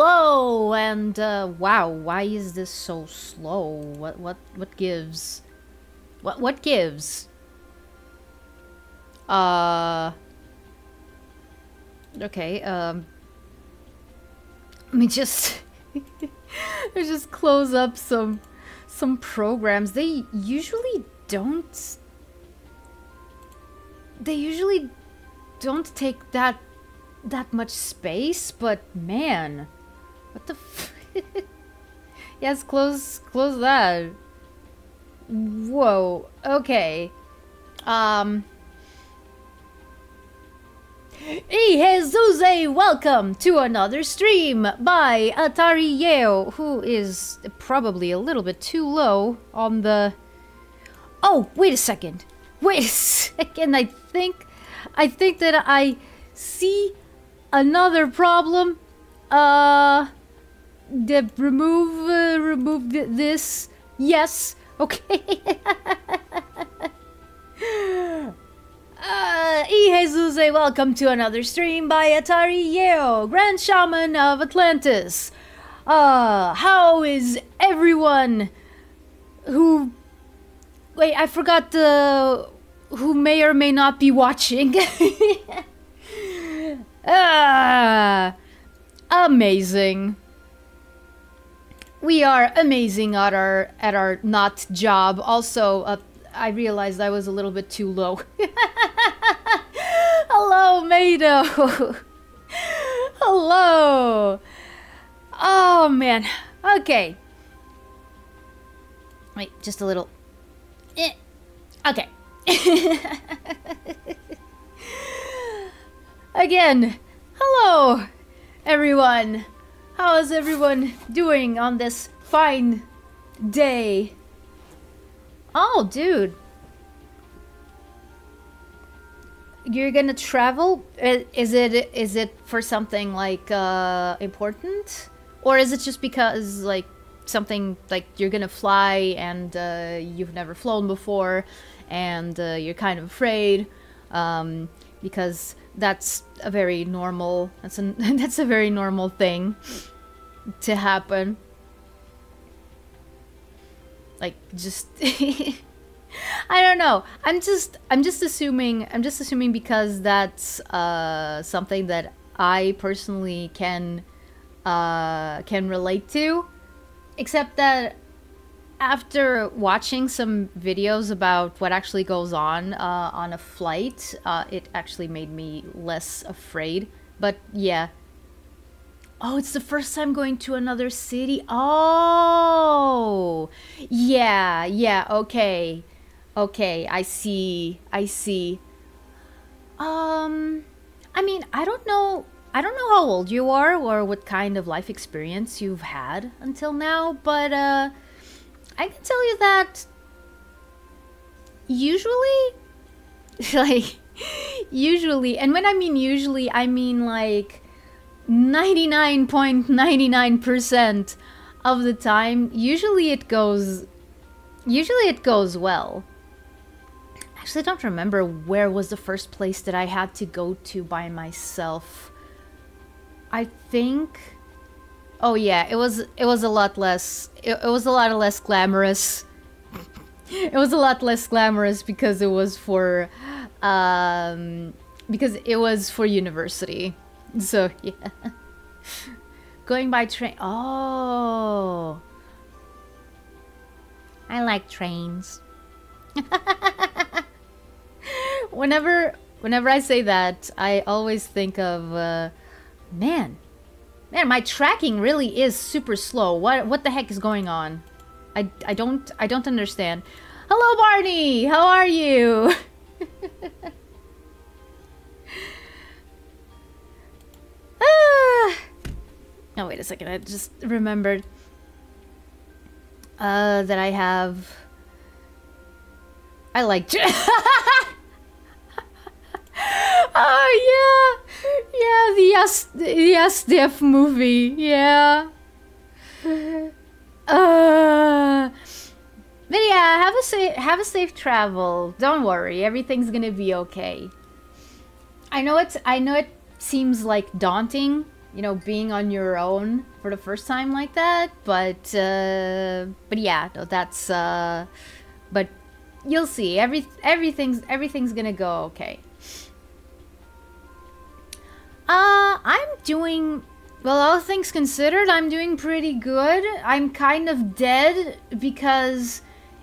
Hello, and wow, why is this so slow? What gives? What gives? Okay, let me just let me just close up some programs. They usually don't take that much space, but man, what the f yes, close that. Whoa, okay. Hey Jesus, welcome to another stream by Atari Yeo, who is probably a little bit too low on the... Oh, wait a second. Wait a second, I think that I see another problem. Remove this. Yes. Okay. Jesus, welcome to another stream by Atari Yeo, Grand Shaman of Atlantis. How is everyone who... Wait, I forgot who may or may not be watching. Amazing. We are amazing at our not job. Also, I realized I was a little bit too low. Hello, Mado. Hello. Oh man. Okay. Wait, just a little. Okay. Again, hello, everyone. How is everyone doing on this fine day? Oh, dude. You're gonna travel? Is it for something like important? Or is it just because like something like you're gonna fly and you've never flown before and you're kind of afraid? Because that's a very normal that's a very normal thing to happen. Like just I don't know. I'm just assuming because that's something that I personally can relate to. Except that after watching some videos about what actually goes on a flight, it actually made me less afraid. But yeah. Oh, it's the first time going to another city? Oh! Yeah, okay. Okay, I see. I mean, I don't know how old you are or what kind of life experience you've had until now, but I can tell you that usually, usually, and when I mean usually, I mean like 99.99% of the time, usually it goes well. Actually, I don't remember where was the first place that I had to go to by myself. I think... Oh yeah, it was a lot less... It was a lot less glamorous. It was a lot less glamorous because it was for... because it was for university. So, yeah. Going by train... Oh... I like trains. Whenever I say that, I always think of, man, my tracking really is super slow. What the heck is going on? I don't understand. Hello, Barney. How are you? Oh, wait a second. I just remembered that I like... Oh, yeah, the SDF movie, yeah. But yeah, have a safe travel. Don't worry, everything's gonna be okay. I know it seems like daunting you know, being on your own for the first time like that. But yeah, no, that's but you'll see. Everything's gonna go okay. I'm doing well, all things considered. I'm doing pretty good. I'm kind of dead because,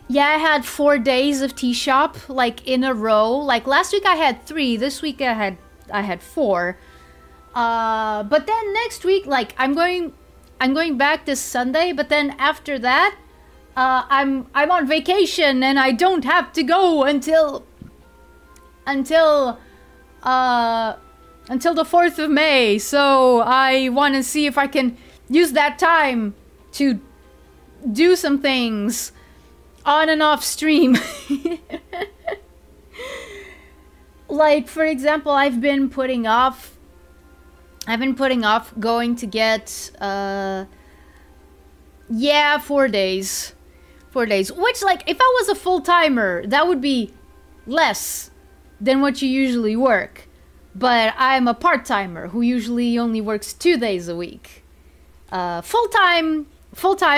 yeah, I had 4 days of tea shop like in a row. Like last week I had 3. This week I had 4. But then next week, like I'm going back this Sunday. But then after that, I'm on vacation and I don't have to go until the 4th of May. So I want to see if I can use that time to do some things on and off stream. Like, for example, I've been putting off going to get, yeah, 4 days. 4 days. Which, like, if I was a full-timer, that would be less than what you usually work. But I'm a part-timer who usually only works 2 days a week. Full-time,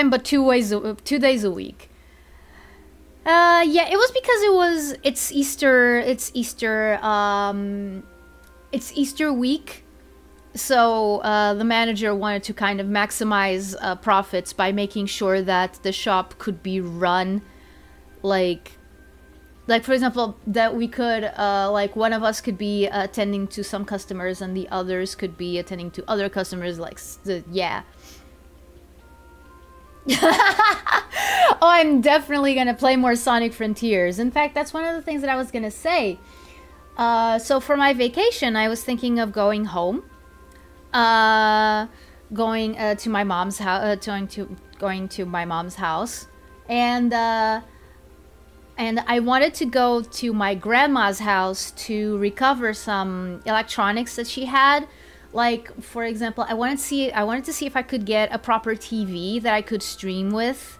but 2 days a week. Yeah, it was because it's Easter week. So the manager wanted to kind of maximize profits by making sure that the shop could be run like for example, that we could like one of us could be attending to some customers and the others could be attending to other customers, like yeah. Oh, I'm definitely gonna play more Sonic Frontiers. In fact, that's one of the things that I was gonna say. So for my vacation, I was thinking of going home, going to my mom's house, going to my mom's house, and I wanted to go to my grandma's house to recover some electronics that she had. Like, for example, I wanted to see if I could get a proper TV that I could stream with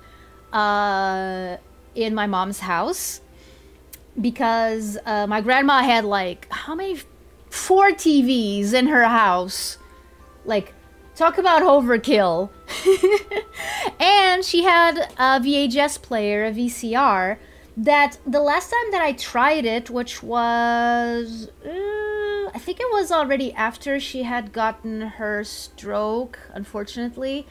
in my mom's house. Because my grandma had, like, how many? 4 TVs in her house. Like, talk about overkill. And she had a VHS player, a VCR, that the last time that I tried it, which was, I think it was already after she had gotten her stroke, unfortunately.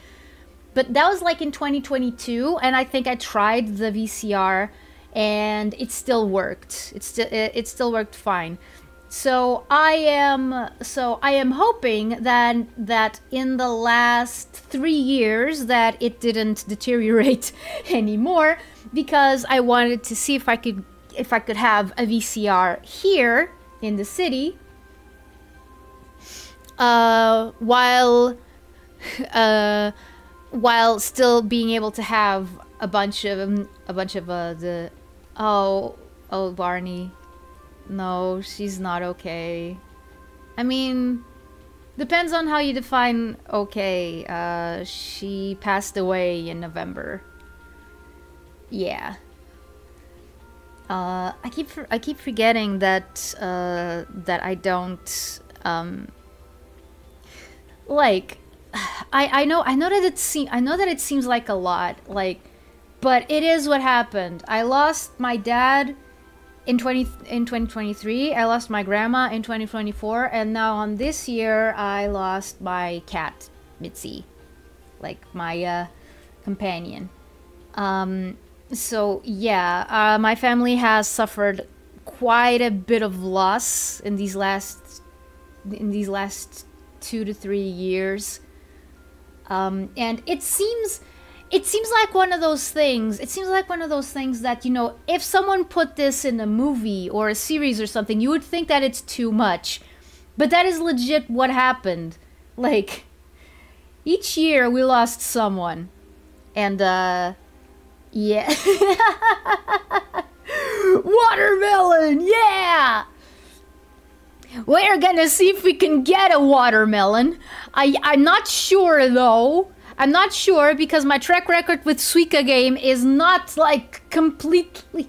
But that was like in 2022, and I think I tried the VCR, and it still worked. It still worked fine. So I am hoping that in the last 3 years that it didn't deteriorate anymore, because I wanted to see if I could have a VCR here in the city, while still being able to have a bunch of the Barney. No, she's not okay. I mean, depends on how you define okay. She passed away in November. Yeah. I keep forgetting that that I don't like. I know that it seems like a lot, like, but it is what happened. I lost my dad in 2023. I lost my grandma in 2024, and now on this year I lost my cat Mitzi, like my companion. So yeah, my family has suffered quite a bit of loss in these last 2 to 3 years. And it seems like one of those things. It seems like one of those things that, you know, if someone put this in a movie or a series or something, you would think that it's too much. But that is legit what happened. Like, each year we lost someone. And, yeah. Watermelon! Yeah! We're gonna see if we can get a watermelon. I'm not sure, though. I'm not sure, because my track record with SUIKA Game is not, like, completely...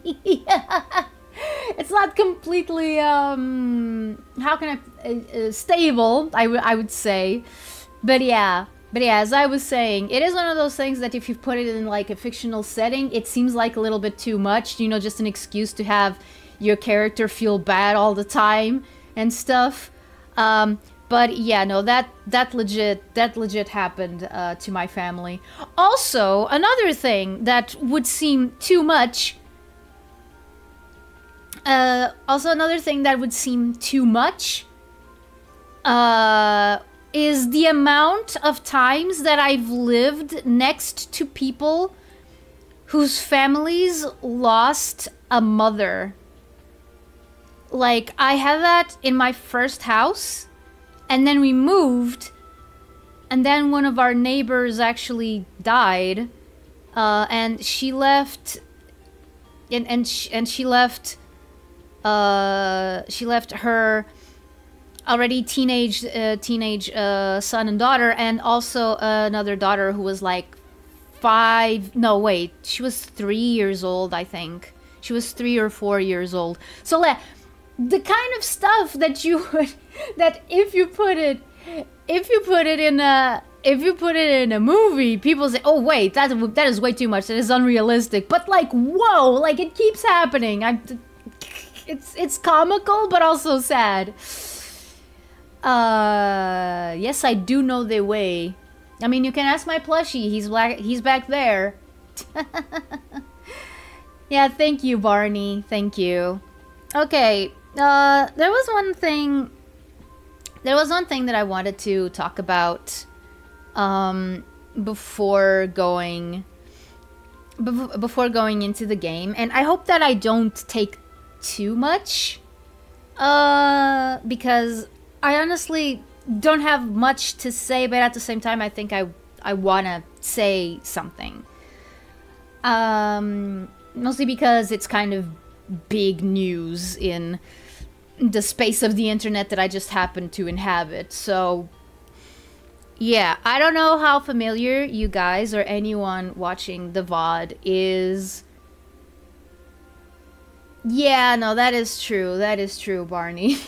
it's not completely, how can I... stable, I would say. but yeah, as I was saying, it is one of those things that if you put it in like a fictional setting, it seems like a little bit too much, you know, just an excuse to have your character feel bad all the time and stuff. But yeah, no, that legit happened to my family. Also, another thing that would seem too much. Also, another thing that would seem too much. Is the amount of times that I've lived next to people whose families lost a mother. Like, I had that in my first house, and then we moved, and then one of our neighbors actually died, and she left, and she left her already teenage son and daughter, and also another daughter who was like 5. No, wait, she was 3 years old, I think. She was 3 or 4 years old. So the kind of stuff that you would, that if you put it in a movie, people say, "Oh wait, that is way too much. That is unrealistic." But like, whoa, like it keeps happening. It's comical, but also sad. Yes, I do know the way. I mean, you can ask my plushie. He's back there. Yeah, thank you, Barney. Thank you. Okay, there was one thing that I wanted to talk about before going into the game, and I hope that I don't take too much, because I honestly don't have much to say, but at the same time, I think I want to say something. Mostly because it's kind of big news in the space of the internet that I just happen to inhabit. So, yeah, I don't know how familiar you guys or anyone watching the VOD is. Yeah, no, that is true. That is true, Barney.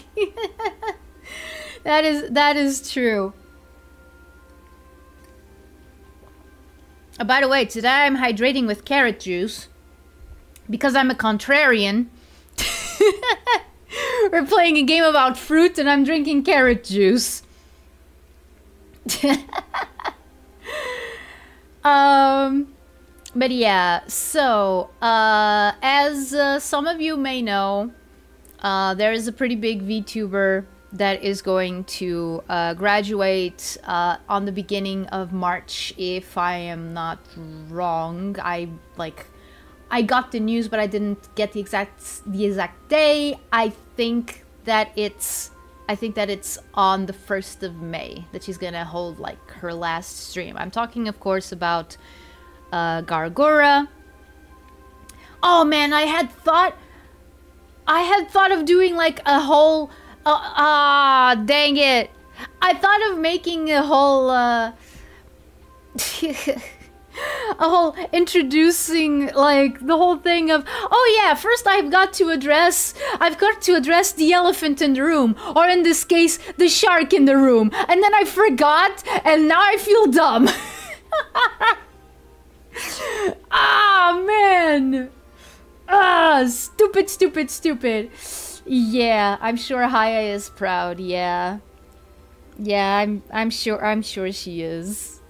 That is true. By the way, today I'm hydrating with carrot juice because I'm a contrarian. We're playing a game about fruit and I'm drinking carrot juice. But yeah, so as some of you may know, there is a pretty big VTuber that is going to graduate on the beginning of March, if I am not wrong. I got the news, but I didn't get the exact day. I think that it's on the 1st of May that she's gonna hold like her last stream. I'm talking, of course, about Gargura. Oh man, I had thought of doing like a whole dang it. I thought of making a whole a whole introducing, like, the whole thing of, oh yeah, first I've got to address the elephant in the room, or in this case, the shark in the room, and then I forgot, and now I feel dumb. Ah, man. Stupid. Yeah, I'm sure Haya is proud, yeah. Yeah, I'm sure she is.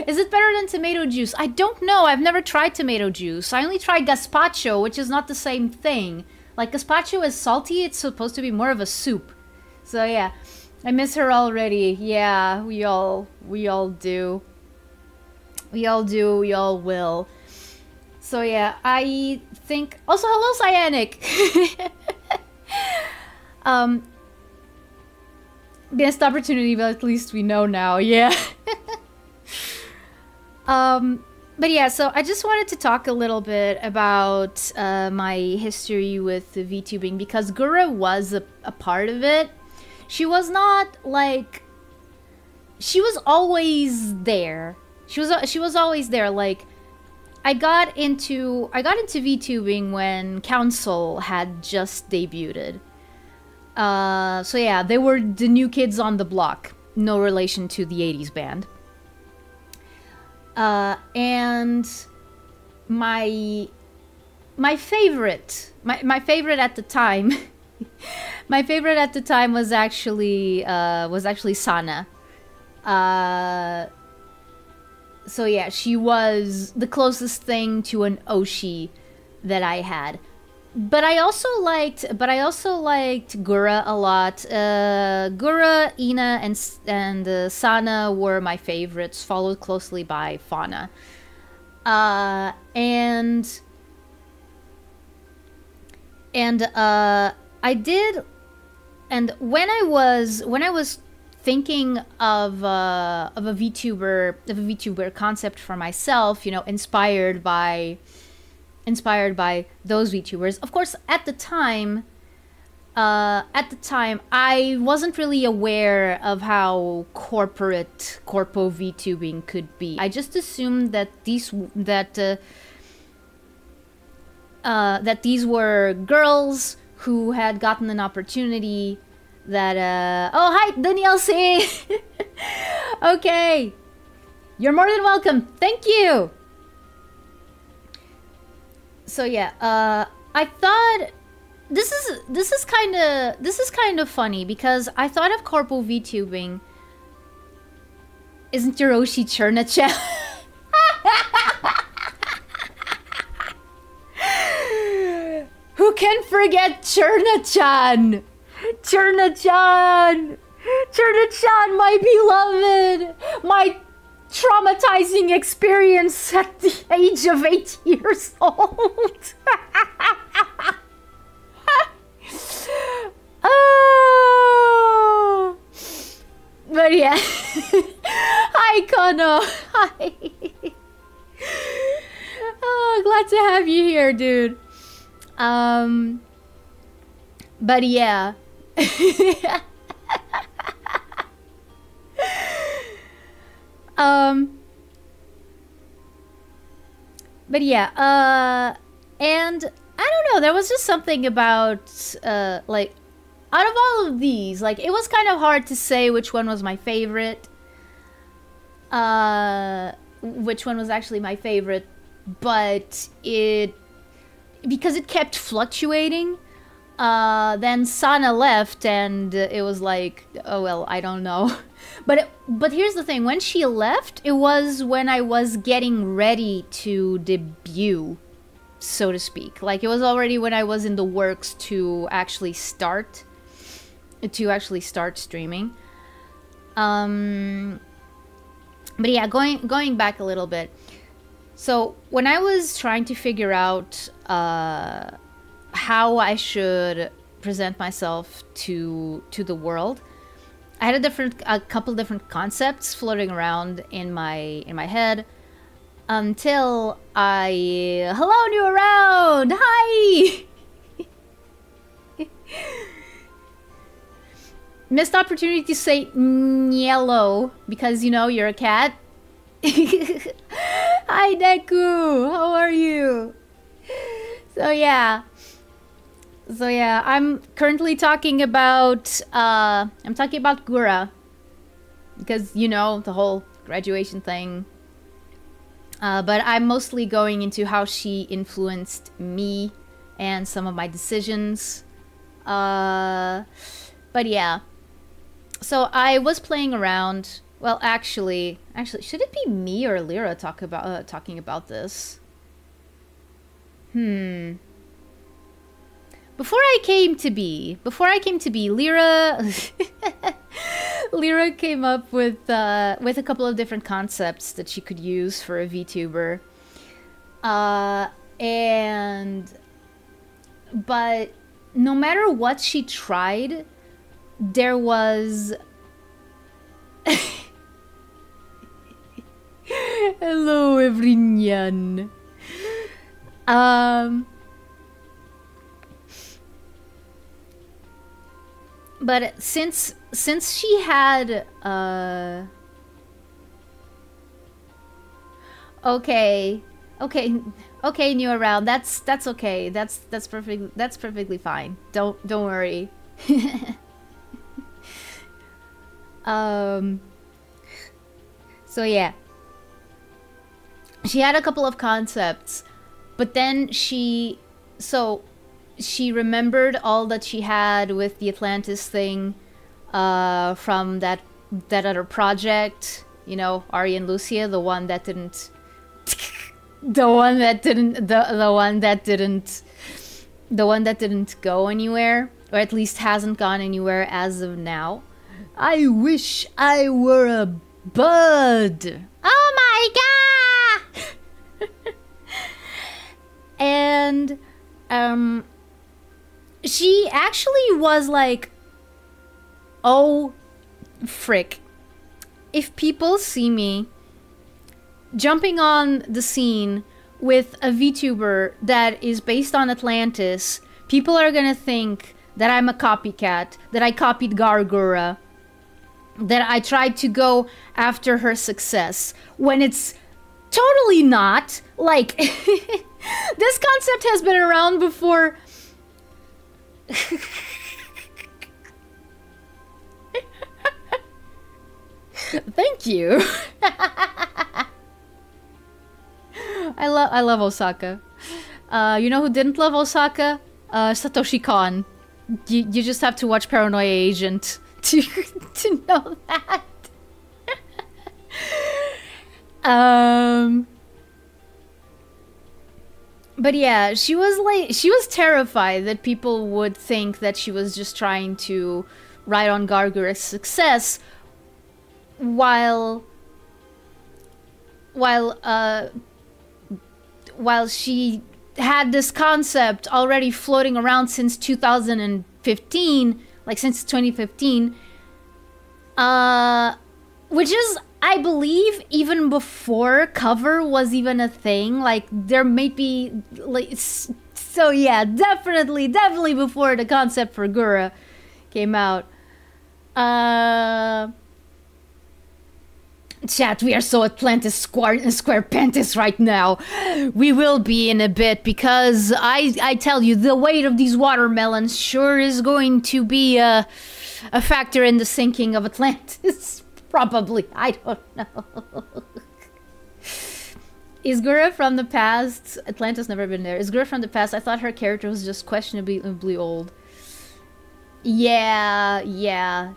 Is it better than tomato juice? I don't know. I've never tried tomato juice. I only tried gazpacho, which is not the same thing. Like, gazpacho is salty. It's supposed to be more of a soup. So, yeah. I miss her already. Yeah, we all do. We all will. So, yeah, I think... Also, hello, Cyanic! Missed opportunity, but at least we know now. Yeah. But yeah, so I just wanted to talk a little bit about my history with the VTubing, because Gura was a part of it. She was not like... She was always there. She was always there. Like, I got into VTubing when Council had just debuted. So yeah, they were the new kids on the block. no relation to the 80s band. And my favorite at the time my favorite at the time was actually Sana. So yeah, she was the closest thing to an Oshi that I had. But I also liked Gura a lot. Gura, Ina, and Sana were my favorites, followed closely by Fauna. And I did, and when I was thinking of a VTuber concept for myself, you know, inspired by those VTubers. Of course, at the time, I wasn't really aware of how corpo VTubing could be. I just assumed that these were girls who had gotten an opportunity that, oh, hi, Danielle C. Okay. You're more than welcome. Thank you. So yeah, I thought this is kind of funny because I thought of corpo VTubing. Isn't your Oshi Cherna-chan? Who can forget Cherna-chan? Cherna-chan! Cherna-chan, my beloved! My traumatizing experience at the age of 8 years old. Oh. But yeah. Hi, Kono. Hi. Oh, glad to have you here, dude. But yeah. But yeah, and I don't know, there was just something about, like, out of all of these, like, it was kind of hard to say which one was my favorite, which one was actually my favorite, but because it kept fluctuating, then Sana left, and it was like, oh well, I don't know. But here's the thing, when she left, it was when I was getting ready to debut, so to speak. Like, it was already when I was in the works to actually start streaming. But yeah, going back a little bit. So when I was trying to figure out how I should present myself to the world, I had a couple different concepts floating around in my head until hello, new around, hi. Missed opportunity to say yellow because, you know, you're a cat. Hi, Deku, how are you? So yeah, I'm currently talking about Gura because, you know, the whole graduation thing. But I'm mostly going into how she influenced me and some of my decisions. But yeah, so I was playing around. Well, actually, should it be me or Lyra talking about this? Before I came to be, Lyra Lyra came up with a couple of different concepts that she could use for a VTuber. But no matter what she tried, there was hello, everyone. But since she had okay, new around, that's okay. That's perfectly fine. Don't worry. Um, so yeah. She had a couple of concepts, but then she remembered all that she had with the Atlantis thing from that other project, you know, Ari and Lucia, the one that didn't the one that didn't go anywhere, or at least hasn't gone anywhere as of now. I wish I were a bud. Oh my god. And she actually was like, oh frick, if people see me jumping on the scene with a VTuber that is based on Atlantis, people are gonna think that I'm a copycat, that I copied Gargura, that I tried to go after her success, when it's totally not. Like, this concept has been around before. Thank you. I love Osaka. You know who didn't love Osaka? Satoshi Kon. You just have to watch Paranoia Agent to know that. But yeah, she was terrified that people would think that she was just trying to ride on Gargura's success while she had this concept already floating around since 2015, like since 2015, which is, I believe, even before cover was even a thing. Like, there may be, like, so yeah, definitely before the concept for Gura came out. Chat, we are so Atlantis square pantis right now. We will be in a bit, because I tell you, the weight of these watermelons sure is going to be a factor in the sinking of Atlantis. Probably. I don't know. Is Gura from the past? Atlantis never been there. Is Gura from the past? I thought her character was just questionably old. Yeah.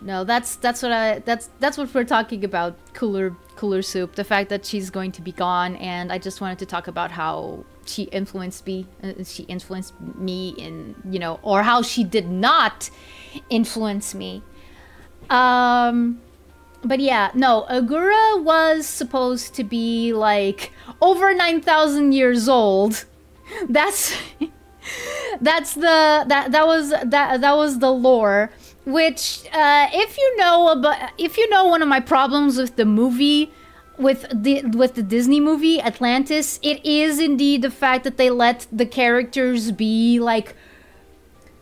No, that's what we're talking about. Cooler soup. The fact that she's going to be gone, and I just wanted to talk about how she influenced me. She influenced me in, you know, or how she did not influence me. But yeah, no, Agura was supposed to be like over 9,000 years old. That was the lore. Which, if you know one of my problems with the movie, with the Disney movie Atlantis, it is indeed the fact that they let the characters be like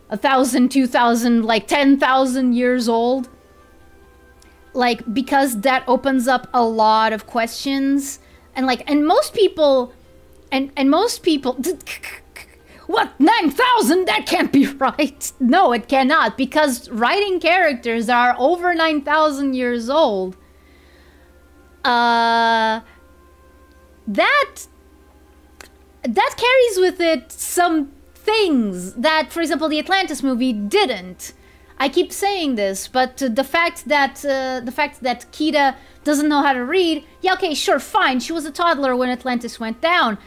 1,000, 2,000, like 10,000 years old. Like, because that opens up a lot of questions, and most people, what, 9,000? That can't be right. No, it cannot, because writing characters are over 9,000 years old. That carries with it some things that, for example, the Atlantis movie didn't. I keep saying this, but the fact that Kida doesn't know how to read, yeah, okay, sure, fine. She was a toddler when Atlantis went down.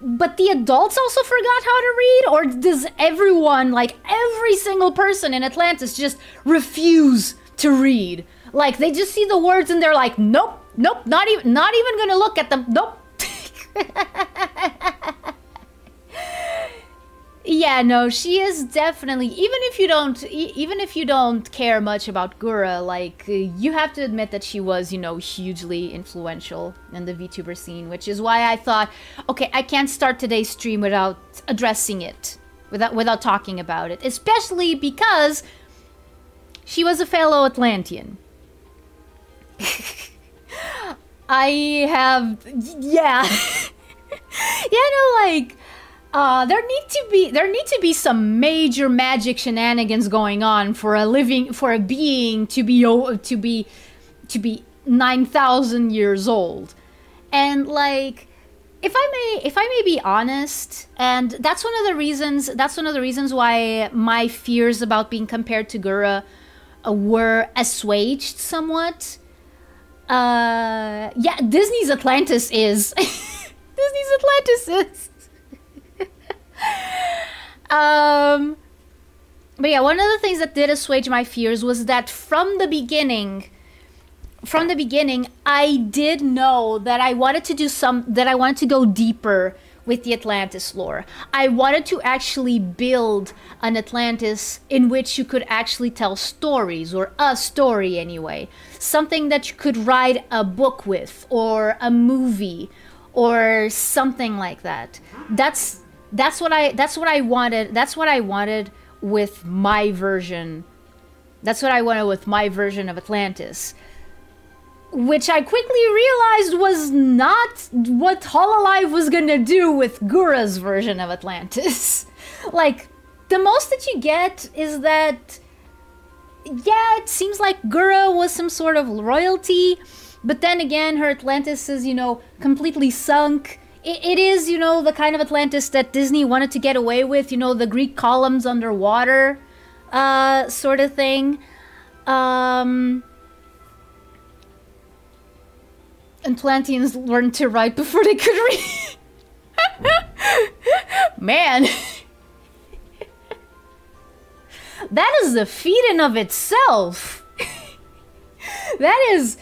But the adults also forgot how to read? Or does everyone, like every single person in Atlantis, just refuse to read? Like, they just see the words and they're like, nope, not even gonna look at them, nope. Yeah, no, she is definitely, even if you don't care much about Gura, like, you have to admit that she was, you know, hugely influential in the VTuber scene, which is why I thought, okay, I can't start today's stream without addressing it, without talking about it, especially because she was a fellow Atlantean. Yeah. Yeah, no, like, there need to be some major magic shenanigans going on for a being to be to be 9,000 years old. And like, if I may be honest, and that's one of the reasons why my fears about being compared to Gura were assuaged somewhat. Yeah, Disney's Atlantis is. Disney's Atlantis is. But yeah, one of the things that did assuage my fears was that from the beginning, I did know that I wanted to go deeper with the Atlantis lore. I wanted to actually build an Atlantis in which you could actually tell stories, or a story anyway. Something that you could write a book with, or a movie, or something like that. That's what I wanted with my version. That's what I wanted with my version of Atlantis. Which I quickly realized was not what Hololive was gonna do with Gura's version of Atlantis. Like, the most that you get is that, yeah, it seems like Gura was some sort of royalty, but then again, her Atlantis is, you know, completely sunk. It is, you know, the kind of Atlantis that Disney wanted to get away with, you know, the Greek columns underwater, sort of thing. Atlanteans learned to write before they could read. Man. That is a feat in of itself. That is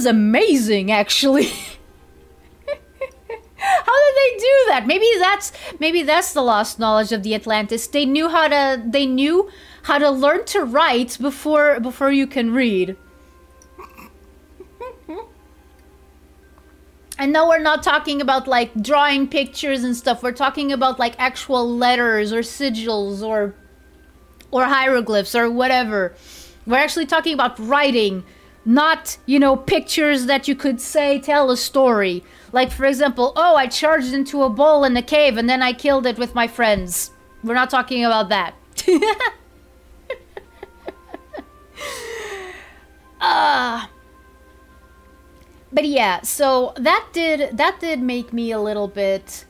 amazing, actually. How did they do that? Maybe that's the lost knowledge of the Atlantis. They knew how to learn to write before you can read. And no, we're not talking about like drawing pictures and stuff. We're talking about like actual letters or sigils or hieroglyphs or whatever. We're actually talking about writing, not, you know, pictures that you could say tell a story. Like, for example, oh, I charged into a bowl in a cave and then I killed it with my friends. We're not talking about that. But yeah, so that did make me a little bit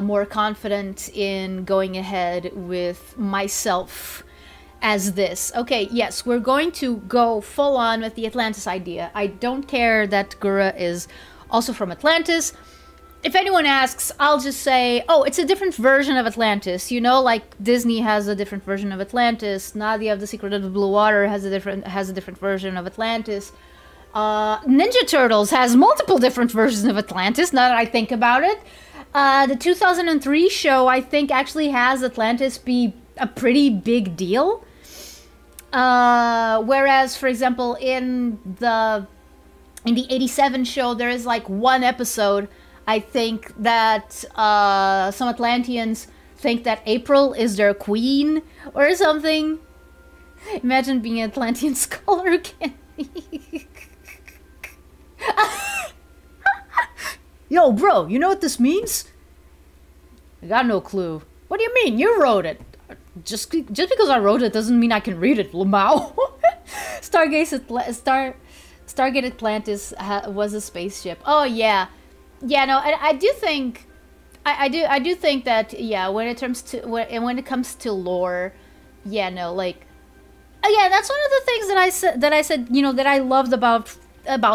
more confident in going ahead with myself as this. Okay, yes, we're going to go full on with the Atlantis idea. I don't care that Gura is also from Atlantis. If anyone asks, I'll just say, oh, it's a different version of Atlantis. You know, like Disney has a different version of Atlantis. Nadia of the Secret of the Blue Water has a different version of Atlantis. Ninja Turtles has multiple different versions of Atlantis, now that I think about it. The 2003 show, I think, actually has Atlantis be a pretty big deal. Whereas, for example, in the 87 show, there is like one episode, I think, that some Atlanteans think that April is their queen or something. Imagine being an Atlantean scholar again. Yo, bro, you know what this means? I got no clue. What do you mean? You wrote it. Just because I wrote it doesn't mean I can read it, Lamau. Stargate Atlantis was a spaceship. Oh yeah, yeah. No, I do think, I do think that, yeah. When it comes to lore, yeah, no, like, yeah, that's one of the things that I said, you know, that I loved about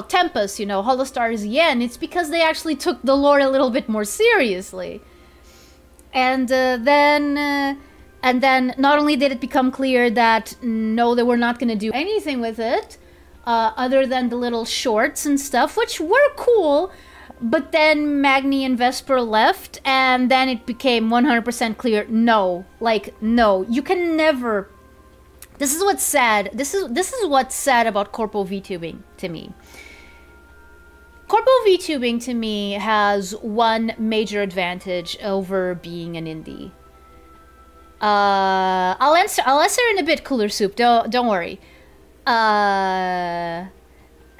Tempest, you know, Holostar's Yen. It's because they actually took the lore a little bit more seriously. And then not only did it become clear that no, they were not going to do anything with it, other than the little shorts and stuff, which were cool, but then Magni and Vesper left, and then it became 100% clear, no, like, no, you can never... This is what's sad. This is what's sad about Corpo VTubing to me. Corpo VTubing to me has one major advantage over being an indie. I'll answer in a bit, Cooler Soup. Don't worry.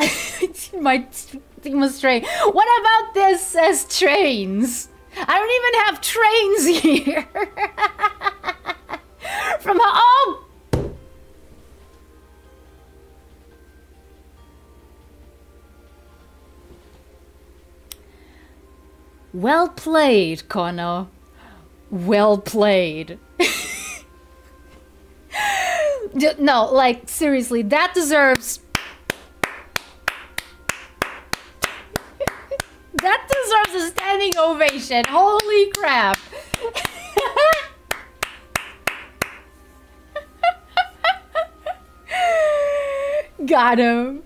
It might seem astray. What about this as trains? I don't even have trains here. From oh. Well played, Kono. Well played. No, like, seriously, that deserves... That deserves a standing ovation. Holy crap. Got him.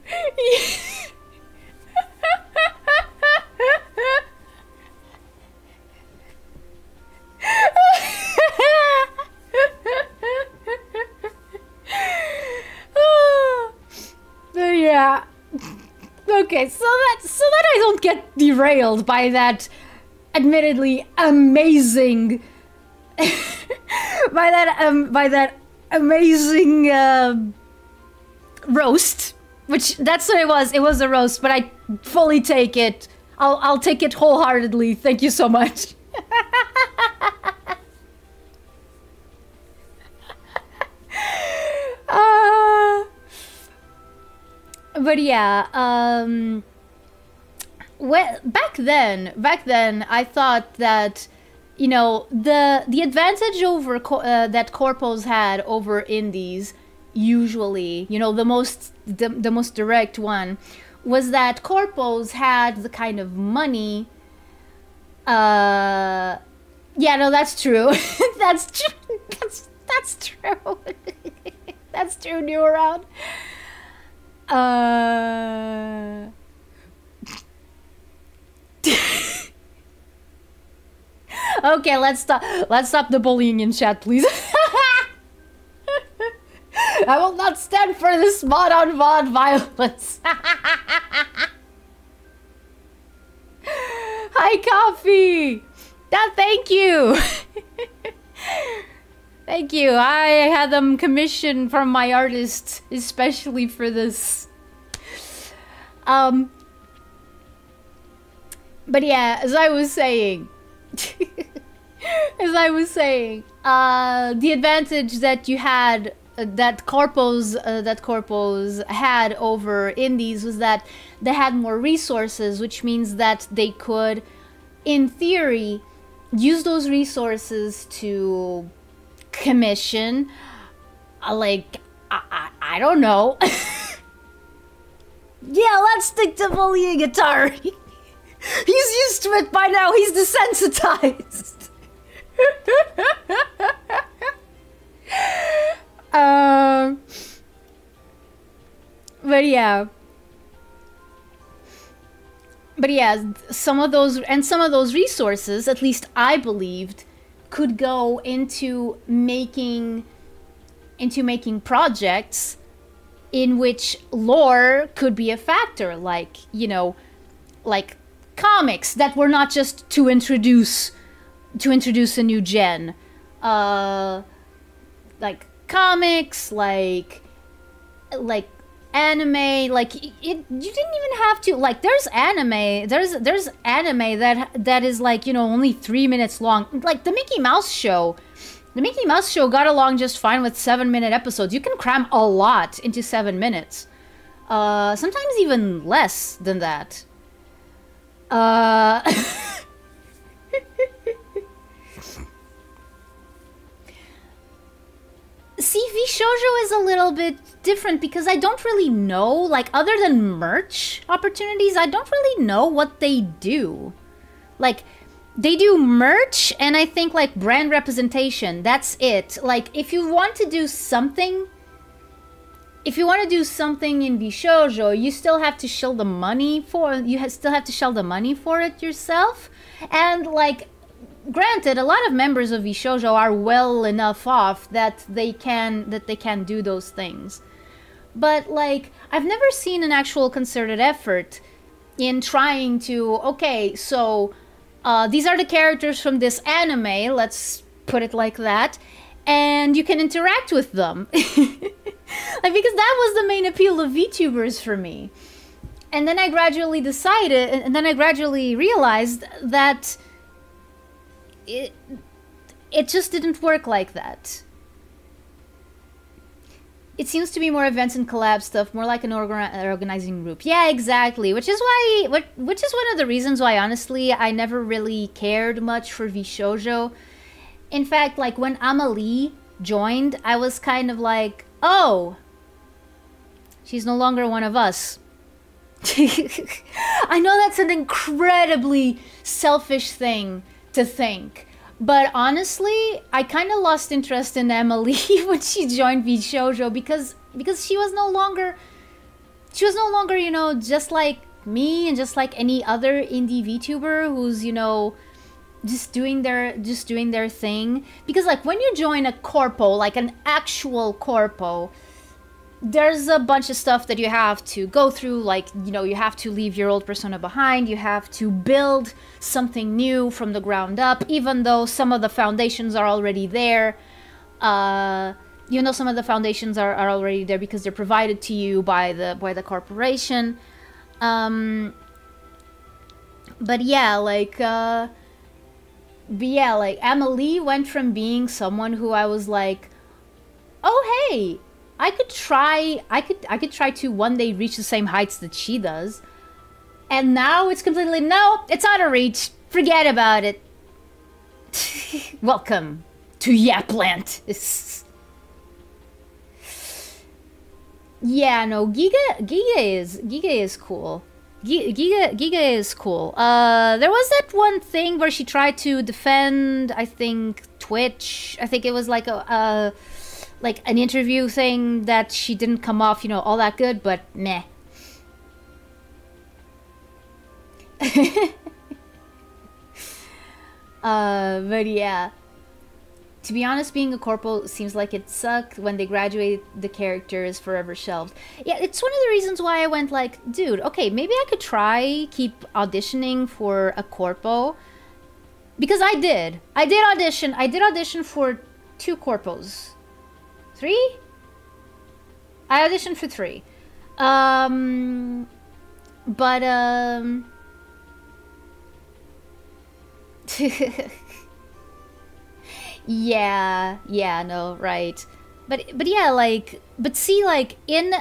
Yeah. Okay, so that I don't get derailed by that admittedly amazing by that amazing roast, which that's what it was. It was a roast, but I fully take it. I'll take it wholeheartedly. Thank you so much. But yeah, back then, I thought that, you know, the advantage over that corpos had over indies, usually, you know, the most direct one, was that corpos had the kind of money. Yeah, no, that's true. That's true. That's true. That's true. New around. Okay, let's stop the bullying in chat, please. I will not stand for this mod on VOD violence. Hi, Coffee. Thank you. Thank you. I had them commissioned from my artist, especially for this. But yeah, as I was saying, the advantage that you had, that corpos had over indies, was that they had more resources, which means that they could, in theory, use those resources to commission, like, I don't know. Yeah, let's stick to bullying Atari. He's used to it by now. He's desensitized. But yeah. But yeah, some of those resources, at least I believed, could go into making projects in which lore could be a factor, like, you know, like comics that were not just to introduce a new gen, like comics, like anime, like you didn't even have to, like, there's anime that is, like, you know, only 3 minutes long, like the Mickey Mouse show. The Mickey Mouse show got along just fine with 7-minute episodes. You can cram a lot into 7 minutes. Sometimes even less than that. CV Shoujo is a little bit different because I don't really know, like, other than merch opportunities, I don't really know what they do. Like, they do merch and I think, like, brand representation. That's it. Like, if you want to do something in Bishoujo, you still have to shell the money for it yourself. And, like, granted, a lot of members of Bishoujo are well enough off that they can do those things. But, like, I've never seen an actual concerted effort in trying to, okay, so these are the characters from this anime, let's put it like that, and you can interact with them. Like, because that was the main appeal of VTubers for me. And then I gradually realized that it just didn't work like that. It seems to be more events and collab stuff, more like an organizing group. Yeah, exactly. Which is why, which is one of the reasons why, honestly, I never really cared much for Vshoujo. In fact, like when Amelie joined, I was kind of like, oh, she's no longer one of us. I know that's an incredibly selfish thing to think, but honestly, I kind of lost interest in Emily when she joined Vshoujo because she was no longer, you know, just like me and just like any other indie VTuber who's, you know, just doing their thing. Because like when you join a corpo, like an actual corpo, there's a bunch of stuff that you have to go through, like, you know, you have to leave your old persona behind, you have to build something new from the ground up, even though some of the foundations are already there. You know, some of the foundations are already there because they're provided to you by the corporation. But yeah, like, Amelie went from being someone who I was like, oh hey, I could try to one day reach the same heights that she does. And now it's completely, no, it's out of reach. Forget about it. Welcome to Yapland. Yeah, no, Giga is cool. Giga is cool. There was that one thing where she tried to defend, I think, Twitch. I think it was like like an interview thing that she didn't come off, you know, all that good, but meh. But yeah. To be honest, being a corpo seems like it sucked. When they graduate, the character is forever shelved. Yeah, it's one of the reasons why I went like, dude, okay, maybe I could keep auditioning for a corpo. Because I did audition for 2 corpos. 3? I auditioned for 3. yeah, no, right. But yeah, like, but see, like, in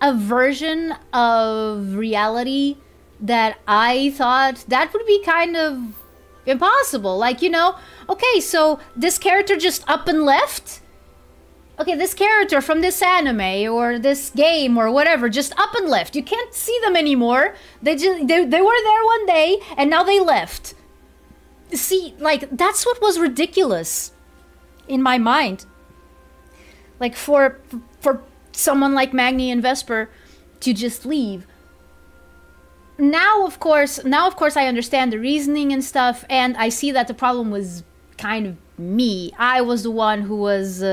a version of reality that I thought that would be kind of impossible. Like, you know, okay, so this character just up and left? Okay, this character from this anime or this game or whatever just up and left. You can't see them anymore. They were there one day and now they left. See, like, that's what was ridiculous in my mind. Like, for someone like Magni and Vesper to just leave. Now, of course, I understand the reasoning and stuff, and I see that the problem was kind of me. I was the one who was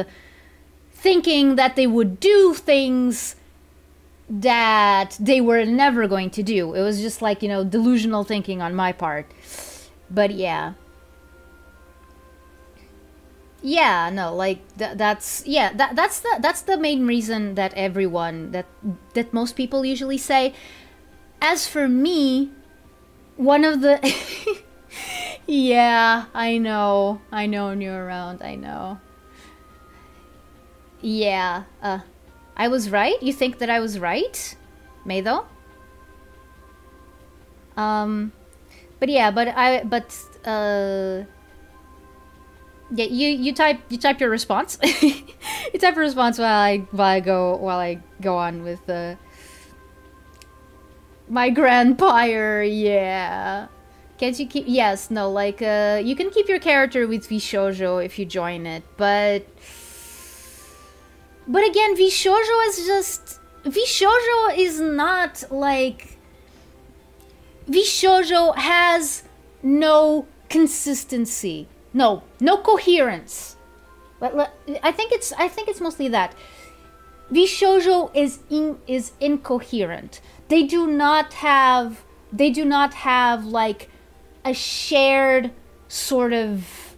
thinking that they would do things that they were never going to do. It was just like, you know, delusional thinking on my part. But yeah. Yeah, no, like that's the main reason that everyone that most people usually say. As for me, one of the yeah, I know New Around, I know. Yeah, I was right? You think that I was right? Meido? But yeah, yeah, you type your response. You type your response while I go on with my grandpire. Yeah. Can't you keep? Yes, no, like you can keep your character with Vshoujo if you join it, but again, Vshoujo is not like, Vshoujo has no consistency. No coherence. I think it's mostly that. Vshoujo is incoherent. They do not have like a shared sort of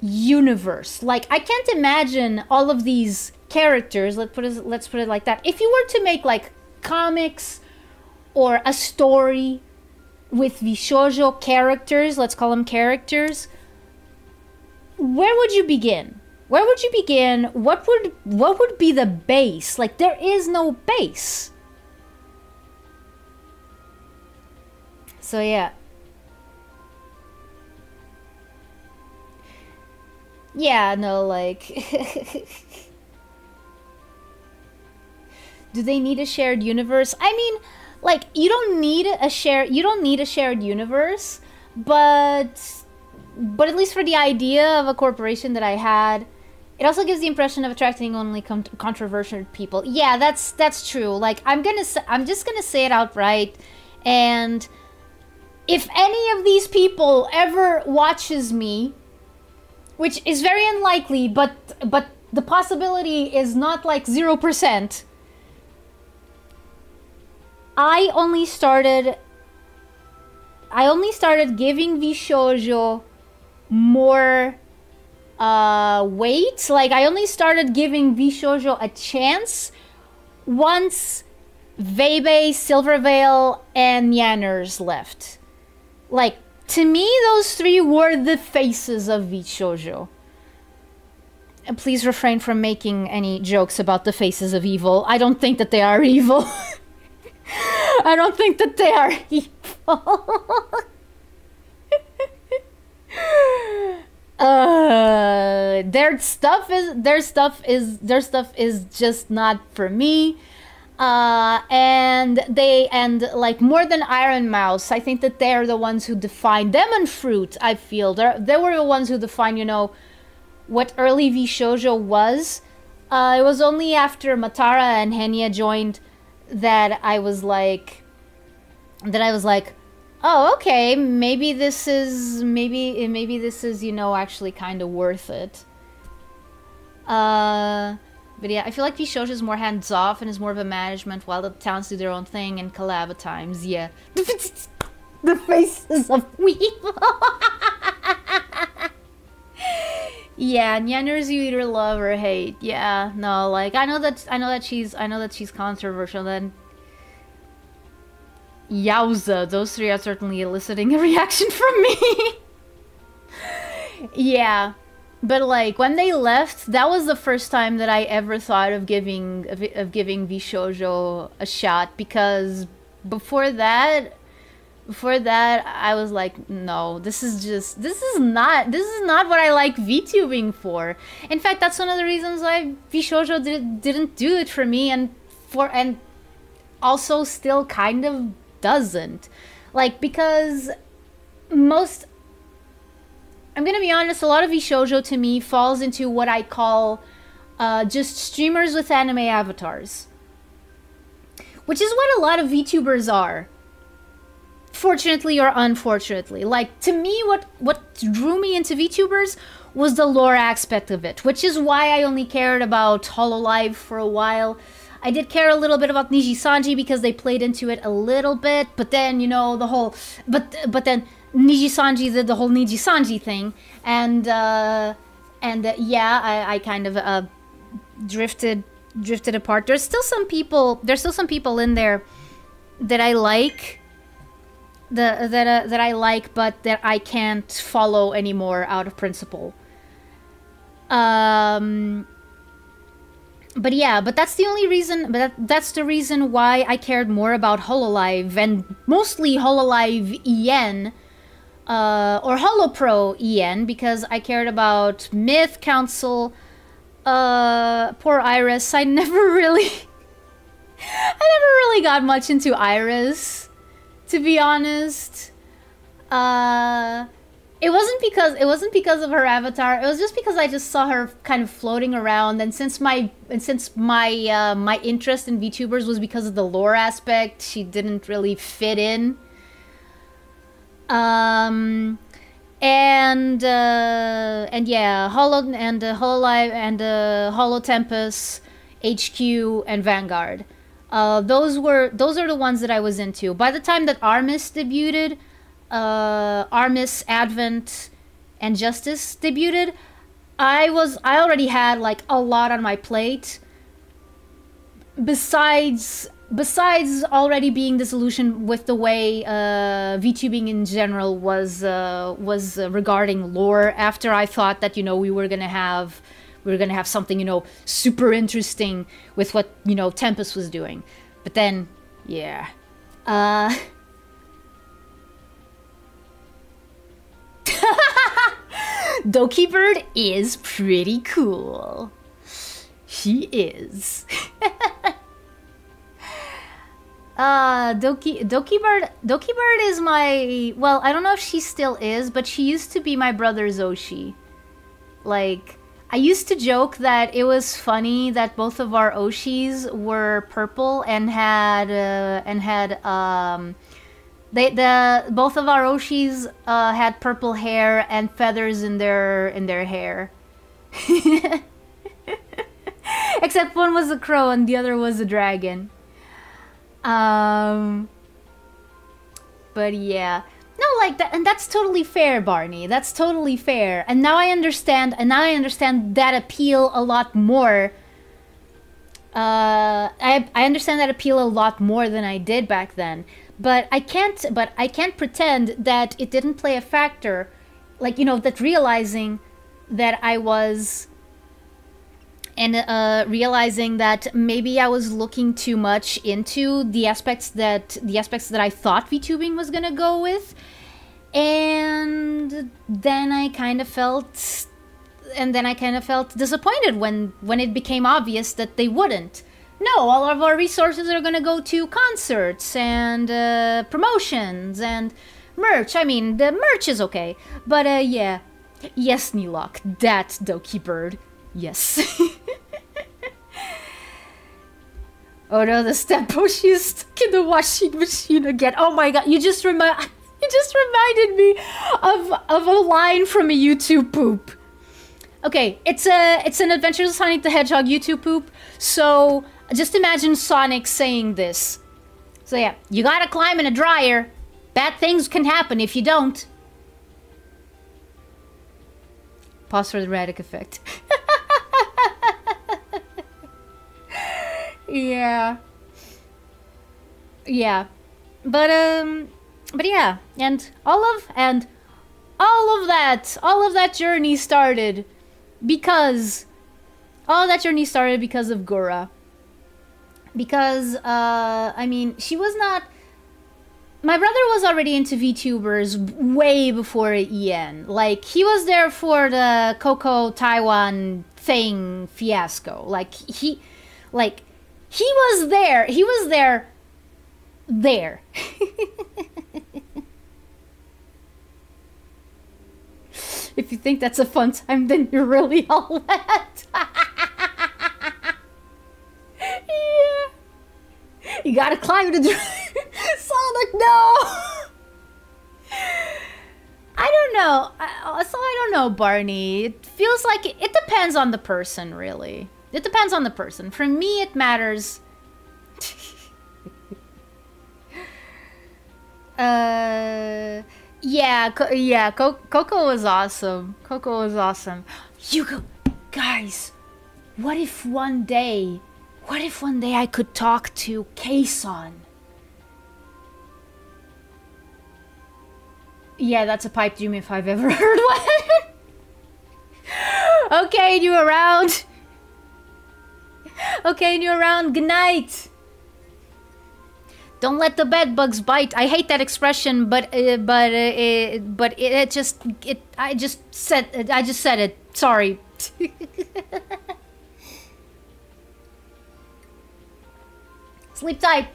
universe. Like, I can't imagine all of these characters, let's put it like that. If you were to make like comics or a story with Vshoujo characters, let's call them characters, where would you begin? Where would you begin? What would be the base? Like, there is no base. So yeah. Yeah, no, like do they need a shared universe? I mean, like, you don't need a shared universe, but at least for the idea of a corporation that I had, it also gives the impression of attracting only controversial people. Yeah, that's true. Like, I'm just gonna say it outright, and if any of these people ever watches me, which is very unlikely, but the possibility is not like 0%. I only started giving Vshoujo more weight. Like, I only started giving Vshoujo a chance once Veibe, Silverveil, and Nyanners left. Like, to me, those three were the faces of Vshoujo. And please refrain from making any jokes about the faces of evil. I don't think that they are evil. I don't think that they are evil. Their stuff is just not for me. And like, more than Iron Mouse, I think that they're the ones who define them, and Fruit. I feel they were the ones who define, you know, what early Vshoujo was. It was only after Matara and Henya joined that I was like, oh, okay, maybe this is, you know, actually kind of worth it. But yeah, I feel like Vshoujo is more hands-off and is more of a management, while the towns do their own thing and collab at times. Yeah. The faces of weevil. Yeah, Nyanners you either love or hate. Yeah, no, like, I know that she's controversial. Then yowza, those three are certainly eliciting a reaction from me. Yeah. But like, when they left, that was the first time that I ever thought of giving Vshoujo a shot, because before that I was like, no, this is not what I like VTubing for. In fact, that's one of the reasons why Vshoujo didn't do it for me, and also still kind of doesn't. Like, because I'm gonna be honest, a lot of Vshoujo to me falls into what I call just streamers with anime avatars. Which is what a lot of VTubers are. Fortunately or unfortunately. Like, to me, what drew me into VTubers was the lore aspect of it. Which is why I only cared about Hololive for a while. I did care a little bit about Nijisanji because they played into it a little bit. But then, you know, the whole... But then... Nijisanji did the whole Nijisanji thing, and yeah, I kind of drifted apart. There's still some people in there that I like, that I like, but that I can't follow anymore out of principle. But yeah, but that's the only reason. But that's the reason why I cared more about Hololive, and mostly Hololive EN. Or Holopro EN, because I cared about Myth, Council, poor Iris. I never really got much into Iris, to be honest. It wasn't because of her avatar. It was just because I just saw her kind of floating around, and since my interest in VTubers was because of the lore aspect, she didn't really fit in. And yeah, Hololive and Holo Tempest, HQ, and Vanguard. Those are the ones that I was into. By the time that Armis debuted, Armis, Advent, and Justice debuted, I already had like a lot on my plate. Besides already being disillusioned with the way VTubing in general was regarding lore, after I thought that, you know, we were gonna have we were gonna have something, you know, super interesting with what, you know, Tempest was doing. But then, yeah. Doki Bird is pretty cool. He is. Doki Bird is my, well, I don't know if she still is, but she used to be my brother's Oshi. Like, I used to joke that it was funny that both of our Oshis were purple and had both of our Oshis had purple hair and feathers in their hair. Except one was a crow and the other was a dragon. But yeah. No, like that, and that's totally fair, Barney. That's totally fair. And now I understand, that appeal a lot more. I understand that appeal a lot more than I did back then. But I can't pretend that it didn't play a factor. Like, you know, that realizing that I was, and realizing that maybe I was looking too much into the aspects that I thought VTubing was gonna go with, and then I kind of felt disappointed when it became obvious that they wouldn't. No, all of our resources are gonna go to concerts and promotions and merch. I mean, the merch is okay, but yeah, yes, Nilok, that Doki Bird. Yes. Oh no, the Stempo, she's stuck in the washing machine again. Oh my god, you just reminded me of a line from a YouTube poop. Okay, it's an Adventures of Sonic the Hedgehog YouTube poop, so just imagine Sonic saying this. So yeah, you gotta climb in a dryer. Bad things can happen if you don't. Pause for the dramatic effect. Yeah. Yeah. But yeah, and all of that journey started because of Gura. Because I mean, she was not, my brother was already into VTubers way before EN. Like, he was there for the Coco Taiwan thing fiasco. Like, he was there. He was there. If you think that's a fun time, then you're really all wet. Yeah. You gotta climb the Sonic, no! I don't know. I don't know, Barney. It feels like it depends on the person, really. It depends on the person. For me, it matters. Yeah, Coco was awesome. Coco was awesome. Guys, what if one day I could talk to Kason? Yeah, that's a pipe dream if I've ever heard one. Okay, you around? Okay, and you're around. Good night. Don't let the bed bugs bite. I hate that expression, but I just said it. Sorry. Sleep tight.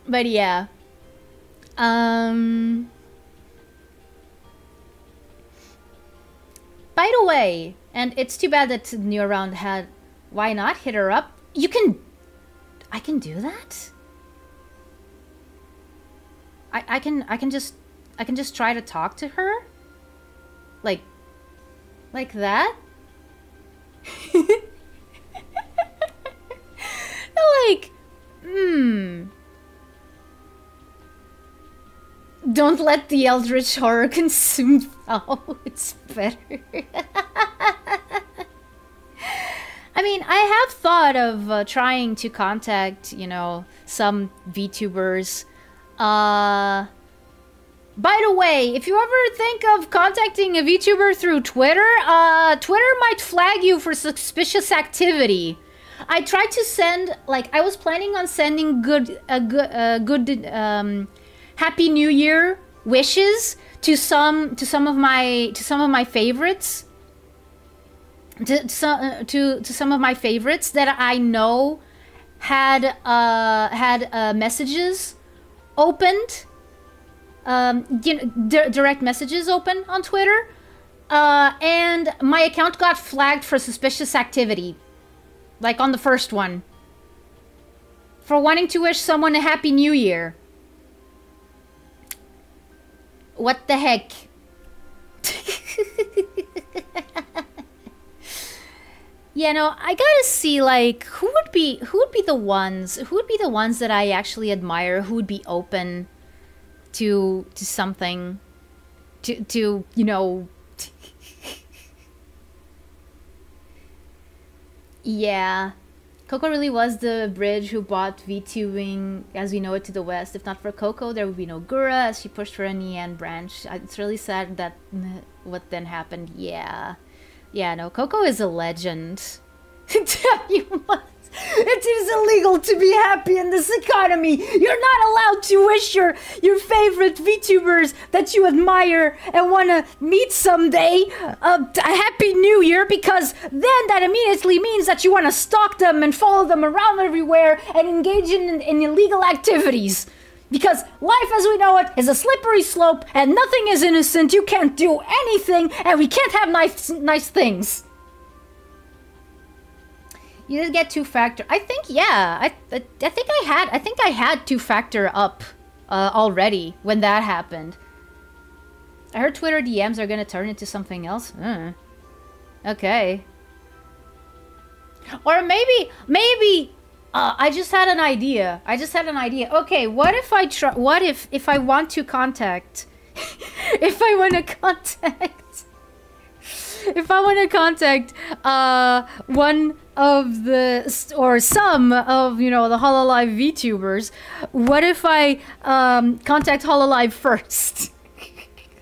But yeah. By the way, and it's too bad that New Around had. Why not hit her up? You can. I can do that. I can just try to talk to her. Like that. Like, Don't let the eldritch horror consume. Oh, it's better. I mean, I have thought of trying to contact, you know, some VTubers. By the way, if you ever think of contacting a VTuber through Twitter, Twitter might flag you for suspicious activity. I tried to send, like, I was planning on sending good Happy New Year wishes to some of my favorites. To some of my favorites that I know had messages opened, direct messages open on Twitter, and my account got flagged for suspicious activity, like on the first one, for wanting to wish someone a Happy New Year. What the heck? Yeah, no, I gotta see, like, who would be the ones that I actually admire, who would be open to something, to you know. Yeah, Coco really was the bridge who brought VTubing as we know it to the West. If not for Coco, there would be no Gura, as she pushed for a Nian branch. It's really sad that what then happened. Yeah. Yeah, no, Coco is a legend. Tell you what, it is illegal to be happy in this economy. You're not allowed to wish your favorite VTubers that you admire and want to meet someday a Happy New Year, because then that immediately means that you want to stalk them and follow them around everywhere and engage in illegal activities. Because life as we know it is a slippery slope and nothing is innocent. You can't do anything and we can't have nice things. You did get two-factor. I think, yeah. I think I had two-factor up already when that happened. I heard Twitter DMs are gonna turn into something else. Okay. Or maybe I just had an idea. Okay, what if I try? What if I want to contact? If I want to contact one of the, or some of, you know, the Hololive VTubers, what if I contact Hololive first?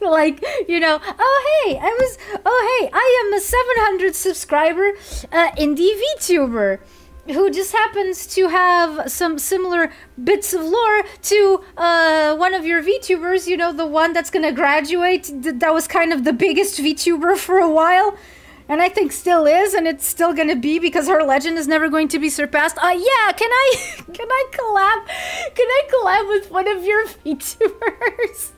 Like, you know, oh hey, I am a 700 subscriber indie VTuber who just happens to have some similar bits of lore to one of your VTubers, you know, the one that's gonna graduate, that was kind of the biggest VTuber for a while, and I think still is, and it's still gonna be because her legend is never going to be surpassed. Yeah, can I collab with one of your VTubers?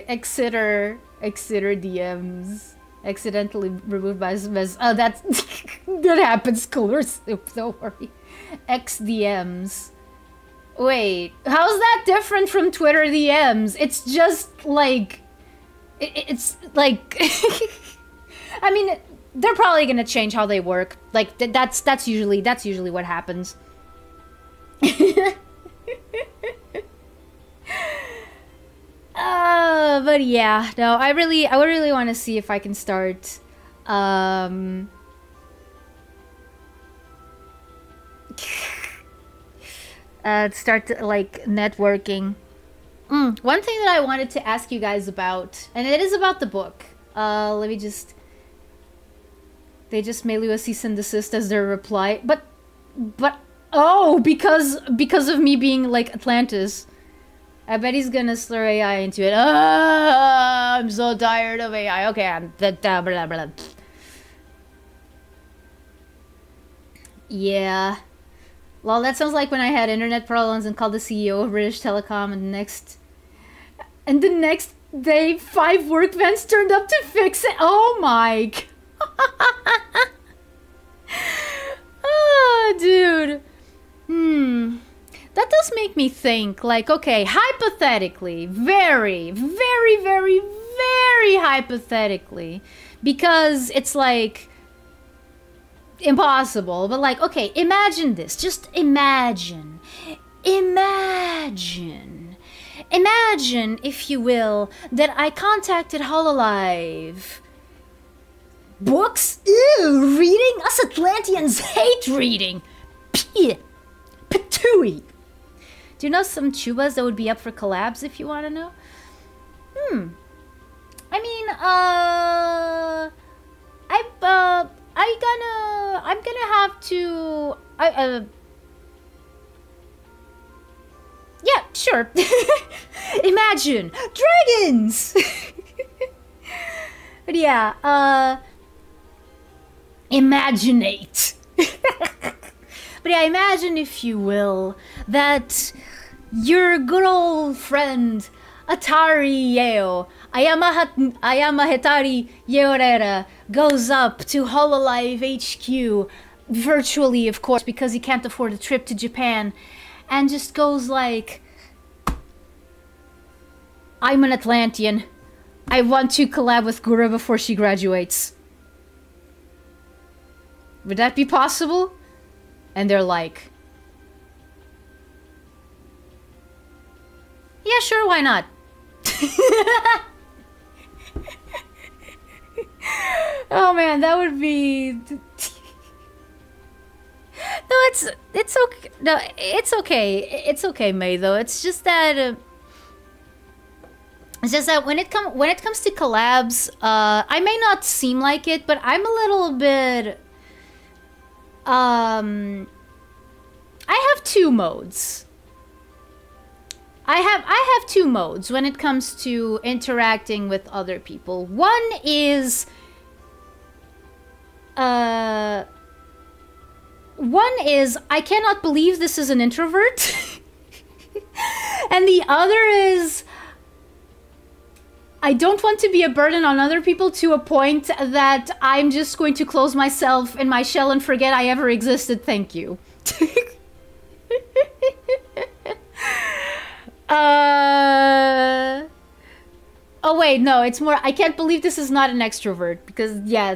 Exeter DMs. Accidentally removed by Smith. Oh, that happens. Cooler soup, don't worry. XDMs. Wait, how's that different from Twitter DMs? It's just like, it's like, I mean, they're probably gonna change how they work. Like that's usually what happens. But yeah, no, I would really want to see if I can start, start like networking. One thing that I wanted to ask you guys about, and it is about the book. Let me just. They just mail you a cease and desist as their reply, but oh, because of me being like Atlantis. I bet he's gonna slur AI into it. I'm so tired of AI. Okay, I'm blah, blah, blah. Yeah. Well, that sounds like when I had internet problems and called the CEO of British Telecom, and the next day 5 workbench turned up to fix it. Oh my. Oh, dude. That does make me think, like, okay, hypothetically, very, very, very, very hypothetically, because it's, like, impossible, but, like, okay, imagine this. Just imagine. Imagine, if you will, that I contacted Hololive. Books? Ew, reading? Us Atlanteans hate reading. Patooey. Do you know some tubas that would be up for collabs if you want to know? I mean, I'm gonna have to, yeah, sure. Imagine dragons. But yeah, imaginate. But yeah, imagine, if you will, that your good old friend Atari Yeo, Ayama Hetari Yeorera, goes up to Hololive HQ, virtually of course, because he can't afford a trip to Japan, and just goes like, I'm an Atlantean. I want to collab with Gura before she graduates. Would that be possible? And they're like, yeah, sure, why not? Oh man, that would be... No, it's okay. No, it's okay. It's okay, May, though. It's just that when it comes to collabs, I may not seem like it, but I'm a little bit I have two modes. I have two modes when it comes to interacting with other people. One is I cannot believe this is an introvert. And the other is I don't want to be a burden on other people to a point that I'm just going to close myself in my shell and forget I ever existed. Thank you. Oh wait, no, it's more, I can't believe this is not an extrovert, because yeah,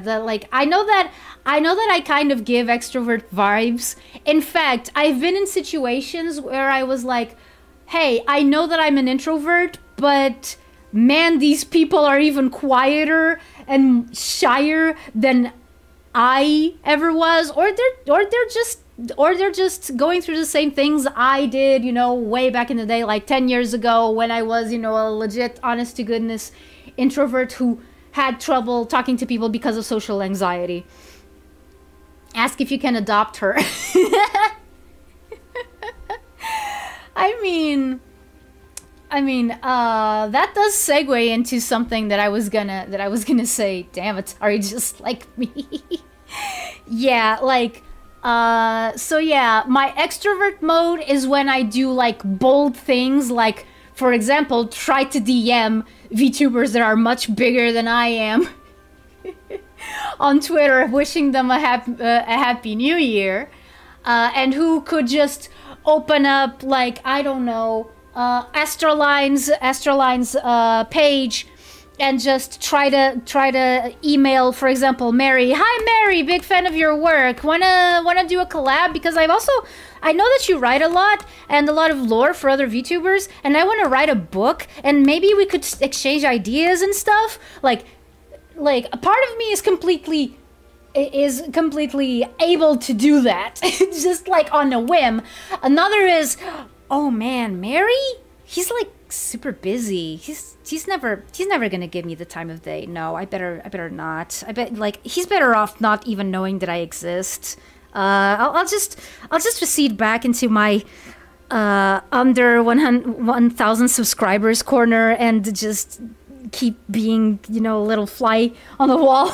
I know that I kind of give extrovert vibes. In fact, I've been in situations where I was like, hey, I know that I'm an introvert, but man, these people are even quieter and shyer than I ever was, or they're just going through the same things I did, you know, way back in the day, like 10 years ago, when I was, you know, a legit, honest to goodness introvert who had trouble talking to people because of social anxiety. Ask if you can adopt her. I mean, that does segue into something that I was gonna say. Damn, Atari, just like me. Yeah, like, so yeah, my extrovert mode is when I do like bold things, like, for example, try to DM VTubers that are much bigger than I am on Twitter, wishing them a happy new year, and who could just open up, like, I don't know, Astraline's page and just try to email, for example, Mary. Hi Mary, big fan of your work. Wanna do a collab? Because I know that you write a lot and a lot of lore for other VTubers, and I want to write a book, and maybe we could exchange ideas and stuff. Like a part of me is completely able to do that, just like on a whim. Another is, oh man, Mary? He's like super busy. He's never gonna give me the time of day. No, I better not. I bet, like, he's better off not even knowing that I exist. I'll just recede back into my under 1,000 subscribers corner and just keep being, you know, a little fly on the wall.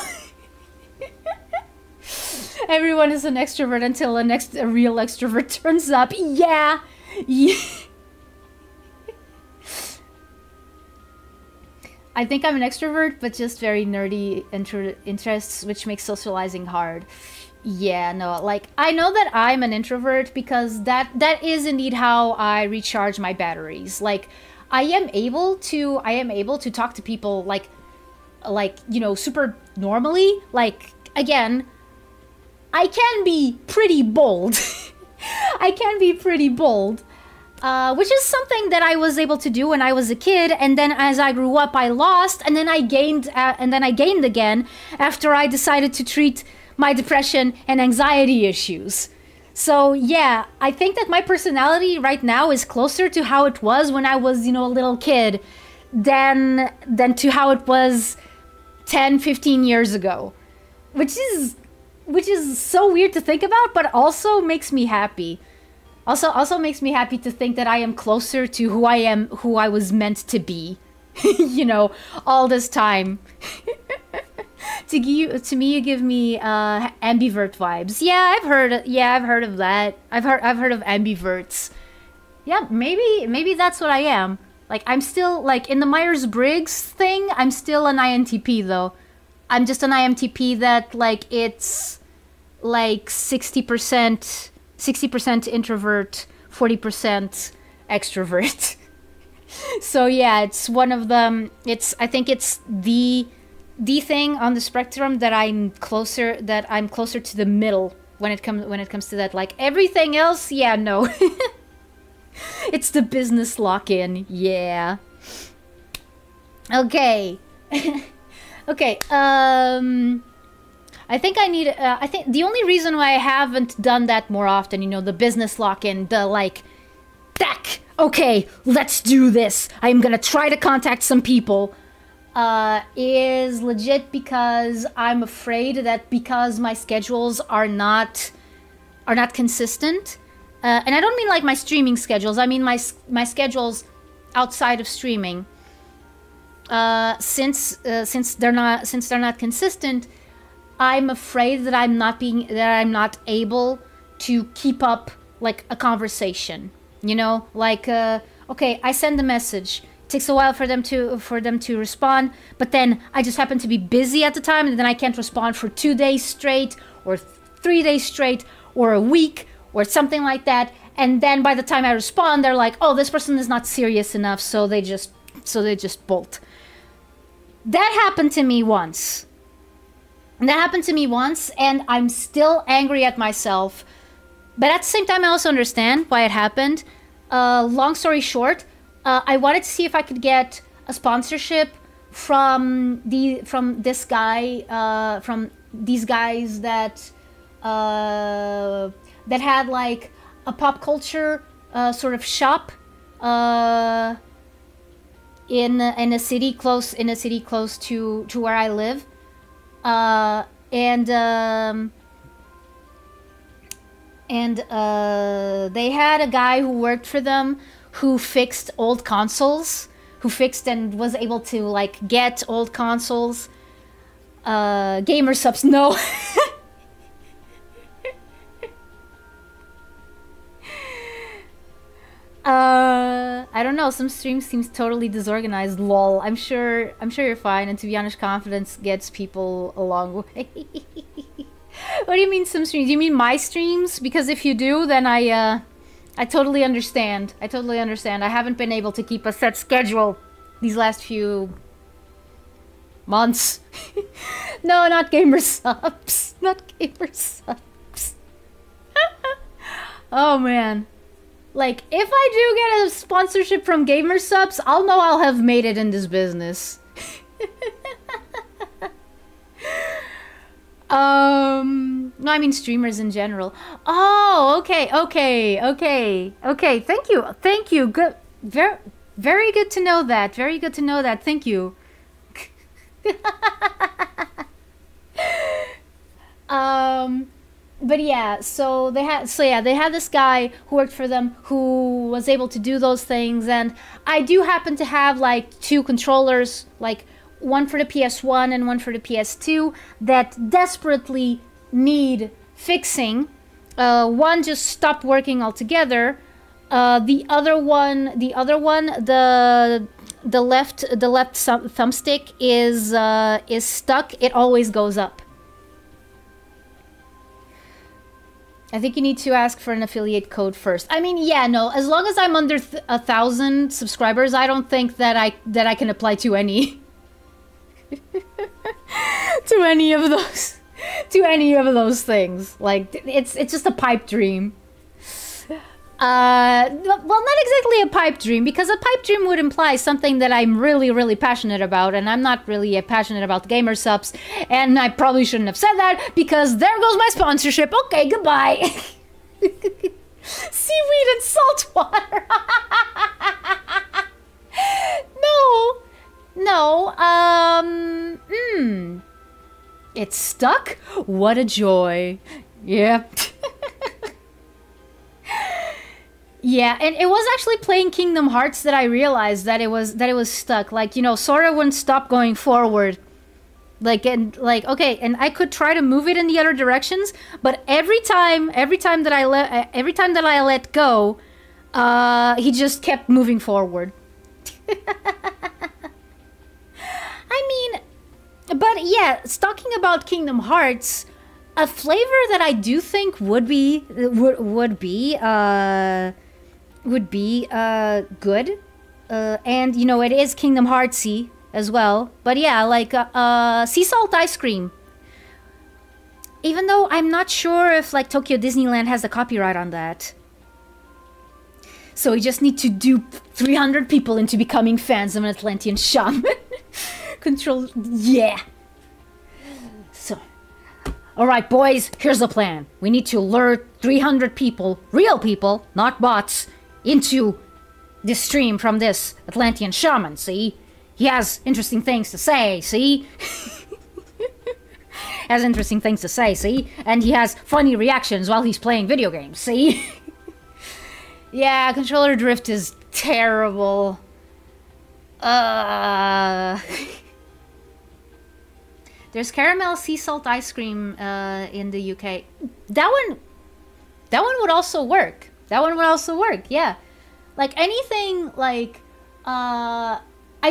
Everyone is an extrovert until a real extrovert turns up. Yeah. I think I'm an extrovert, but just very nerdy interests, which makes socializing hard. Yeah, no, like, I know that I'm an introvert because that is indeed how I recharge my batteries. Like, I am able to talk to people like, you know, super normally. Like, again, I can be pretty bold. I can be pretty bold. Which is something that I was able to do when I was a kid, and then as I grew up, I lost, and then I gained again after I decided to treat my depression and anxiety issues. So yeah, I think that my personality right now is closer to how it was when I was, you know, a little kid than to how it was 10, 15 years ago. Which is so weird to think about, but also makes me happy. Also makes me happy to think that I am closer to who I was meant to be. You know, all this time. To me, you give me ambivert vibes. Yeah, I've heard of that. I've heard of ambiverts. Yeah, maybe that's what I am. Like, I'm still, like, in the Myers-Briggs thing, I'm still an INTP, though. I'm just an INTP that, like, it's, like, 60% introvert, 40% extrovert. So, yeah, it's one of them. I think it's the thing on the spectrum that I'm closer to the middle when it comes to that. Like, everything else, yeah, no. It's the business lock-in, yeah. Okay. Okay, I think I think the only reason why I haven't done that more often, you know, the business lock-in, the like, tack, okay, let's do this. I'm gonna try to contact some people, is legit because I'm afraid that because my schedules are not consistent, and I don't mean like my streaming schedules, I mean my schedules outside of streaming. Since they're not consistent, I'm afraid that I'm not able to keep up like a conversation. You know, like okay, I send a message. It takes a while for them to respond, but then I just happen to be busy at the time, and then I can't respond for 2 days straight, or 3 days straight, or a week, or something like that. And then by the time I respond, they're like, "Oh, this person is not serious enough," so they just bolt. That happened to me once. And I'm still angry at myself. But at the same time, I also understand why it happened. Long story short, I wanted to see if I could get a sponsorship from these guys that had like a pop culture sort of shop in a city close to where I live, and they had a guy who worked for them who fixed old consoles, who fixed and was able to like get old consoles. Gamer subs, no. I don't know, some stream seems totally disorganized, lol. I'm sure you're fine, and to be honest, confidence gets people a long way. What do you mean some streams? Do you mean my streams? Because if you do, then I totally understand. I haven't been able to keep a set schedule these last few months. No, not gamer subs. Not gamer subs. Oh man. Like, if I do get a sponsorship from Gamer Subs, I'll know I'll have made it in this business. No, I mean streamers in general. Oh, okay. Thank you. Good. Very good to know that. Thank you. But yeah, so they had this guy who worked for them who was able to do those things, and I do happen to have like 2 controllers, like one for the PS1 and one for the PS2, that desperately need fixing. One just stopped working altogether. The other one, the left thumbstick is stuck. It always goes up. I think you need to ask for an affiliate code first. I mean, yeah, no. As long as I'm under 1,000 subscribers, I don't think that I can apply to any to any of those things. Like, it's just a pipe dream. Well, not exactly a pipe dream, because a pipe dream would imply something that I'm really, really passionate about, and I'm not really passionate about gamer subs, and I probably shouldn't have said that, because there goes my sponsorship. Okay, goodbye. Seaweed and salt water. No. No. It's stuck? What a joy. Yep. Yeah, and it was actually playing Kingdom Hearts that I realized that it was stuck. Like, you know, Sora wouldn't stop going forward. Like, and like, okay, and I could try to move it in the other directions, but every time that I let go, he just kept moving forward. I mean, but yeah, talking about Kingdom Hearts, a flavor that I do think would be good, and you know, it is Kingdom Heartsy as well. But yeah, like sea salt ice cream. Even though I'm not sure if like Tokyo Disneyland has the copyright on that. So we just need to dupe 300 people into becoming fans of an Atlantean shaman. Control, yeah. So, all right, boys, here's the plan. We need to lure 300 people, real people, not bots, into this stream from this Atlantean shaman, see? He has interesting things to say, see? Has interesting things to say, see? And he has funny reactions while he's playing video games, see? Yeah, controller drift is terrible. There's caramel sea salt ice cream in the UK. That one would also work. That one would also work, yeah. Like anything like I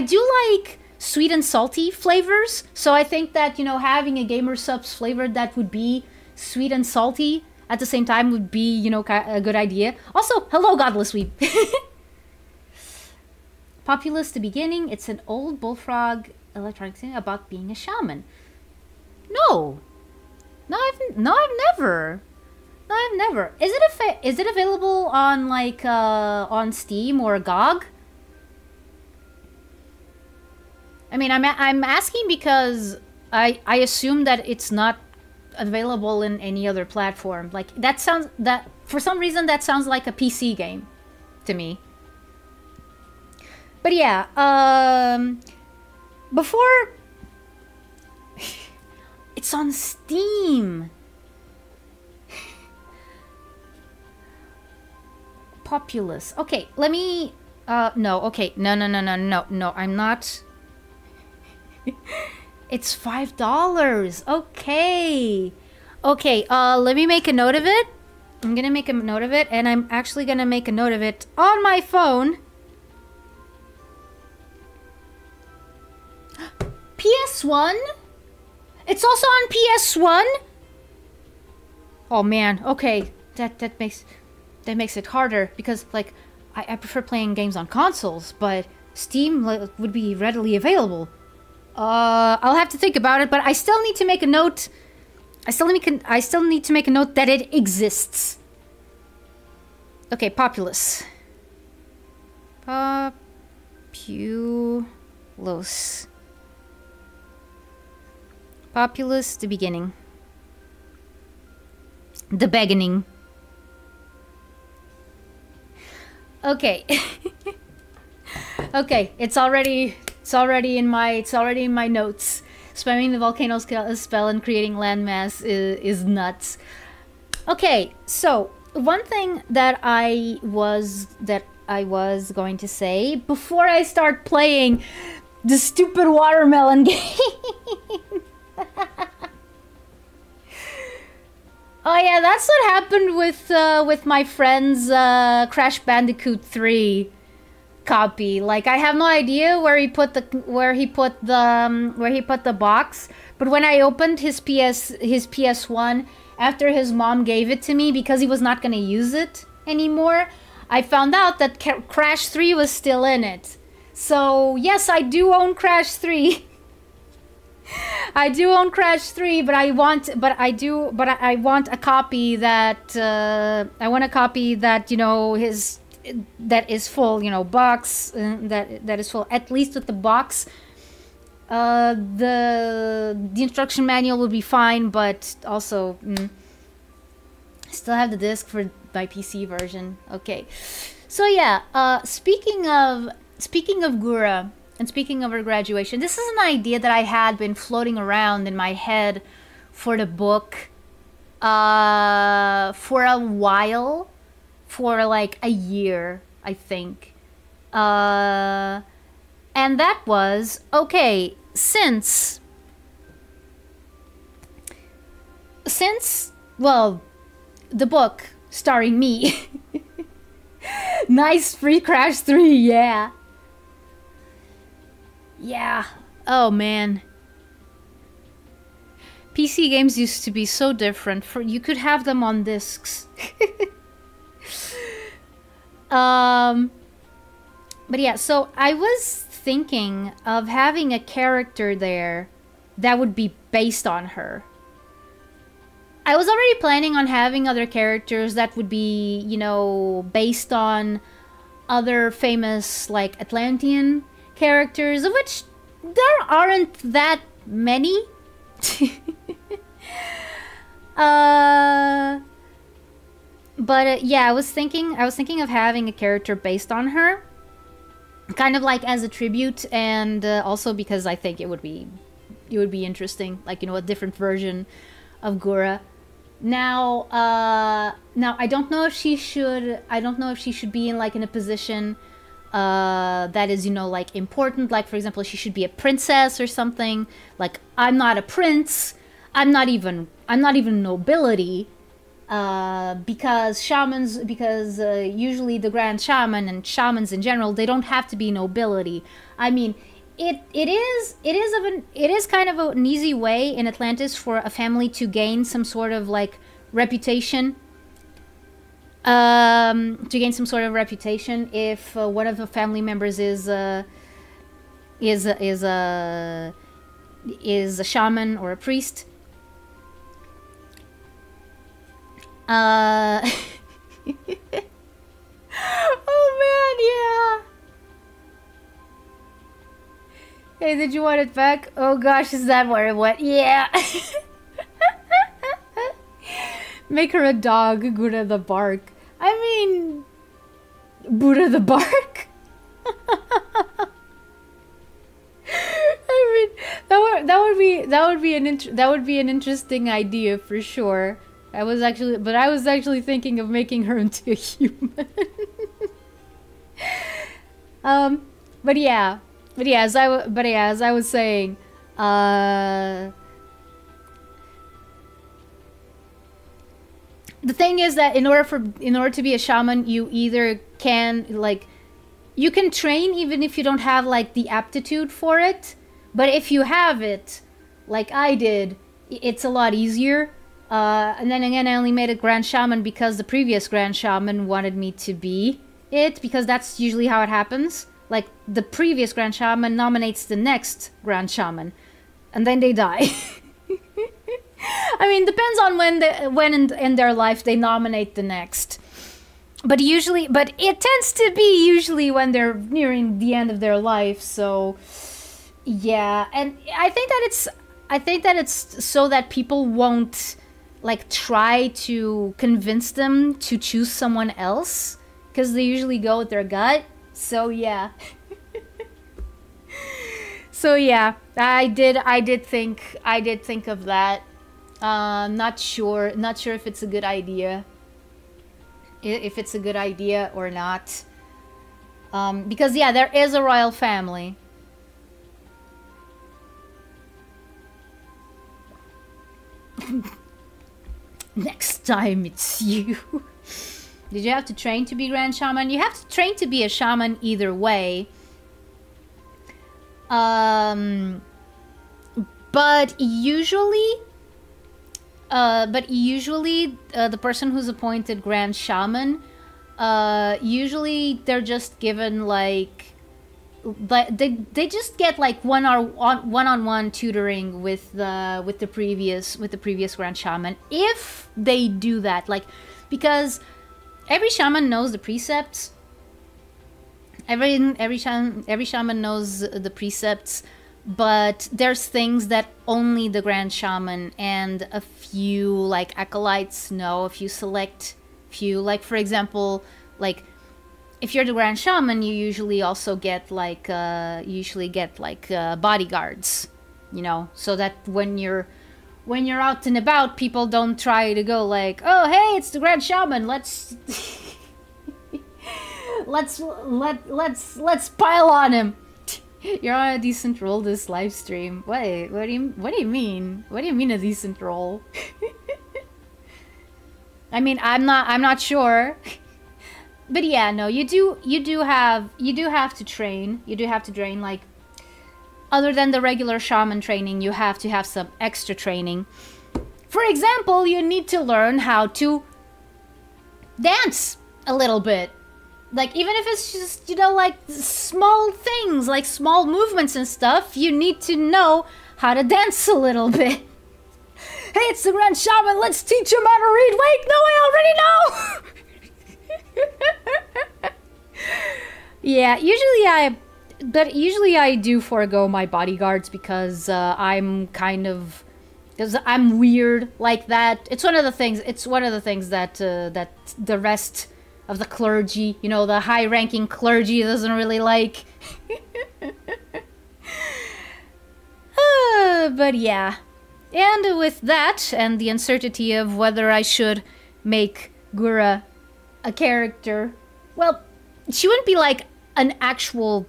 do like sweet and salty flavors, so I think that, you know, having a Gamer Subs flavor that would be sweet and salty at the same time would be, you know, a good idea. Also, hello Godless Weeb. Populous the beginning, it's an old bullfrog electronic thing about being a shaman. No, I've never. No, I've never. Is it available on like on Steam or GOG? I mean, I'm asking because I assume that it's not available in any other platform. Like that for some reason that sounds like a PC game to me. But yeah, before it's on Steam. Populous. Okay, let me no, okay. No, I'm not. It's $5. Okay. Okay, let me make a note of it. I'm gonna make a note of it, and I'm actually gonna make a note of it on my phone. PS1? It's also on PS1? Oh man, okay. That makes it harder because like I prefer playing games on consoles, but Steam would be readily available. I'll have to think about it, but I still need to make a note. I still need to make a note that it exists. Okay, Populous. Populous. Populous, the beginning. The beginning. Okay. Okay, it's already in my notes. Spamming the volcano spell and creating landmass is nuts. Okay, so one thing that I was going to say before I start playing the stupid watermelon game. Oh yeah, that's what happened with my friend's Crash Bandicoot 3 copy. Like I have no idea where he put the box, but when I opened his PS1 after his mom gave it to me because he was not going to use it anymore, I found out that Crash 3 was still in it. So yes, I do own Crash 3. I do own Crash 3, but I want a copy that you know, that is full, you know, box that is full, at least with the box. The instruction manual will be fine, but also still have the disc for my PC version. Okay, so yeah. Speaking of Gura and speaking of her graduation, this is an idea that I had been floating around in my head for the book for a while, for like a year, I think. And that was, okay, since, well, the book starring me. Nice, Free Crash 3, yeah. Yeah. Oh, man. PC games used to be so different. You could have them on discs. But yeah, so I was thinking of having a character there that would be based on her. I was already planning on having other characters that would be, you know, based on other famous, like, Atlantean characters, of which there aren't that many. But yeah, I was thinking of having a character based on her, kind of like as a tribute, and also because I think it would be interesting, like, you know, a different version of Gura. Now I don't know if she should be in like in a position that is, you know, like important, like for example she should be a princess or something. Like, I'm not a prince, I'm not even nobility, because usually the grand shaman and shamans in general, they don't have to be nobility. I mean, it is kind of an easy way in Atlantis for a family to gain some sort of like reputation. If one of the family members is a shaman or a priest. Oh man, yeah. Hey, did you want it back? Oh gosh, is that where it went? Yeah. Make her a dog, Gura the Bark. I mean, Buddha the Bark? I mean, that would be an interesting idea for sure. I was actually thinking of making her into a human. But yeah, as I was saying, the thing is that in order to be a shaman, you either can, like, you can train even if you don't have like the aptitude for it, but if you have it, like I did, it's a lot easier. And then again, I only made a grand shaman because the previous grand shaman wanted me to be it, because that's usually how it happens. Like, the previous grand shaman nominates the next grand shaman, and then they die. I mean, depends on when in their life they nominate the next. But it tends to be usually when they're nearing the end of their life. So yeah, and I think that it's so that people won't like try to convince them to choose someone else, because they usually go with their gut. So yeah. So yeah, I did think of that. Not sure if it's a good idea. If it's a good idea or not. Because yeah, there is a royal family. Next time it's you. Did you have to train to be Grand Shaman? You have to train to be a shaman either way. But usually the person who's appointed Grand Shaman, usually they're just given like, they just get like one-on-one tutoring with the previous Grand Shaman, if they do that. Like, because every shaman knows the precepts. Every shaman knows the precepts, but there's things that only the Grand Shaman and a few like acolytes know, a few select few. Like, for example, like, if you're the Grand Shaman, you usually also get, like, bodyguards, you know? So that when you're out and about, people don't try to go like, oh, hey, it's the Grand Shaman, let's... let's pile on him. You're on a decent roll this live stream. Wait, what do you mean? What do you mean a decent roll? I mean, I'm not sure. But yeah, no, you do have to train. You do have to train, like, other than the regular shaman training, you have to have some extra training. For example, you need to learn how to dance a little bit. Like, even if it's just, you know, like, small things, like small movements and stuff, you need to know how to dance a little bit. Hey, it's the Grand Shaman, let's teach him how to read. Wait, no, I already know! Yeah, usually I do forego my bodyguards because because I'm weird like that. It's one of the things that that the rest of the clergy, you know, the high-ranking clergy doesn't really like. But yeah. And with that, and the uncertainty of whether I should make Gura a character, well, she wouldn't be like an actual...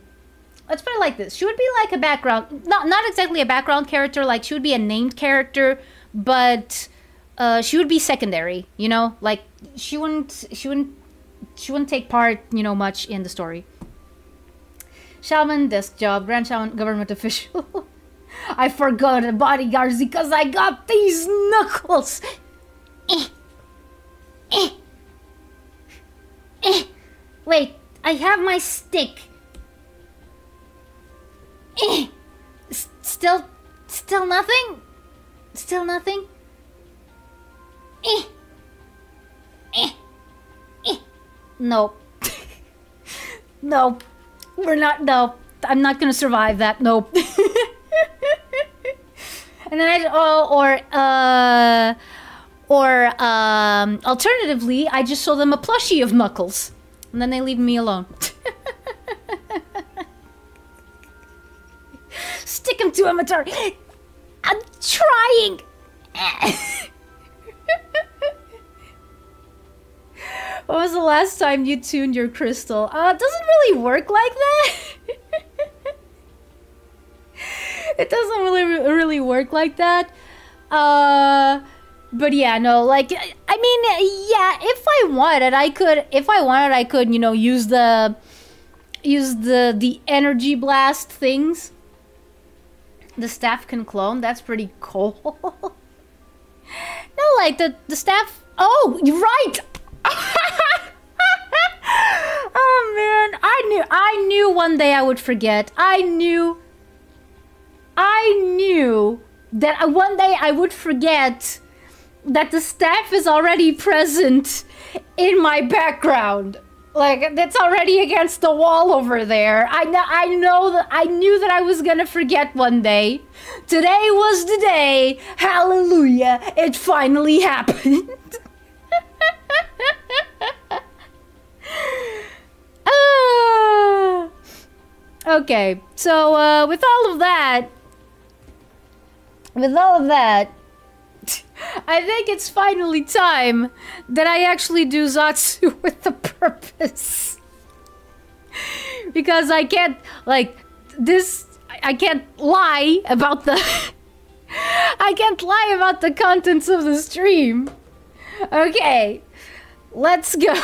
Let's put it like this. She would be like a background... Not exactly a background character, like she would be a named character, but she would be secondary, you know? Like, she wouldn't take part, you know, much in the story. Shaman, desk job, Grand Shaman, government official. I forgot the bodyguards because I got these knuckles. Wait, I have my stick. Still nothing? Still nothing? Nope. Nope. Nope. I'm not gonna survive that. Nope. And then alternatively, I just show them a plushie of Knuckles. And then they leave me alone. Stick him to a Atari. I'm trying. When was the last time you tuned your crystal? It doesn't really work like that. It doesn't really work like that. But yeah, no, like, I mean, yeah, if I wanted, I could, you know, use the energy blast things. The staff can clone. That's pretty cool. No, like the staff. Oh, you're right. Oh man, I knew one day I would forget. I knew that one day I would forget that the staff is already present in my background. Like, that's already against the wall over there. I knew that I was gonna forget one day. Today was the day. Hallelujah. It finally happened. Okay, so with all of that, I think it's finally time that I actually do Zatsu with a purpose. Because I can't, like, I can't lie about the... I can't lie about the contents of the stream. Okay, let's go.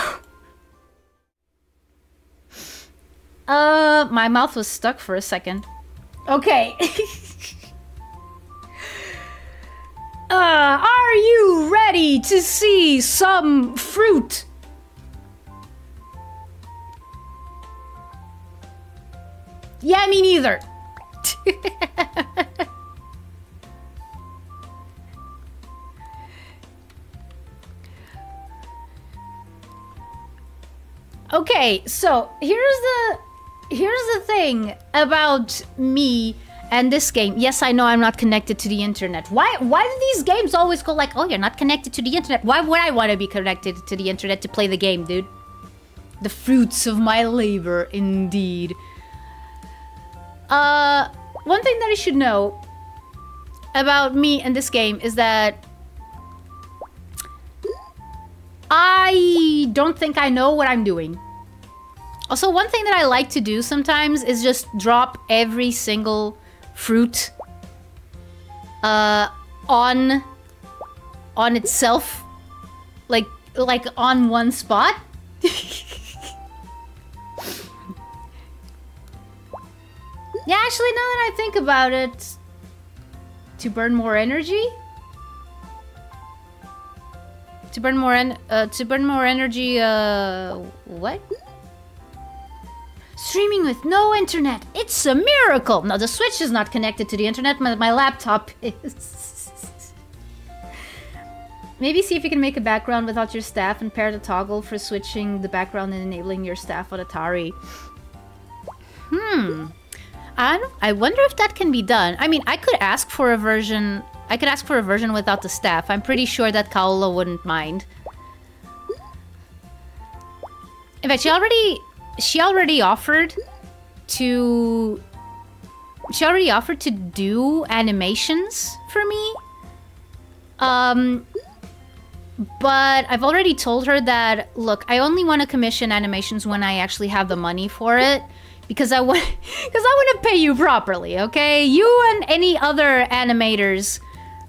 My mouth was stuck for a second. Okay. Are you ready to see some fruit? Yeah, me neither. Okay, so here's the thing about me And this game, yes, I know I'm not connected to the internet. Why do these games always go like, oh, you're not connected to the internet? Why would I want to be connected to the internet to play the game, dude? The fruits of my labor, indeed. One thing that I should know about me and this game is that I don't think I know what I'm doing. Also, one thing that I like to do sometimes is just drop every single fruit on itself, like on one spot. Yeah, actually, now that I think about it, to burn more energy. To burn more energy. What? Streaming with no internet. It's a miracle. No, the Switch is not connected to the internet. My laptop is. Maybe see if you can make a background without your staff and pair the toggle for switching the background and enabling your staff on Atari. I wonder if that can be done. I mean, I could ask for a version. I could ask for a version without the staff. I'm pretty sure that Kaola wouldn't mind. In fact, she already offered to do animations for me. But I've already told her that, look, I only want to commission animations when I actually have the money for it. Because I want to pay you properly, okay? You and any other animators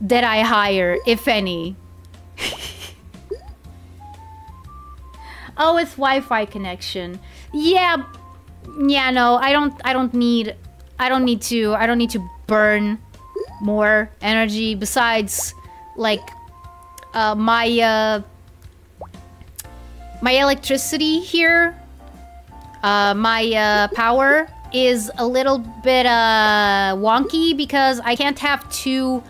that I hire, if any. Oh, with Wi-Fi connection. Yeah, no, I don't need to burn more energy. Besides, like, my electricity here, my power is a little bit wonky because I can't have two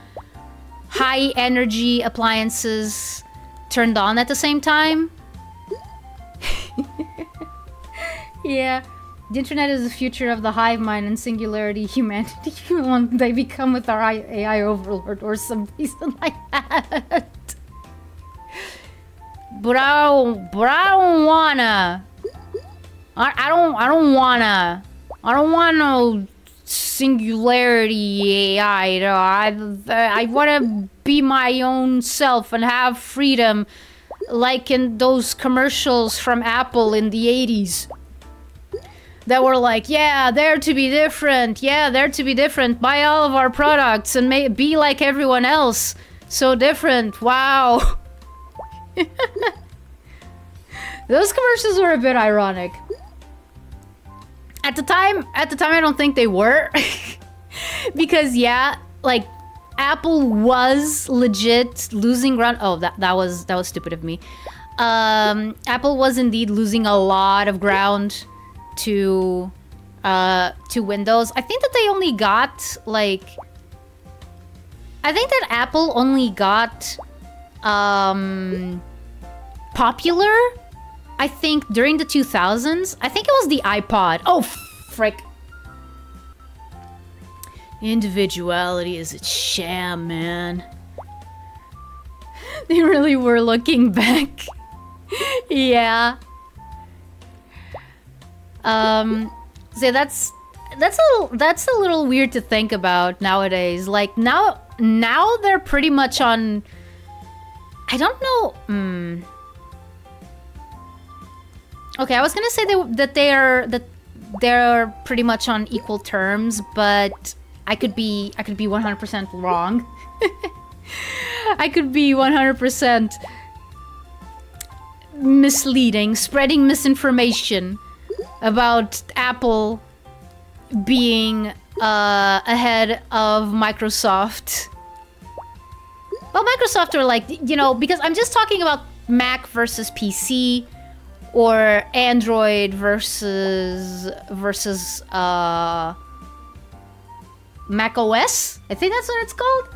high energy appliances turned on at the same time. Yeah, the internet is the future of the hive mind and singularity humanity. When they become with our AI overlord or some reason like that. But I don't wanna. I don't want no singularity AI. I wanna be my own self and have freedom, like in those commercials from Apple in the 80s. That were like, yeah, dare to be different. Yeah, dare to be different. Buy all of our products and be like everyone else. So different. Wow. Those commercials were a bit ironic. At the time, I don't think they were. Because, yeah, like, Apple was legit losing ground. Oh, that was stupid of me. Apple was indeed losing a lot of ground to Windows. I think that they only got, like... I think that Apple only got popular, I think, during the 2000s. I think it was the iPod. Oh, frick. Individuality is a sham, man. They really were looking back. Yeah. So that's a little weird to think about nowadays. Like now they're pretty much on. I don't know. Okay, I was gonna say that they're pretty much on equal terms, but I could be 100% wrong. I could be 100% misleading, spreading misinformation about Apple being ahead of Microsoft. Well, Microsoft are like, you know, because I'm just talking about Mac versus PC or Android versus Mac OS. I think that's what it's called.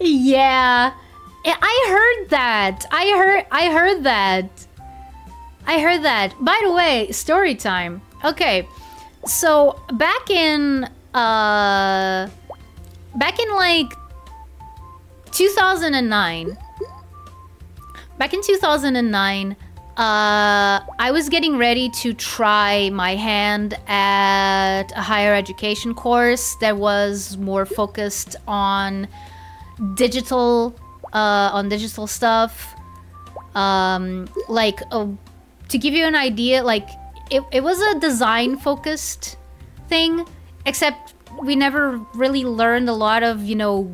Yeah, I heard that. I heard that. I heard that. By the way, story time. Okay, so back in like 2009. Back in 2009, I was getting ready to try my hand at a higher education course that was more focused on digital stuff. Like, to give you an idea, like, it was a design-focused thing, except we never really learned a lot of, you know,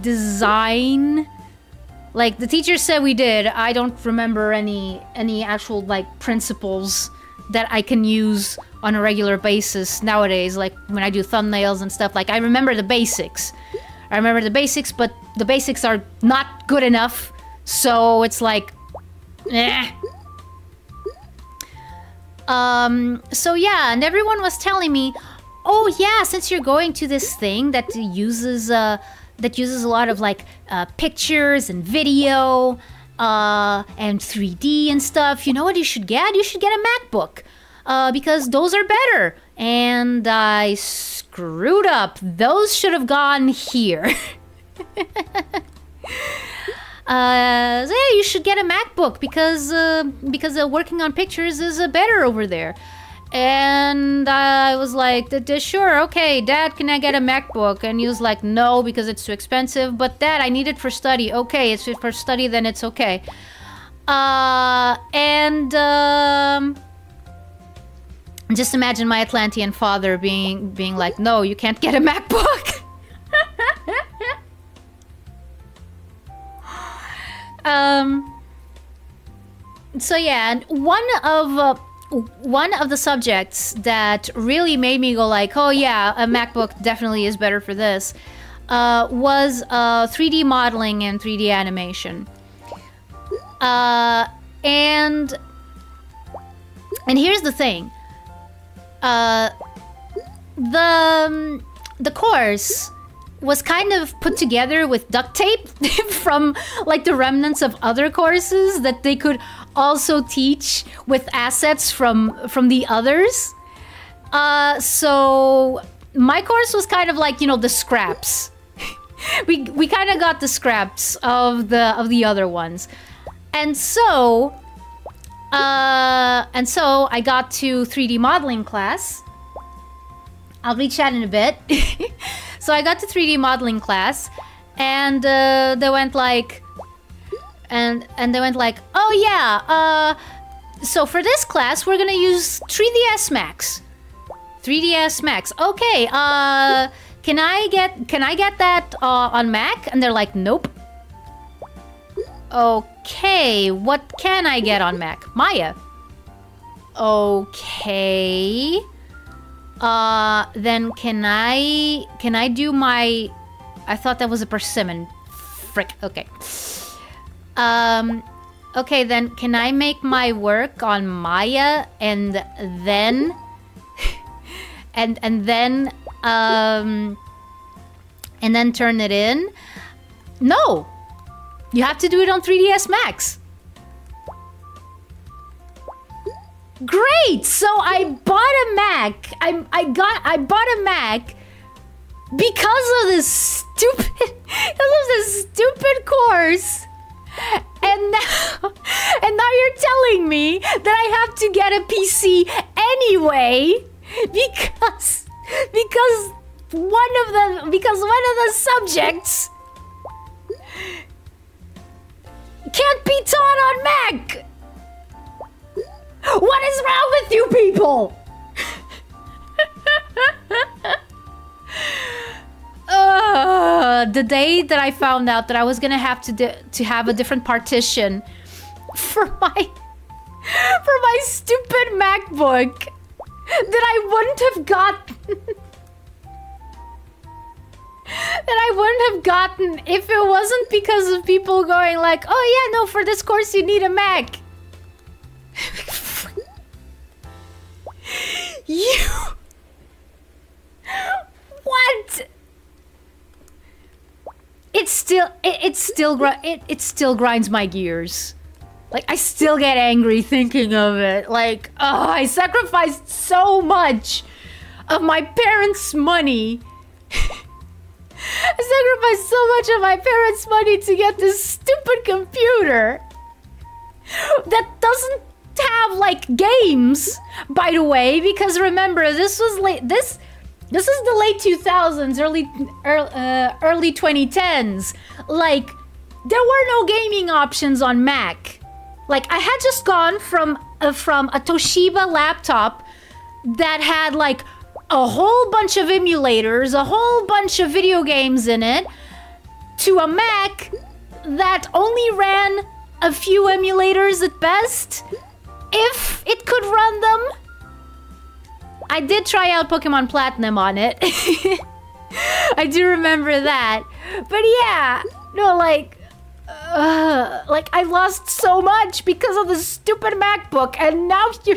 design. Like, the teacher said we did. I don't remember any actual, like, principles that I can use on a regular basis nowadays, like when I do thumbnails and stuff. Like, I remember the basics. I remember the basics, but the basics are not good enough, so it's like, eh. So yeah, and everyone was telling me, oh yeah, since you're going to this thing that uses a lot of like pictures and video and 3D and stuff, you know what you should get? You should get a MacBook because those are better. And I screwed up. Those should have gone here. So yeah, you should get a MacBook because working on pictures is better over there. And I was like, sure, okay, Dad, can I get a MacBook? And he was like, no, because it's too expensive. But Dad, I need it for study. Okay, it's for study, then it's okay. Just imagine my Atlantean father being like, no, you can't get a MacBook. So yeah, and one of the subjects that really made me go like, oh yeah, a MacBook definitely is better for this, was 3D modeling and 3D animation. And here's the thing. The course was kind of put together with duct tape from like the remnants of other courses that they could also teach with assets from the others. So my course was kind of like, you know, the scraps. we kind of got the scraps of the other ones. And so I got to 3D modeling class. I'll reach out in a bit. So I got to 3D modeling class, and they went like, oh yeah, so for this class we're gonna use 3ds Max. 3ds Max. Okay, can I get that on Mac? And they're like, nope. Okay, what can I get on Mac? Maya. Okay. Then can I do my... I thought that was a persimmon. Frick, okay. Okay, then can I make my work on Maya and then... and then turn it in? No! You have to do it on 3ds Max. Great! So I bought a Mac. I bought a Mac because of this stupid course. And now you're telling me that I have to get a PC anyway because one of the subjects can't be taught on Mac. What is wrong with you people? The day that I found out that I was gonna have to have a different partition for my stupid MacBook that I wouldn't have gotten if it wasn't because of people going like, oh yeah, no, for this course you need a Mac. You... What? It still grinds my gears. Like, I still get angry thinking of it. Like, oh, I sacrificed so much of my parents' money. I sacrificed so much of my parents' money to get this stupid computer that doesn't have, like, games, by the way, because remember, this was late, this is the late 2000s, early 2010s. Like, there were no gaming options on Mac. Like, I had just gone from a Toshiba laptop that had, like, a whole bunch of emulators, a whole bunch of video games in it, to a Mac that only ran a few emulators at best, if it could run them. I did try out Pokemon Platinum on it. I do remember that. But yeah, no, like I lost so much because of the stupid MacBook, and now you're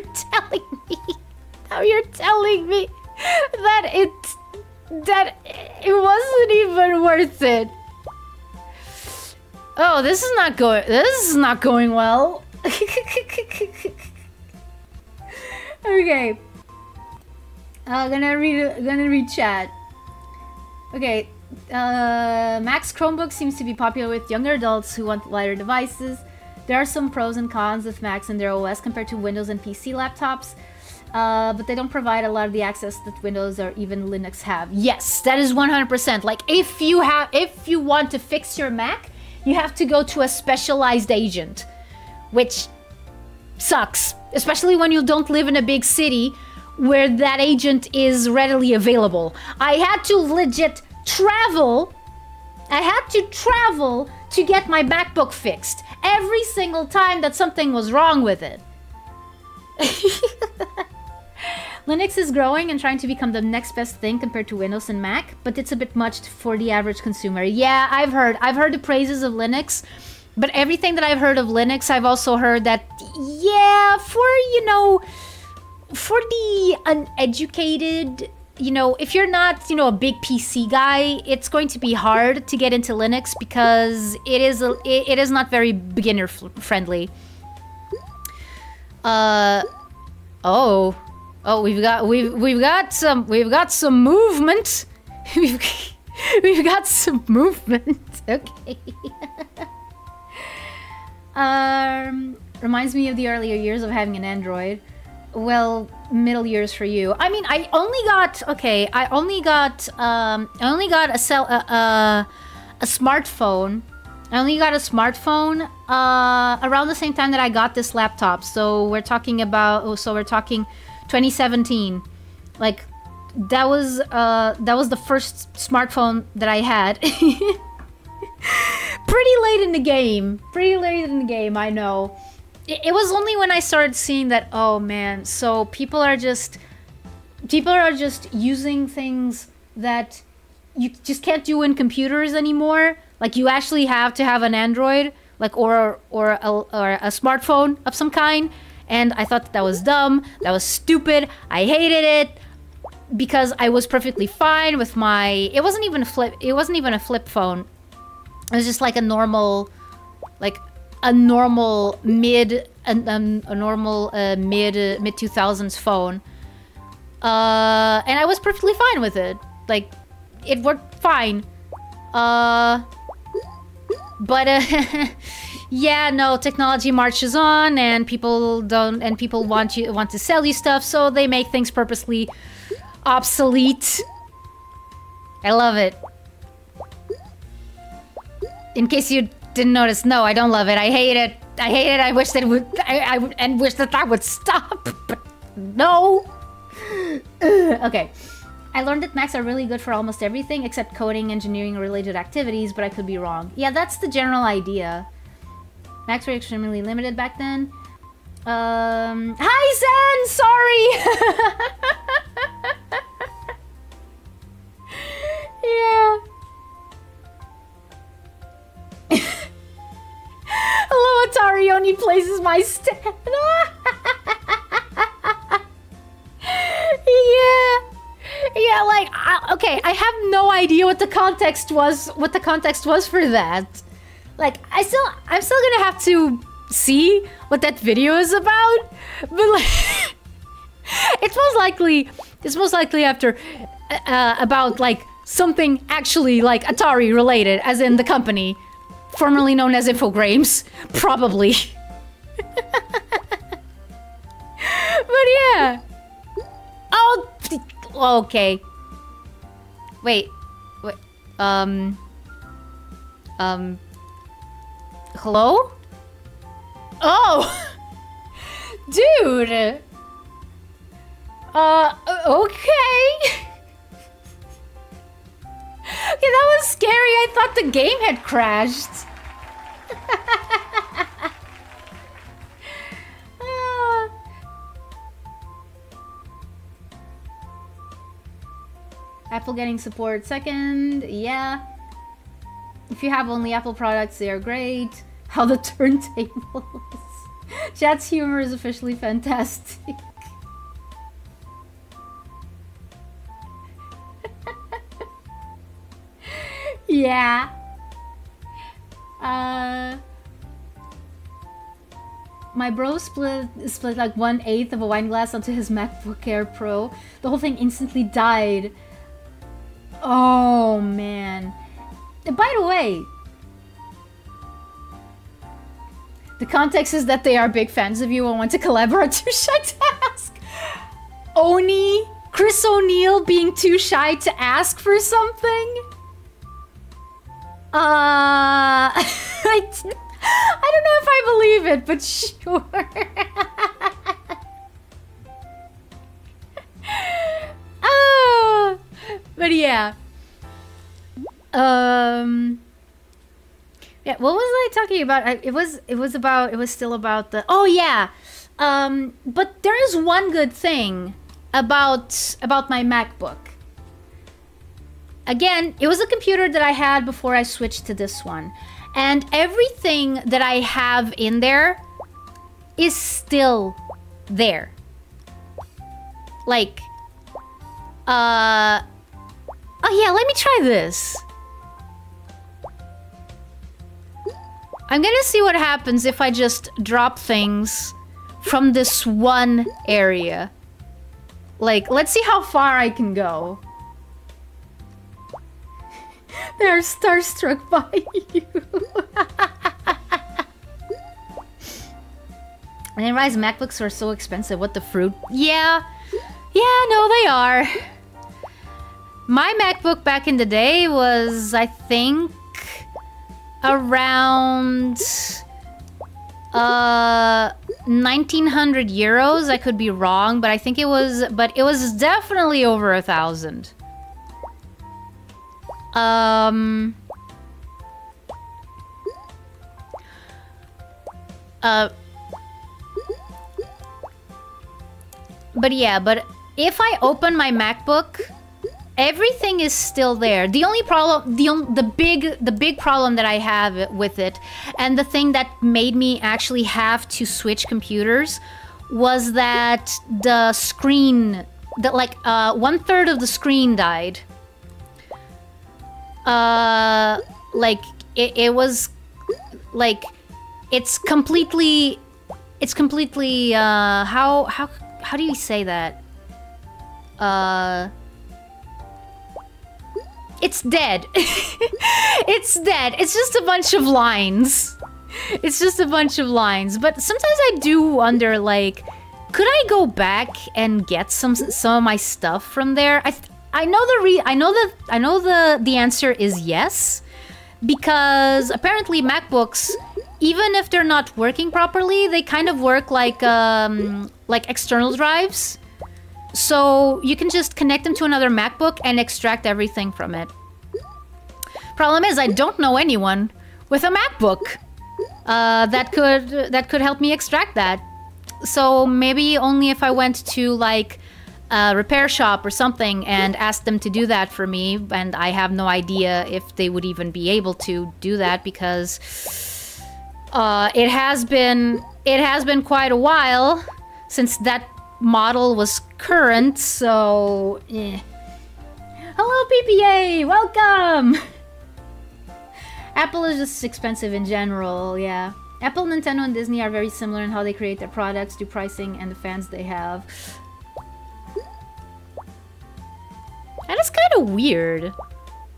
telling me that it wasn't even worth it. Oh, this is not going well. Okay. Gonna read chat. Okay. Mac's Chromebook seems to be popular with younger adults who want lighter devices. There are some pros and cons with Macs and their OS compared to Windows and PC laptops. But they don't provide a lot of the access that Windows or even Linux have. Yes, that is 100%. Like, if you want to fix your Mac, you have to go to a specialized agent, which sucks, especially when you don't live in a big city where that agent is readily available. I had to legit travel. I had to travel to get my MacBook fixed every single time that something was wrong with it. Linux is growing and trying to become the next best thing compared to Windows and Mac, but it's a bit much for the average consumer. Yeah, I've heard the praises of Linux, but everything that I've heard of Linux, I've also heard that, yeah, for the uneducated, if you're not, a big PC guy, it's going to be hard to get into Linux because it is not very beginner friendly. Oh, we've got some movement. We've got some movement. Okay. Reminds me of the earlier years of having an Android. Well, middle years for you. I mean, I only got a smartphone. I only got a smartphone around the same time that I got this laptop. So we're talking 2017. Like, that was the first smartphone that I had. Pretty late in the game, I know. It was only when I started seeing that, oh man, so people are just using things that you just can't do in computers anymore. Like, you actually have to have an Android, like, or a smartphone of some kind. And I thought that was dumb. That was stupid. I hated it because I was perfectly fine with my. It wasn't even a flip. It wasn't even a flip phone. It was just like a normal, mid 2000s phone. And I was perfectly fine with it. Like, it worked fine. But yeah, no, technology marches on, and people want to sell you stuff, so they make things purposely obsolete. I love it. In case you didn't notice, no, I don't love it. I hate it. I hate it. I wish that wish that would stop, but no. Okay. I learned that Macs are really good for almost everything except coding, engineering, related activities, but I could be wrong. Yeah, that's the general idea. Macs were extremely limited back then. Hi, Zen! Sorry! Yeah. Hello, Atari only places my stand. Yeah. Yeah, like, okay, I have no idea what the context was for that. Like, I'm still gonna have to see what that video is about, but like, it's most likely after about like something actually like Atari related, as in the company formerly known as Infogrames, probably. But yeah. Oh, okay. Wait. Hello? Oh! Dude! Okay. Okay, that was scary. I thought the game had crashed. Apple getting support second, yeah. If you have only Apple products, they are great. How the turntables. Chat's humor is officially fantastic. Yeah. My bro split like 1/8 of a wine glass onto his MacBook Air Pro. The whole thing instantly died. Oh man. By the way, the context is that they are big fans of you and want to collaborate. Too shy to ask. Oni, Chris O'Neill being too shy to ask for something? I don't know if I believe it, but sure. But yeah. Yeah, what was I talking about? It was still about the, oh yeah. But there is one good thing about my MacBook. Again, it was a computer that I had before I switched to this one. And everything that I have in there is still there. Like, oh yeah, let me try this. I'm gonna see what happens if I just drop things from this one area. Like, let's see how far I can go. They're starstruck by you. And then Rise MacBooks are so expensive. What the fruit? Yeah. Yeah, no, they are. My MacBook back in the day was, I think, around 1,900 euros. I could be wrong, but I think it was, definitely over 1,000. But yeah, but if I open my MacBook, everything is still there. The only problem, the big problem that I have with it, and the thing that made me actually have to switch computers, was that the screen, that like 1/3 of the screen died. Like it was like it's completely how do you say that? It's dead. It's dead. It's just a bunch of lines. It's just a bunch of lines. But sometimes I do wonder, like, could I go back and get some of my stuff from there? I know the answer is yes, because apparently MacBooks, even if they're not working properly, they kind of work like external drives. So you can just connect them to another MacBook and extract everything from it. Problem is, I don't know anyone with a MacBook that could help me extract that. So maybe only if I went to like a repair shop or something and asked them to do that for me, and I have no idea if they would even be able to do that, because it has been quite a while since that model was current, so eh. Hello PPA, welcome. Apple is just expensive in general, yeah. Apple, Nintendo, and Disney are very similar in how they create their products, do pricing, and the fans they have. That is kind of weird.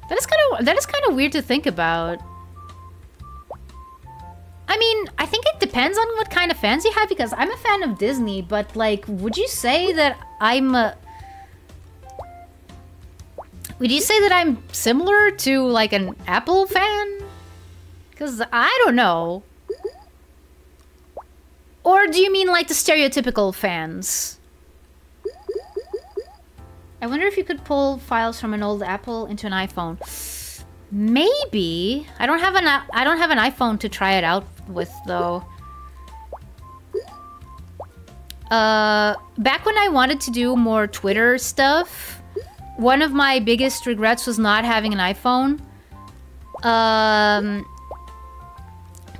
That is kind of weird to think about. I mean, I think it depends on what kind of fans you have, because I'm a fan of Disney, but like, would you say that would you say that I'm similar to like an Apple fan? Because I don't know. Or do you mean like the stereotypical fans? I wonder if you could pull files from an old Apple into an iPhone. Maybe. I don't have an iPhone to try it out with though. Back when I wanted to do more Twitter stuff, one of my biggest regrets was not having an iPhone.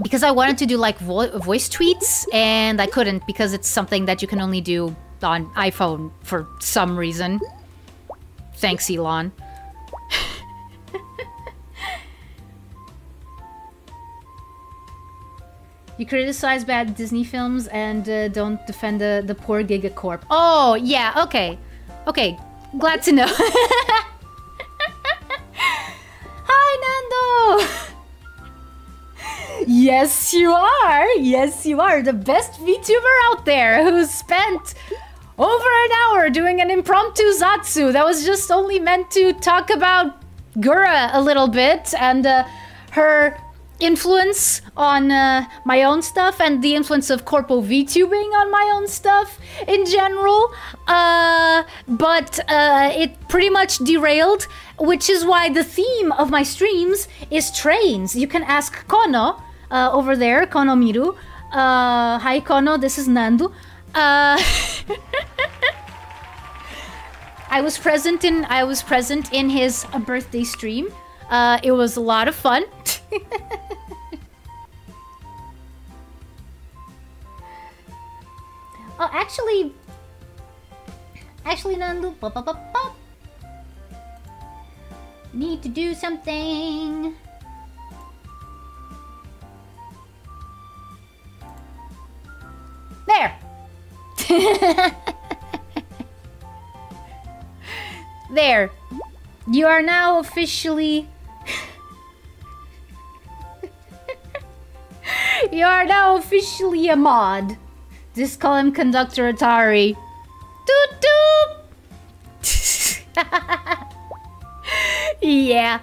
Because I wanted to do like voice tweets, and I couldn't because it's something that you can only do on iPhone for some reason. Thanks, Elon. You criticize bad Disney films and don't defend the poor Gigacorp. Oh, yeah, okay. Okay, glad to know. Hi, Nando! Yes, you are! Yes, you are! The best VTuber out there who spent over an hour doing an impromptu Zatsu that was just only meant to talk about Gura a little bit and her influence on my own stuff and the influence of Corpo VTubing on my own stuff in general. But it pretty much derailed, which is why the theme of my streams is trains. You can ask Kono over there, Kono Miru. Hi Kono, this is Nandu. I was present in his birthday stream. It was a lot of fun. Oh, actually, Nandu, need to do something. There. There. You are now officially... You are now officially a mod. Just call him Conductor Atari. Doot doot! Yeah.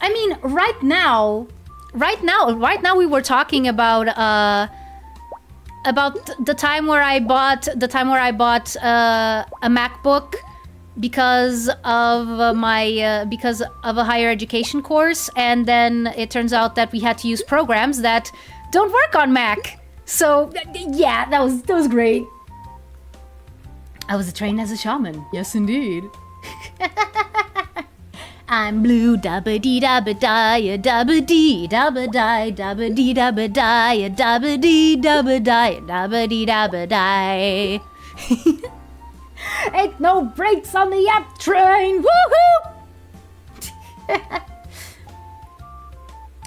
I mean, right now we were talking about the time where I bought a MacBook because of because of a higher education course, and then it turns out that we had to use programs that don't work on Mac. So yeah, that was great. I was trained as a shaman. Yes, indeed. I'm blue, dabba dee dabba die, dabba dee dabba die, dabba dee dabba die, dabba dee dabba die, dabba dee dabba die. Ain't no brakes on the app train. Woohoo!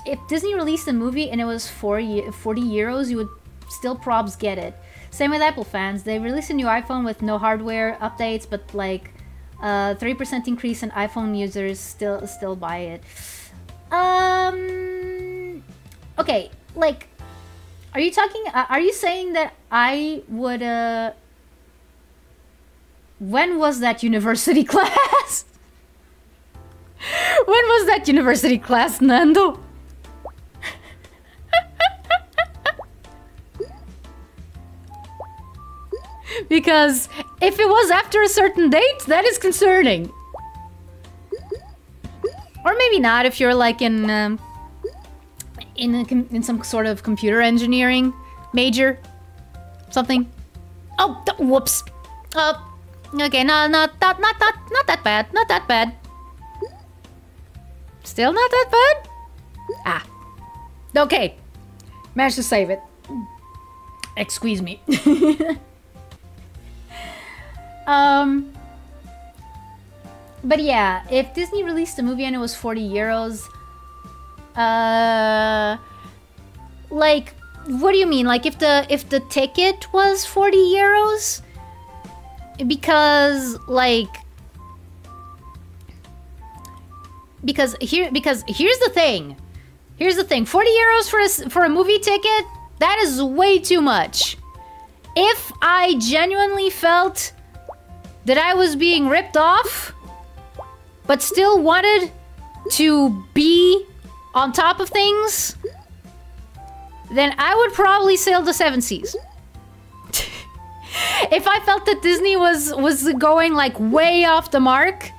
If Disney released a movie and it was 40 euros, you would still probs get it. Same with Apple fans. They released a new iPhone with no hardware updates, but like 30% increase in iPhone users still buy it. Okay, like, are you saying that I would when was that university class? When was that university class, Nando? Because if it was after a certain date, that is concerning. Or maybe not if you're like in some sort of computer engineering major, something. Oh, whoops. Okay, no, not that bad. Not that bad. Still not that bad? Ah. Okay. Managed to save it. Excuse me. But yeah, if Disney released a movie and it was 40 euros, like, What do you mean? Like if the ticket was 40 euros? Because like because here's the thing. Here's the thing. 40 euros for a movie ticket? That is way too much. If I genuinely felt that I was being ripped off, but still wanted to be on top of things, then I would probably sail the seven seas. If I felt that Disney was going like way off the mark,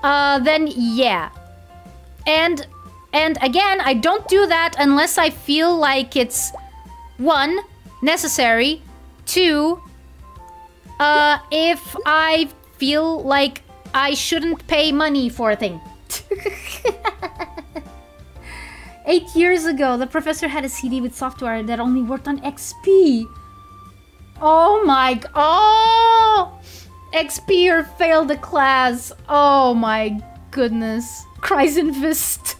then yeah. And again, I don't do that unless I feel like it's 1, necessary, 2, if I feel like I shouldn't pay money for a thing. 8 years ago, the professor had a CD with software that only worked on XP. Oh my... Oh! XP or failed the class. Oh my goodness. Kreisenfist.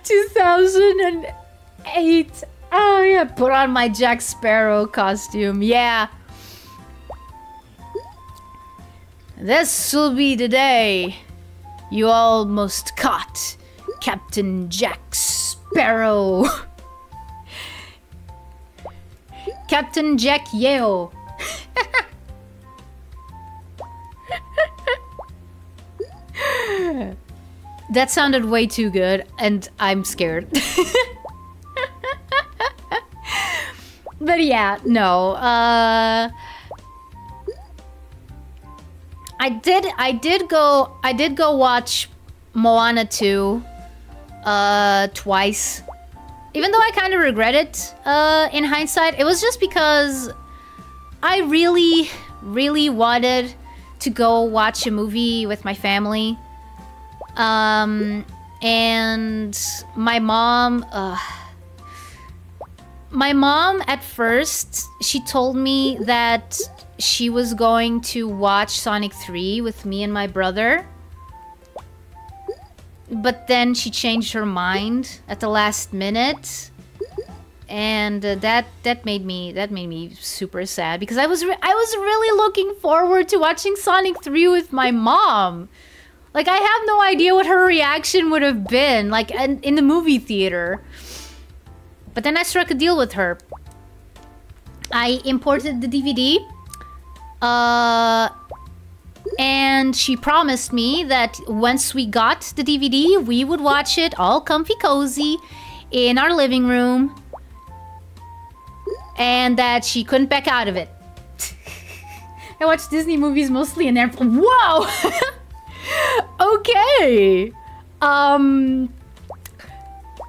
2008. Oh yeah, put on my Jack Sparrow costume. Yeah. This will be the day you almost caught Captain Jack Sparrow. Captain Jack Yeo. That sounded way too good, and I'm scared. But yeah, no. I did go watch Moana 2 twice. Even though I kind of regret it in hindsight, it was just because I really, really wanted to go watch a movie with my family. And my mom at first, she told me that she was going to watch Sonic 3 with me and my brother. But then she changed her mind at the last minute. And that made me super sad because I was really looking forward to watching Sonic 3 with my mom. Like, I have no idea what her reaction would have been, like, in the movie theater. But then I struck a deal with her. I imported the DVD. And she promised me that once we got the DVD, we would watch it all comfy cozy in our living room. And that she couldn't back out of it. I watch Disney movies mostly in airport. Whoa! Okay.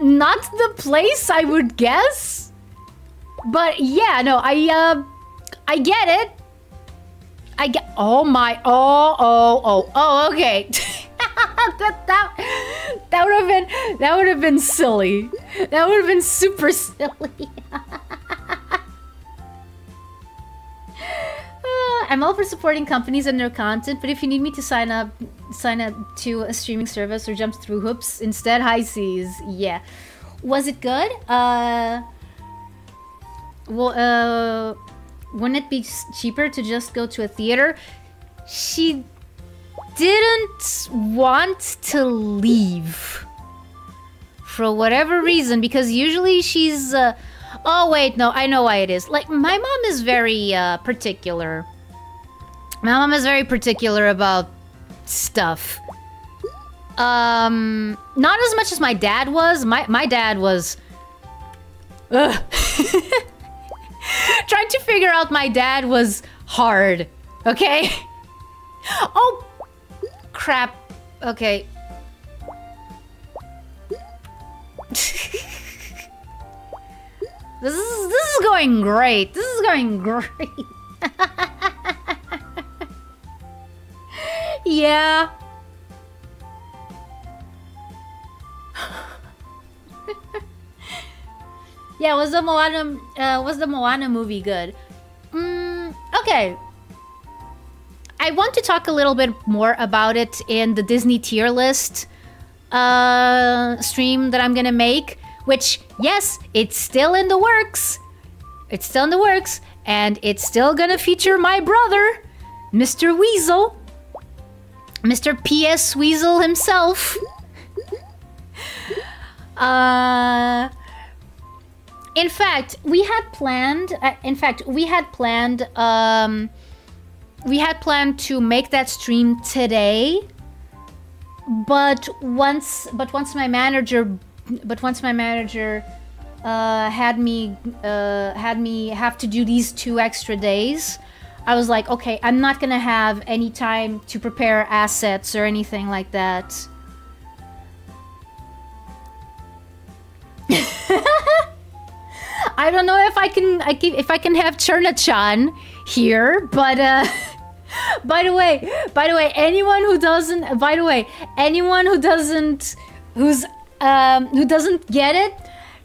Not the place I would guess. But yeah, no, I get it. I get. Oh my. Oh. Okay. that would have been silly. That would have been super silly. I'm all for supporting companies and their content, but if you need me to sign up to a streaming service or jump through hoops instead, high seas. Yeah. Was it good? Well, wouldn't it be cheaper to just go to a theater? She didn't want to leave for whatever reason, because usually she's oh wait, no, I know why it is. Like, my mom is very particular. My mom is very particular about stuff. Not as much as my dad was. My dad was trying to figure out my dad was hard. Okay? Oh crap. Okay. This is going great. This is going great. Yeah. Yeah, was the Moana movie good? Okay. I want to talk a little bit more about it in the Disney tier list stream that I'm gonna make, Which, yes, it's still in the works. It's still in the works, and it's still gonna feature my brother, Mr. Weasel. Mr. P.S. Weasel himself. In fact, we had planned to make that stream today, but once my manager had me have to do these 2 extra days, I was like, okay, I'm not gonna have any time to prepare assets or anything like that. I don't know if I can have Cherna-chan here, but by the way, anyone who doesn't get it,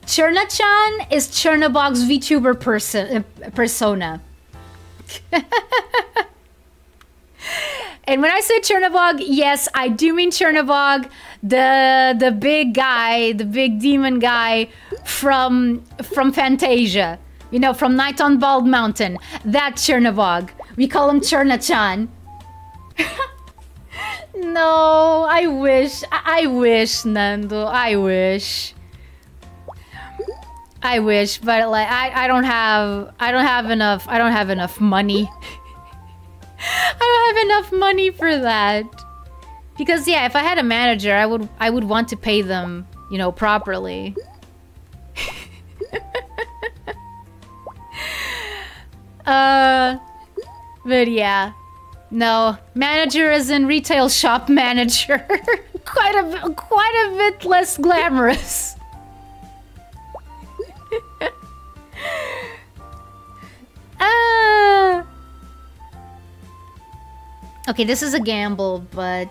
Cherna-chan is Chernabog's VTuber persona. And when I say Chernabog, yes, I do mean Chernabog, the big guy, the big demon guy from Fantasia. You know, from Night on Bald Mountain. That Chernabog. We call him Cherna-chan. No, I wish, Nando, I wish, but like I don't have enough money. I don't have enough money for that. Because yeah, if I had a manager, I would want to pay them, you know, properly. But yeah. No, manager as in retail shop manager. quite a bit less glamorous. Okay, this is a gamble, but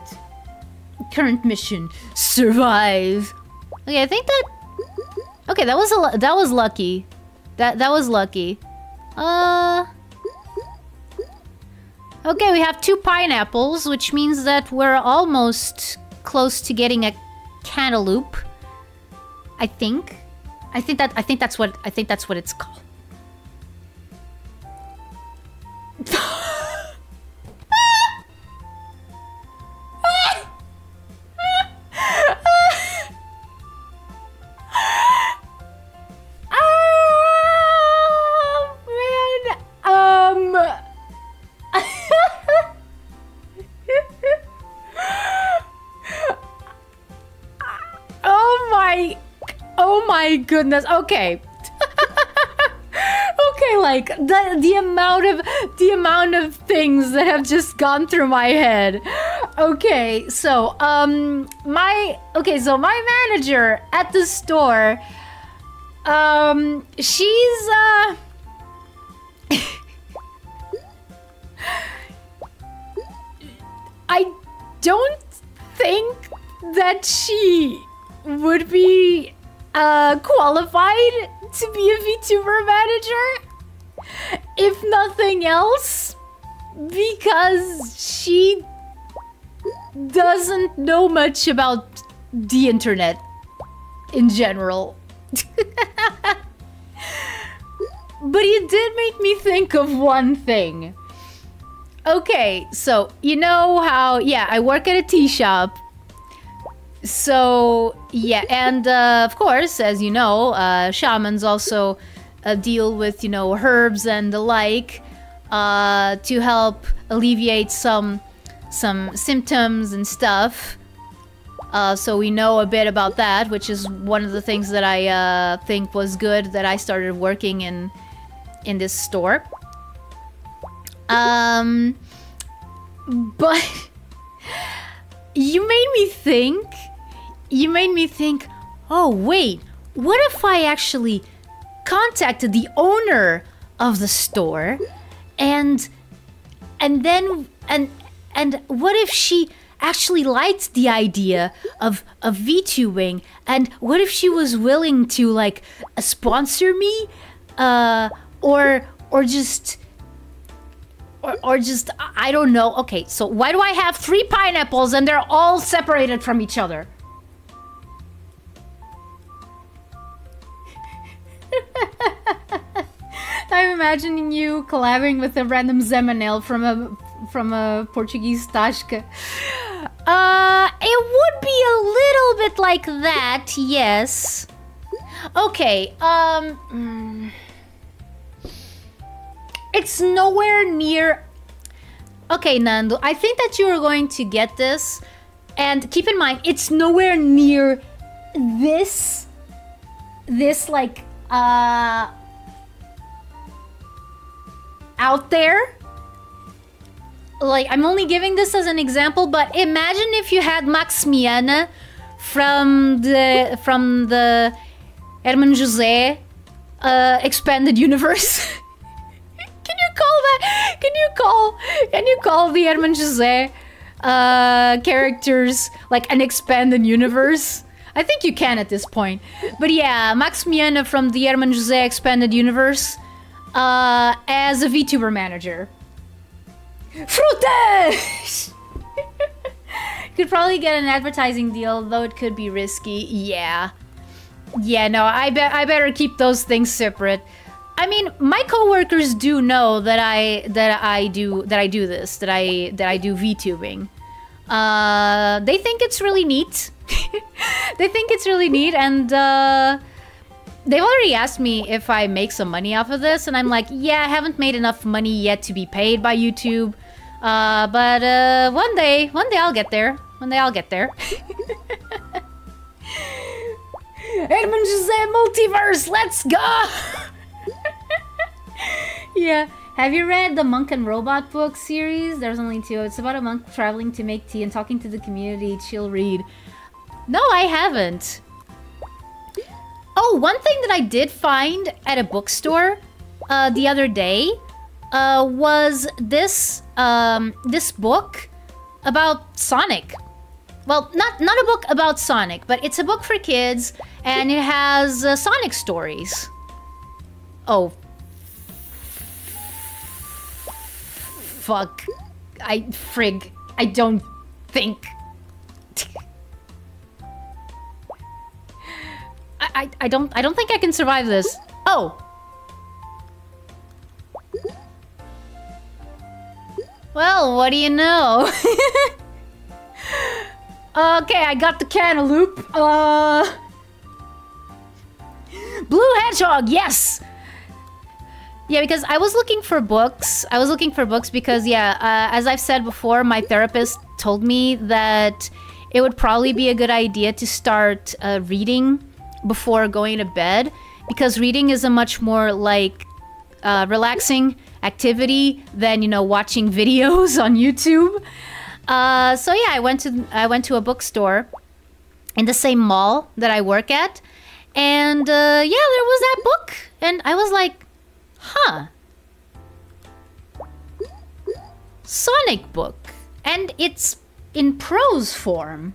current mission: survive. Okay, I think that. Okay, that was lucky. That was lucky. Okay, we have 2 pineapples, which means that we're almost close to getting a cantaloupe. I think that's what it's called. Oh my goodness. Okay. Okay, like the amount of things that have just gone through my head. Okay, so my manager at the store, she's I don't think that she would be qualified to be a VTuber manager. If nothing else, because she doesn't know much about the internet in general. But it did make me think of one thing. Okay, so you know how, yeah, I work at a tea shop. So, yeah, and of course, as you know, shamans also deal with, you know, herbs and the like to help alleviate some symptoms and stuff. So we know a bit about that, which is one of the things that I think was good that I started working in this store. But you made me think, oh wait, what if I actually contacted the owner of the store and what if she actually liked the idea of VTubing, and what if she was willing to like sponsor me or just I don't know. Okay, so why do I have 3 pineapples and they're all separated from each other? I'm imagining you collabing with a random Zemanel from a Portuguese Tasca. It would be a little bit like that, yes. Okay, it's nowhere near... Okay, Nando, I think that you are going to get this. And keep in mind, it's nowhere near this like, out there. Like, I'm only giving this as an example, but imagine if you had Maximiana from the Herman José expanded universe. Can you call the Herman José characters like an expanded universe? I think you can at this point. But yeah, Maximiana from the Herman José expanded universe as a VTuber manager. Frutas! Could probably get an advertising deal, though it could be risky. Yeah. Yeah, no, I better keep those things separate. I mean, my coworkers do know that I do VTubing. They think it's really neat. They think it's really neat, and they've already asked me if I make some money off of this, and I'm like, yeah, I haven't made enough money yet to be paid by YouTube. But one day I'll get there. One day I'll get there. Herman José Multiverse, let's go! Yeah. Have you read the Monk and Robot book series? There's only 2. It's about a monk traveling to make tea and talking to the community. Chill read. No, I haven't. Oh, one thing that I did find at a bookstore the other day was this this book about Sonic. Well, not a book about Sonic, but it's a book for kids, and it has Sonic stories. Oh. Fuck. Frig. I don't think. I don't think I can survive this. Oh. Well, what do you know? Okay, I got the cantaloupe. Blue hedgehog, yes! Yeah, because I was looking for books. I was looking for books because, yeah, as I've said before, my therapist told me that it would probably be a good idea to start reading before going to bed, because reading is a much more, like, relaxing activity than, you know, watching videos on YouTube. So yeah, I went to a bookstore in the same mall that I work at, and yeah, there was that book, and I was like, huh, Sonic book, and it's in prose form.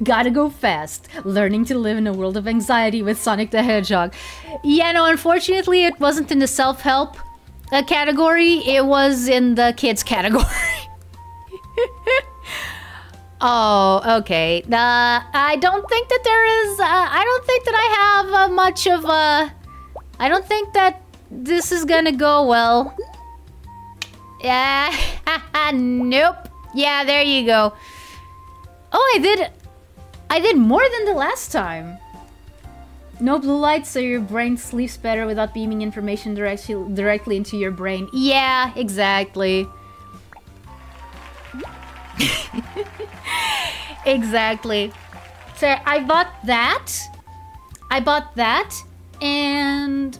Gotta go fast. Learning to live in a world of anxiety with Sonic the Hedgehog. Yeah, no, unfortunately, it wasn't in the self-help category. It was in the kids category. Oh, okay. I don't think that there is... I don't think that I have much of a... I don't think that this is gonna go well. Yeah. Nope. Yeah, there you go. Oh, I did more than the last time. No blue light, so your brain sleeps better without beaming information directly into your brain. Yeah, exactly. Exactly. So I bought that. And...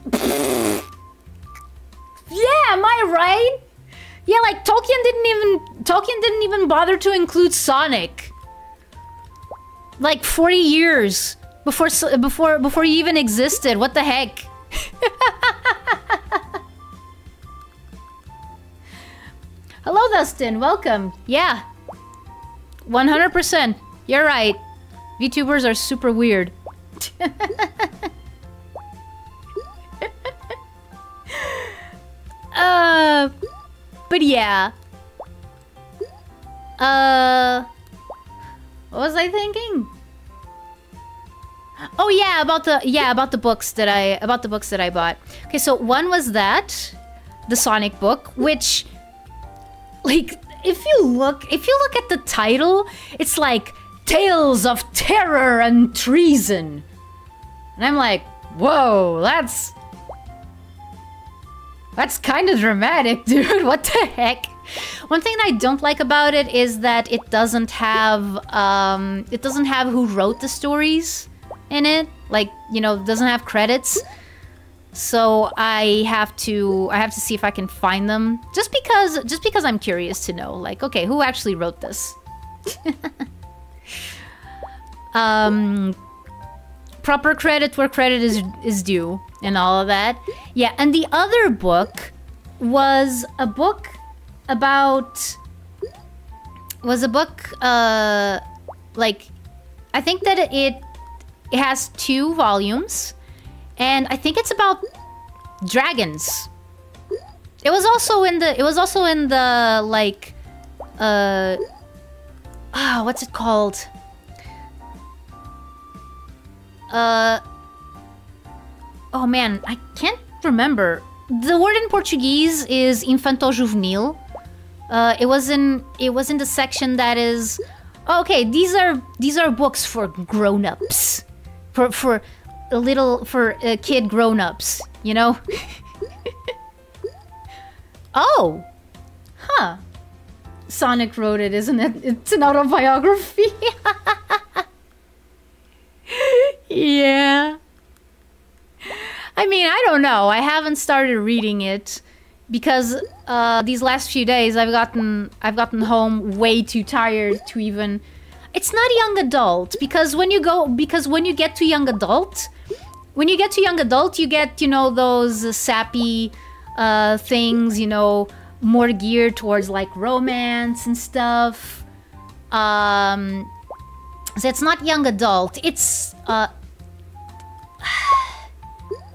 yeah, am I right? Yeah, like Tolkien didn't even bother to include Sonic. Like 40 years before he even existed. What the heck? Hello, Dustin. Welcome. Yeah. 100%. You're right. VTubers are super weird. But yeah. What was I thinking? Oh yeah, about the books that I bought. Okay, so one was that, the Sonic book, which, like, if you look at the title, it's like Tales of Terror and Treason. And I'm like, whoa, that's kind of dramatic, dude. What the heck? One thing I don't like about it is that it doesn't have who wrote the stories in it. Like, you know, it doesn't have credits. So I have to see if I can find them, just because I'm curious to know, like, okay, who actually wrote this? Proper credit where credit is due and all of that. Yeah, and the other book was a book about... like, I think that it has 2 volumes, and I think it's about dragons. It was also in the like, what's it called? Oh man, I can't remember. The word in Portuguese is infanto-juvenil. It was in the section that is... Oh, okay, these are books for grown-ups. For kid grown-ups, you know? Oh! Huh. Sonic wrote it, isn't it? It's an autobiography. Yeah. I mean, I don't know. I haven't started reading it because these last few days I've gotten home way too tired to even... It's not young adult because when you get to young adult, you get, you know, those sappy things, you know, more geared towards like romance and stuff. So it's not young adult. It's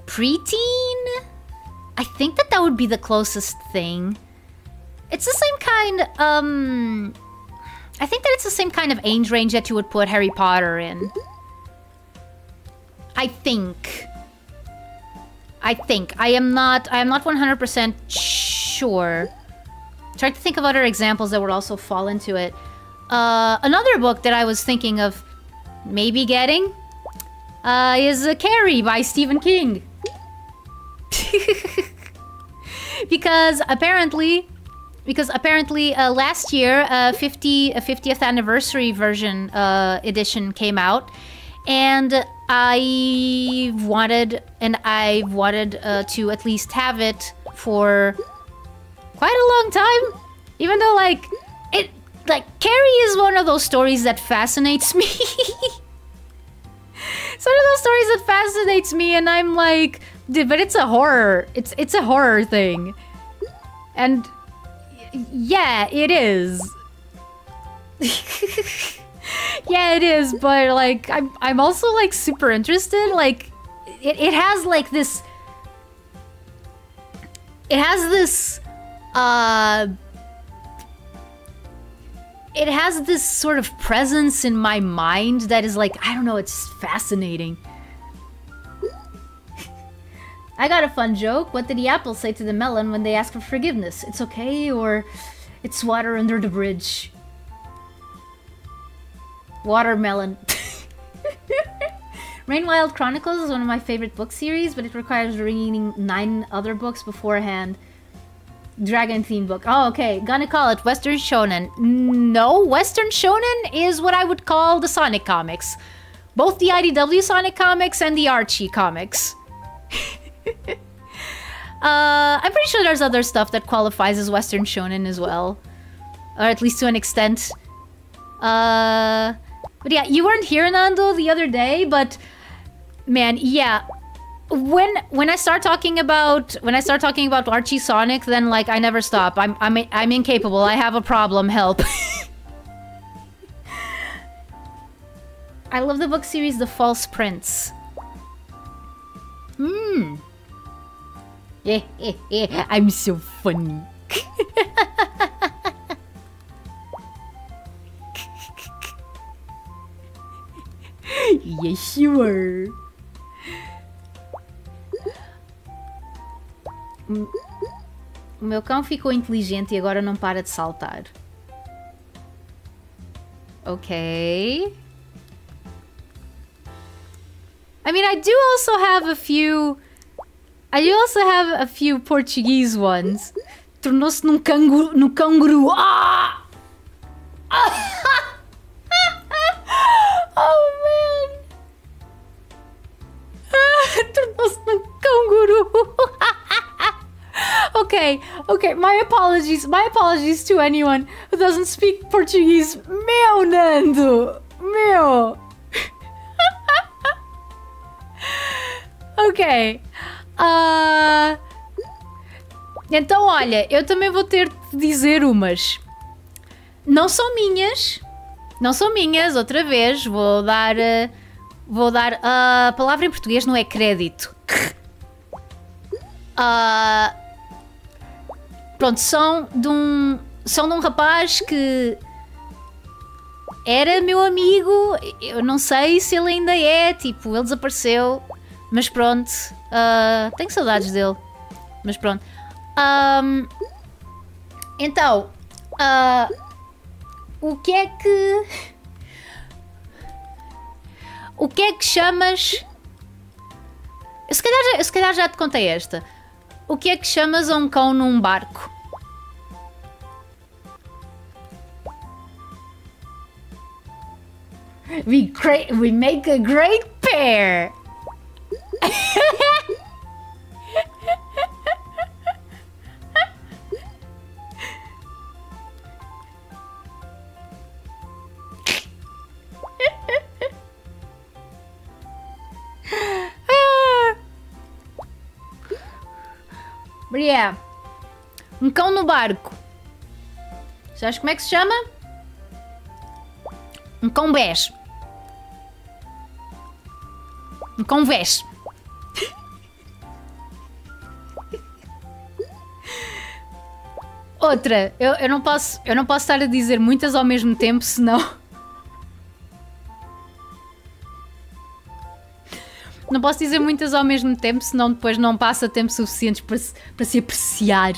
preteen? I think that would be the closest thing. It's the same kind, I think that it's the same kind of age range that you would put Harry Potter in. I think. I am not 100% sure. Trying to think of other examples that would also fall into it. Another book that I was thinking of maybe getting is Carrie by Stephen King. Because apparently last year a 50th anniversary version edition came out, and I've wanted to at least have it for quite a long time, even though like Carrie is one of those stories that fascinates me. It's one of those stories that fascinates me, and I'm like, dude, but it's a horror. It's a horror thing. And yeah, it is. Yeah, it is, but like I'm also like super interested. Like it has like this, it has this sort of presence in my mind that is like, I don't know, it's fascinating. I got a fun joke. What did the apple say to the melon when they asked for forgiveness? It's okay, or it's water under the bridge. Watermelon. Rain Wild Chronicles is one of my favorite book series, but it requires reading 9 other books beforehand. Dragon theme book. Oh, okay. Gonna call it Western Shonen. No, Western Shonen is what I would call the Sonic comics. Both the IDW Sonic comics and the Archie comics. I'm pretty sure there's other stuff that qualifies as Western Shonen as well. Or at least to an extent. But yeah, you weren't here, Nando, the other day, but... Man, yeah. When I start talking about Archie Sonic, then like I never stop. I'm incapable. I have a problem. Help. I love the book series The False Prince. I'm so funny. Yes, sure. O meu cão ficou inteligente e agora não para de saltar. Ok. I mean, I do also have a few... I also have a few Portuguese ones. Tornou-se num canguru. Ah! Oh, man! Tornou-se num canguru. Okay, my apologies to anyone who doesn't speak Portuguese. Meu, Nando! Meu! Ok. Então, olha, eu também vou ter de dizer umas. Não são minhas. Não são minhas, outra vez. Vou dar a palavra em português não é crédito. Pronto, são de um rapaz que era meu amigo. Eu não sei se ele ainda é, tipo, ele desapareceu. Mas pronto, tenho saudades dele. Mas pronto. Então, o que é que chamas... Se calhar já te contei esta. O que é que chamas a um cão num barco? We make a great pair! Yeah. Um cão no barco. Sabes como é que se chama? Um cão bege. Um cão veste. Outra, eu não posso estar a dizer muitas ao mesmo tempo, senão... Não posso dizer muitas ao mesmo tempo, senão depois não passa tempo suficiente para se apreciar.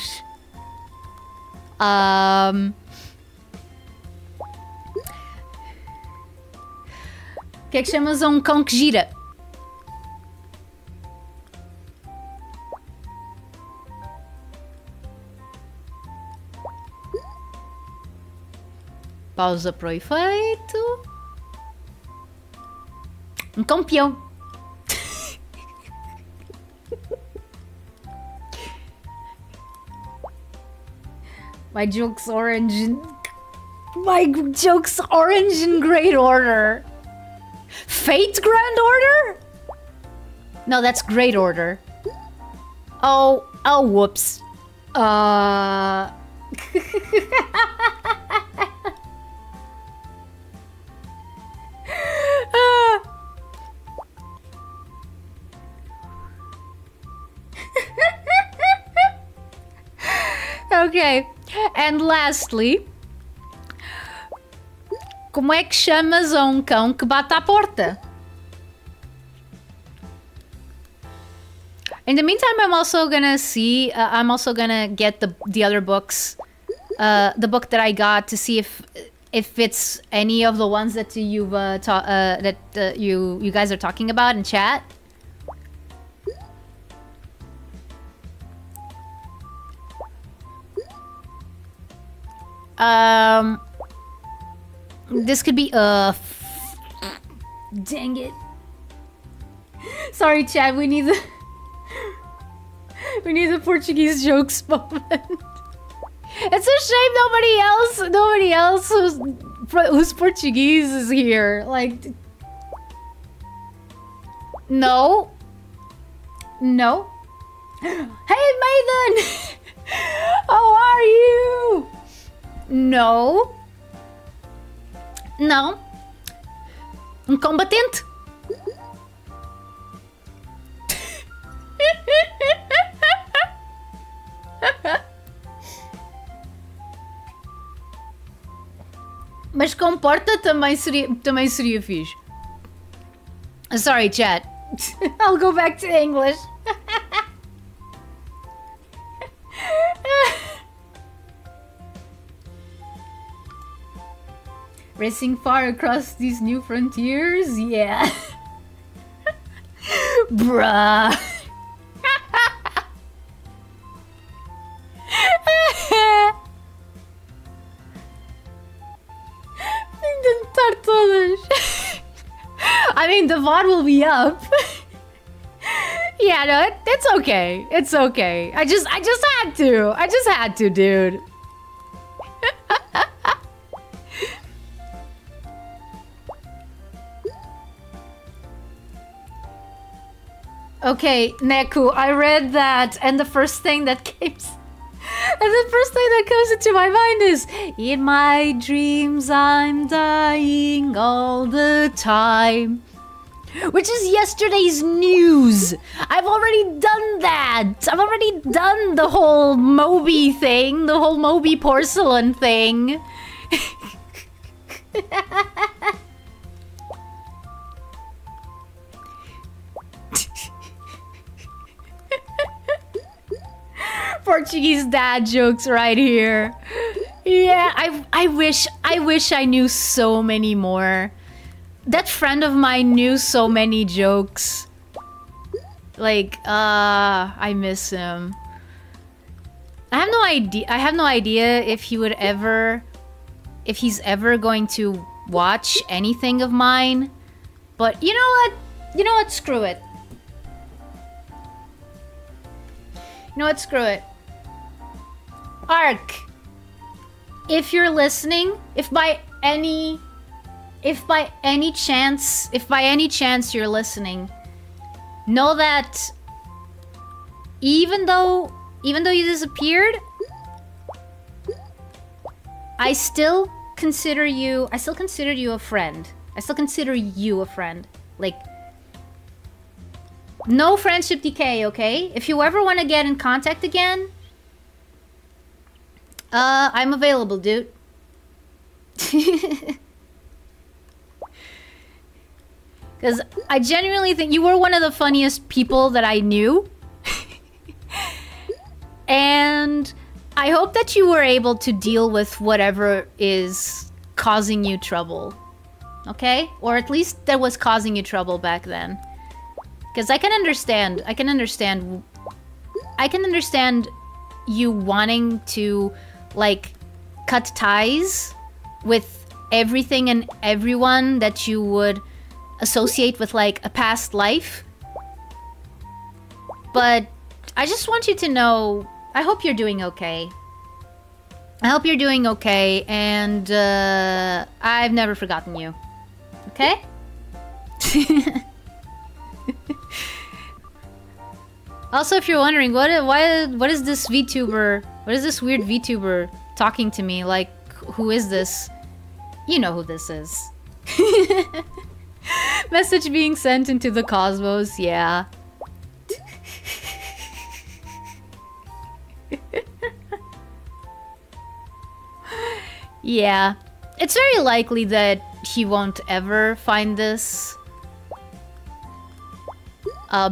O que é que chamas a um cão que gira? Pausa para o efeito. Um cão peão. My joke's orange. My joke's orange in great order. Fate Grand Order? No, that's Great Order. Oh, whoops. Okay. And lastly, como é que chamas a um cão que bate à porta? In the meantime, I'm also gonna get the other books, the book that I got, to see if it's any of the ones that you guys are talking about in chat. This could be dang it. Sorry, chat. We need the Portuguese jokes moment. It's a shame nobody else who's Portuguese is here. Like, no. Hey, Maiden. How are you? No. Um combatente. Mas comporta também seria fixe. Sorry, chat. I'll go back to English. Racing far across these new frontiers? Yeah. Bruh. Tentar todas. I mean, the VOD will be up. Yeah, no, it's okay. It's okay. I just had to. I just had to, dude. Okay, Neku, I read that, and the first thing that comes into my mind is, in my dreams I'm dying all the time. Which is yesterday's news. I've already done that. I've already done the whole Moby thing, the whole Moby porcelain thing. Portuguese dad jokes right here. Yeah, I wish I knew so many more. That friend of mine knew so many jokes. Like, I miss him. I have no idea if he would ever, if he's ever going to watch anything of mine. But you know what? You know what? Screw it. You know what? Screw it. Ark, if you're listening, if by any chance you're listening, know that even though you disappeared, I still consider you a friend. I still consider you a friend. Like, no friendship decay, okay? If you ever want to get in contact again, I'm available, dude. Because I genuinely think you were one of the funniest people that I knew. And I hope that you were able to deal with whatever is causing you trouble. Okay? Or at least that was causing you trouble back then. Because I can understand you wanting to, like, cut ties with everything and everyone that you would associate with, like, a past life. But I just want you to know, I hope you're doing okay. I hope you're doing okay, and I've never forgotten you. Okay? Also, if you're wondering, what is this VTuber? What is this weird VTuber talking to me? Like, who is this? You know who this is. Message being sent into the cosmos, yeah. Yeah. It's very likely that he won't ever find this.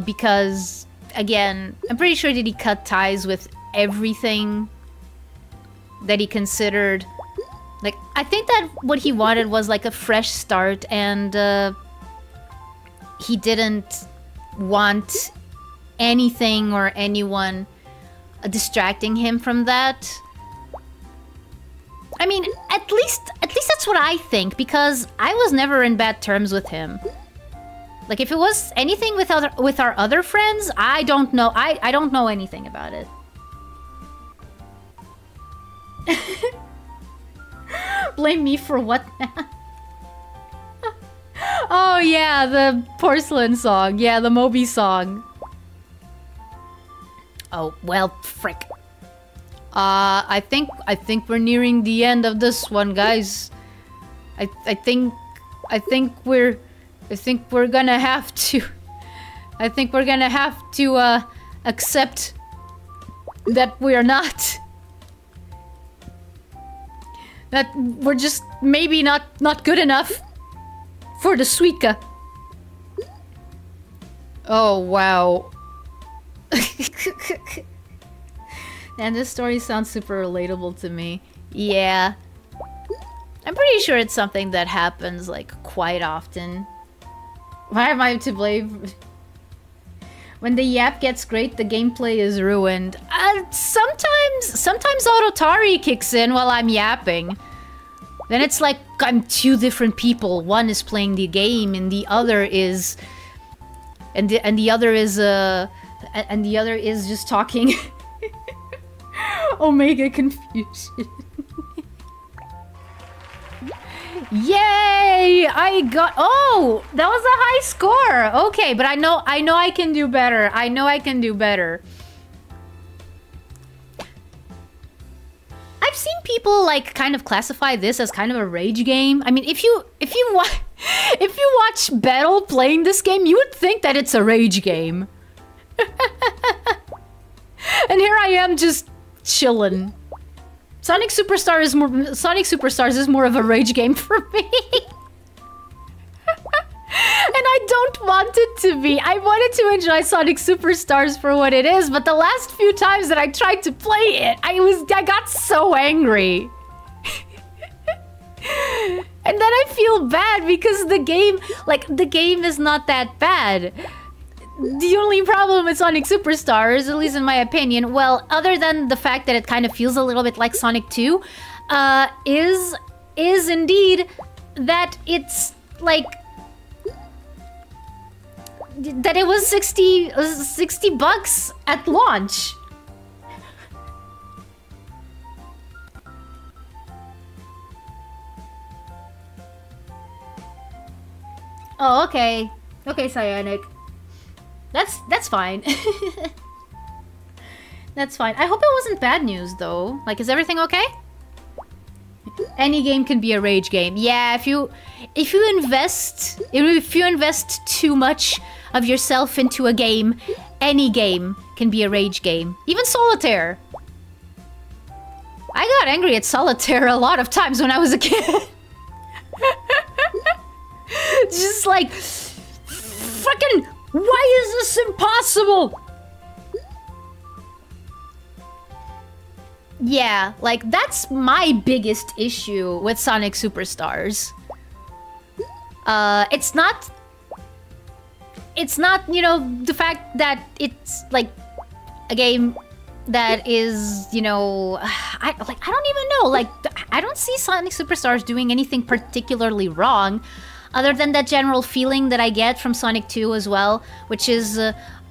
Because, again, I'm pretty sure that he cut ties with everything that he considered. Like, I think that what he wanted was, like, a fresh start, and he didn't want anything or anyone distracting him from that. I mean, at least that's what I think, because I was never in bad terms with him. Like, if it was anything with our other friends, I don't know. I don't know anything about it. Blame me for what now? Oh yeah, the porcelain song. Yeah, the Moby song. Oh, well, frick. I think we're nearing the end of this one, guys. I think we're gonna have to accept that we're not, that we're just maybe not good enough for the SUIKA. Oh, wow. And this story sounds super relatable to me. Yeah. I'm pretty sure it's something that happens, like, quite often. Why am I to blame? When the yap gets great, the gameplay is ruined. Sometimes Atari kicks in while I'm yapping. Then it's like I'm two different people. One is playing the game, and the other is, and the other is just talking. Omega confusion. Yay! I got. Oh, that was a high score. Okay, but I know I can do better. I know I can do better. I've seen people like kind of classify this as kind of a rage game. I mean, if you watch Battle playing this game, you would think that it's a rage game. And here I am just chilling. Sonic Superstars is more of a rage game for me. And I don't want it to be. I wanted to enjoy Sonic Superstars for what it is, but the last few times that I tried to play it, I got so angry. And then I feel bad because the game is not that bad. The only problem with Sonic Superstars, at least in my opinion, well, other than the fact that it kind of feels a little bit like Sonic 2, is indeed that it's like that it was 60 bucks at launch. Oh, okay. Okay, Cyanic. That's fine. That's fine. I hope it wasn't bad news though. Like, is everything okay? Any game can be a rage game. Yeah, if you invest too much of yourself into a game, any game can be a rage game. Even Solitaire. I got angry at Solitaire a lot of times when I was a kid. Just like, fucking, why is this impossible? Yeah, like, that's my biggest issue with Sonic Superstars. It's not, you know, the fact that it's, like, a game that is, you know... I don't even know, like, I don't see Sonic Superstars doing anything particularly wrong, other than that general feeling that I get from Sonic 2 as well, which is,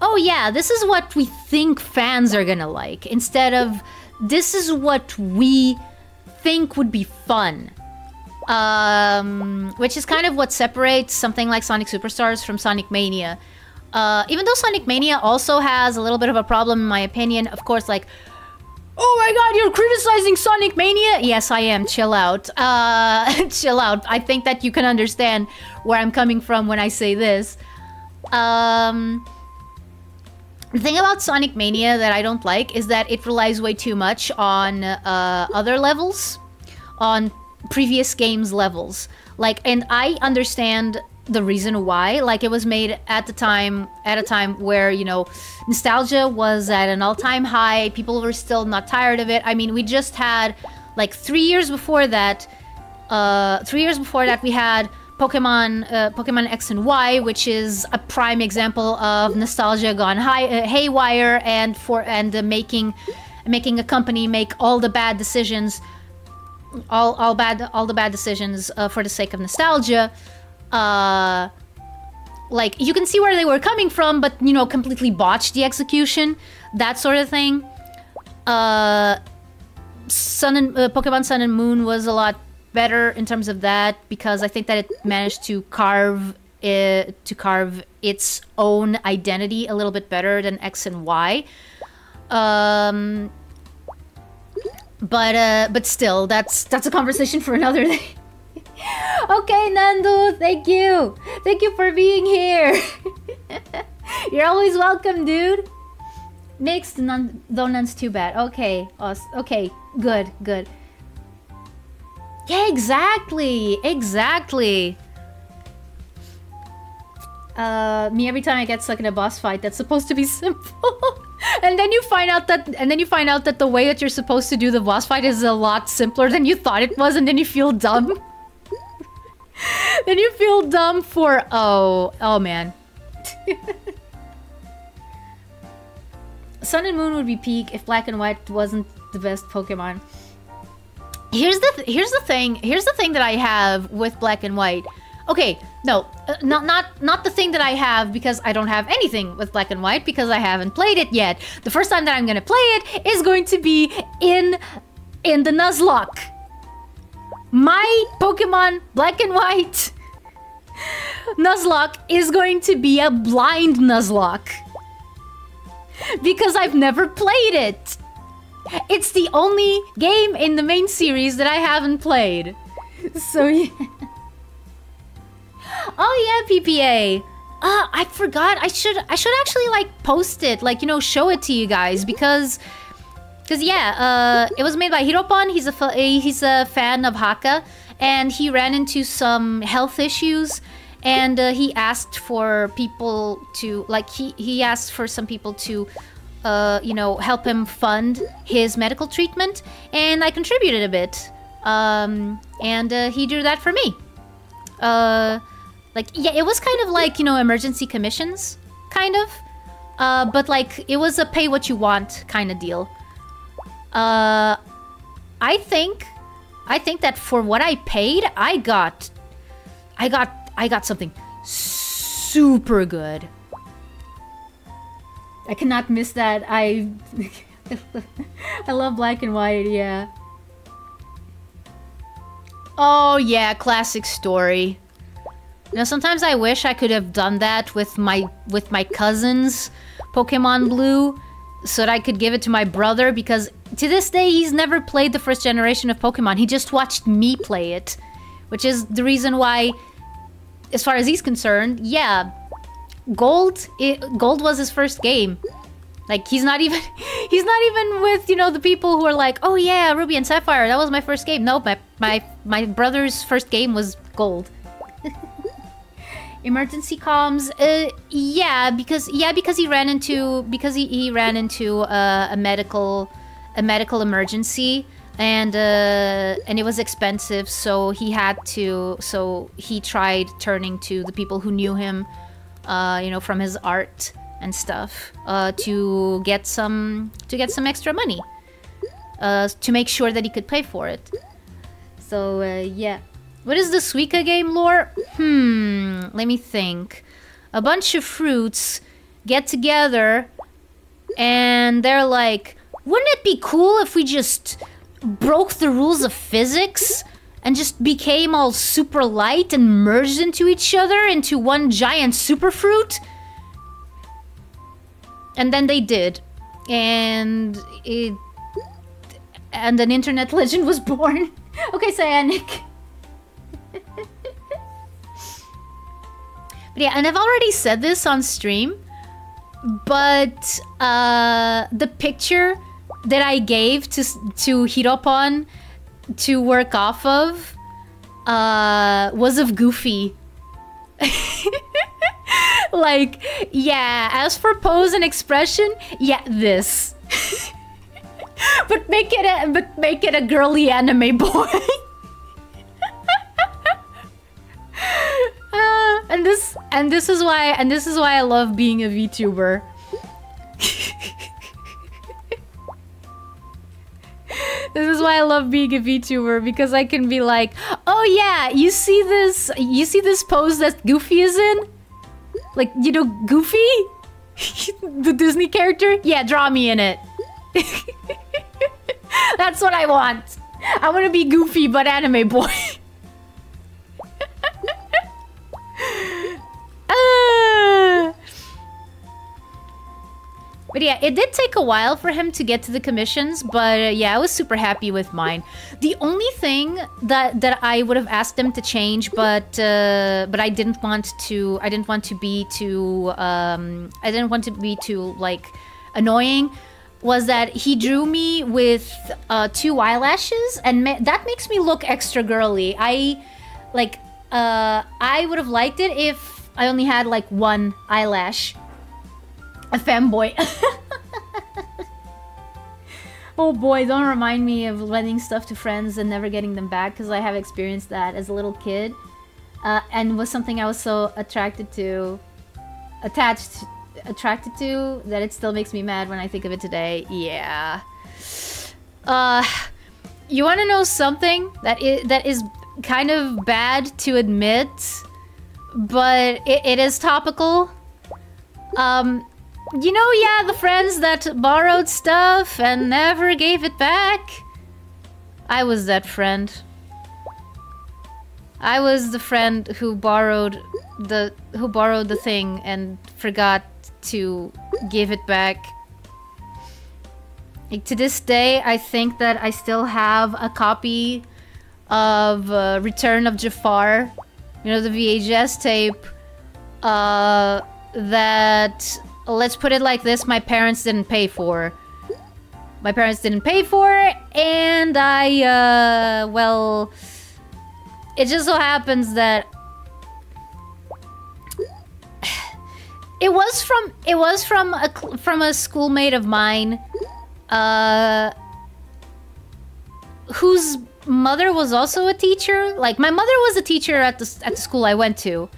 oh yeah, this is what we think fans are gonna like, instead of, this is what we think would be fun. Which is kind of what separates something like Sonic Superstars from Sonic Mania. Even though Sonic Mania also has a little bit of a problem, in my opinion, of course, like, oh my god, you're criticizing Sonic Mania? Yes, I am. Chill out. Chill out. I think that you can understand where I'm coming from when I say this. The thing about Sonic Mania that I don't like is that it relies way too much on other levels, on previous games' levels. Like, and I understand the reason why. Like, it was made at a time where, you know, nostalgia was at an all-time high. People were still not tired of it. I mean, we just had, like, 3 years before that, we had Pokemon X and Y, which is a prime example of nostalgia gone haywire, and making a company make all the bad decisions, all the bad decisions for the sake of nostalgia. Like, you can see where they were coming from, but, you know, completely botched the execution, that sort of thing. Pokemon Sun and Moon was a lot better in terms of that, because I think that it managed to carve its own identity a little bit better than X and Y. But still, that's a conversation for another day. Okay, Nandu, thank you for being here. You're always welcome, dude. Mixed, though none's too bad. Okay, okay, good. Yeah, exactly. Me every time I get stuck in a boss fight that's supposed to be simple. And then you find out that the way that you're supposed to do the boss fight is a lot simpler than you thought it was, and then you feel dumb. Then you feel dumb for oh man. Sun and Moon would be peak if Black and White wasn't the best Pokemon. Here's the thing that I have with Black and White. Okay, no, not the thing that I have, because I don't have anything with Black and White because I haven't played it yet. The first time that I'm gonna play it is going to be in the Nuzlocke. My Pokemon Black and White Nuzlocke is going to be a blind Nuzlocke because I've never played it. It's the only game in the main series that I haven't played. So yeah. Oh yeah, PPA. I forgot. I should actually like post it, like, you know, show it to you guys, because yeah, it was made by Hiropon. He's a fan of Haka, and he ran into some health issues, and he asked for people to, like, he asked for some people to you know, help him fund his medical treatment, and I contributed a bit. And he drew that for me. Like, yeah, it was kind of like, you know, emergency commissions, kind of. But like, it was a pay what you want kind of deal. I think that for what I paid, I got something super good. I cannot miss that. I love Black and White, yeah. Oh yeah, classic story. You know, sometimes I wish I could have done that with my cousin's Pokemon Blue, so that I could give it to my brother, because to this day he's never played the first generation of Pokemon. He just watched me play it, which is the reason why, as far as he's concerned, yeah, Gold was his first game. Like, he's not even with, you know, the people who are like, oh yeah, Ruby and Sapphire, that was my first game. No, my brother's first game was Gold. Emergency comms, yeah, because he ran into a medical emergency, and it was expensive, so he tried turning to the people who knew him, you know, from his art and stuff, to get some extra money, to make sure that he could pay for it. So yeah. What is the Suika game lore? Let me think. A bunch of fruits get together and they're like, wouldn't it be cool if we just broke the rules of physics and just became all super light and merged into each other into one giant super fruit? And then they did. And an internet legend was born. Okay, Cyanic. But yeah, and I've already said this on stream, but the picture that I gave to Hiropon to work off of was of Goofy. Like, yeah, as for pose and expression, yeah, this. but make it a girly anime boy. And this is why I love being a VTuber. This is why I love being a VTuber, because I can be like, oh yeah, you see this pose that Goofy is in? Like, you know, Goofy? The Disney character? Yeah, draw me in it. That's what I want. I want to be Goofy, but anime boy. But yeah, it did take a while for him to get to the commissions, but yeah, I was super happy with mine. The only thing that I would have asked him to change, but I didn't want to be too like annoying, was that he drew me with 2 eyelashes, and that makes me look extra girly. I would have liked it I only had like one eyelash. A femboy. Oh boy, don't remind me of lending stuff to friends and never getting them back, because I have experienced that as a little kid. And was something I was so attracted to that it still makes me mad when I think of it today. Yeah. You want to know something that is kind of bad to admit, but it is topical? You know, yeah, the friends that borrowed stuff and never gave it back? I was that friend. I was the friend who borrowed the thing and forgot to give it back. Like, to this day, I think that I still have a copy of Return of Jafar. You know, the VHS tape. That, let's put it like this, my parents didn't pay for. My parents didn't pay for, and I, well... It just so happens that it was from a schoolmate of mine, whose mother was also a teacher. Like, my mother was a teacher at the school I went to,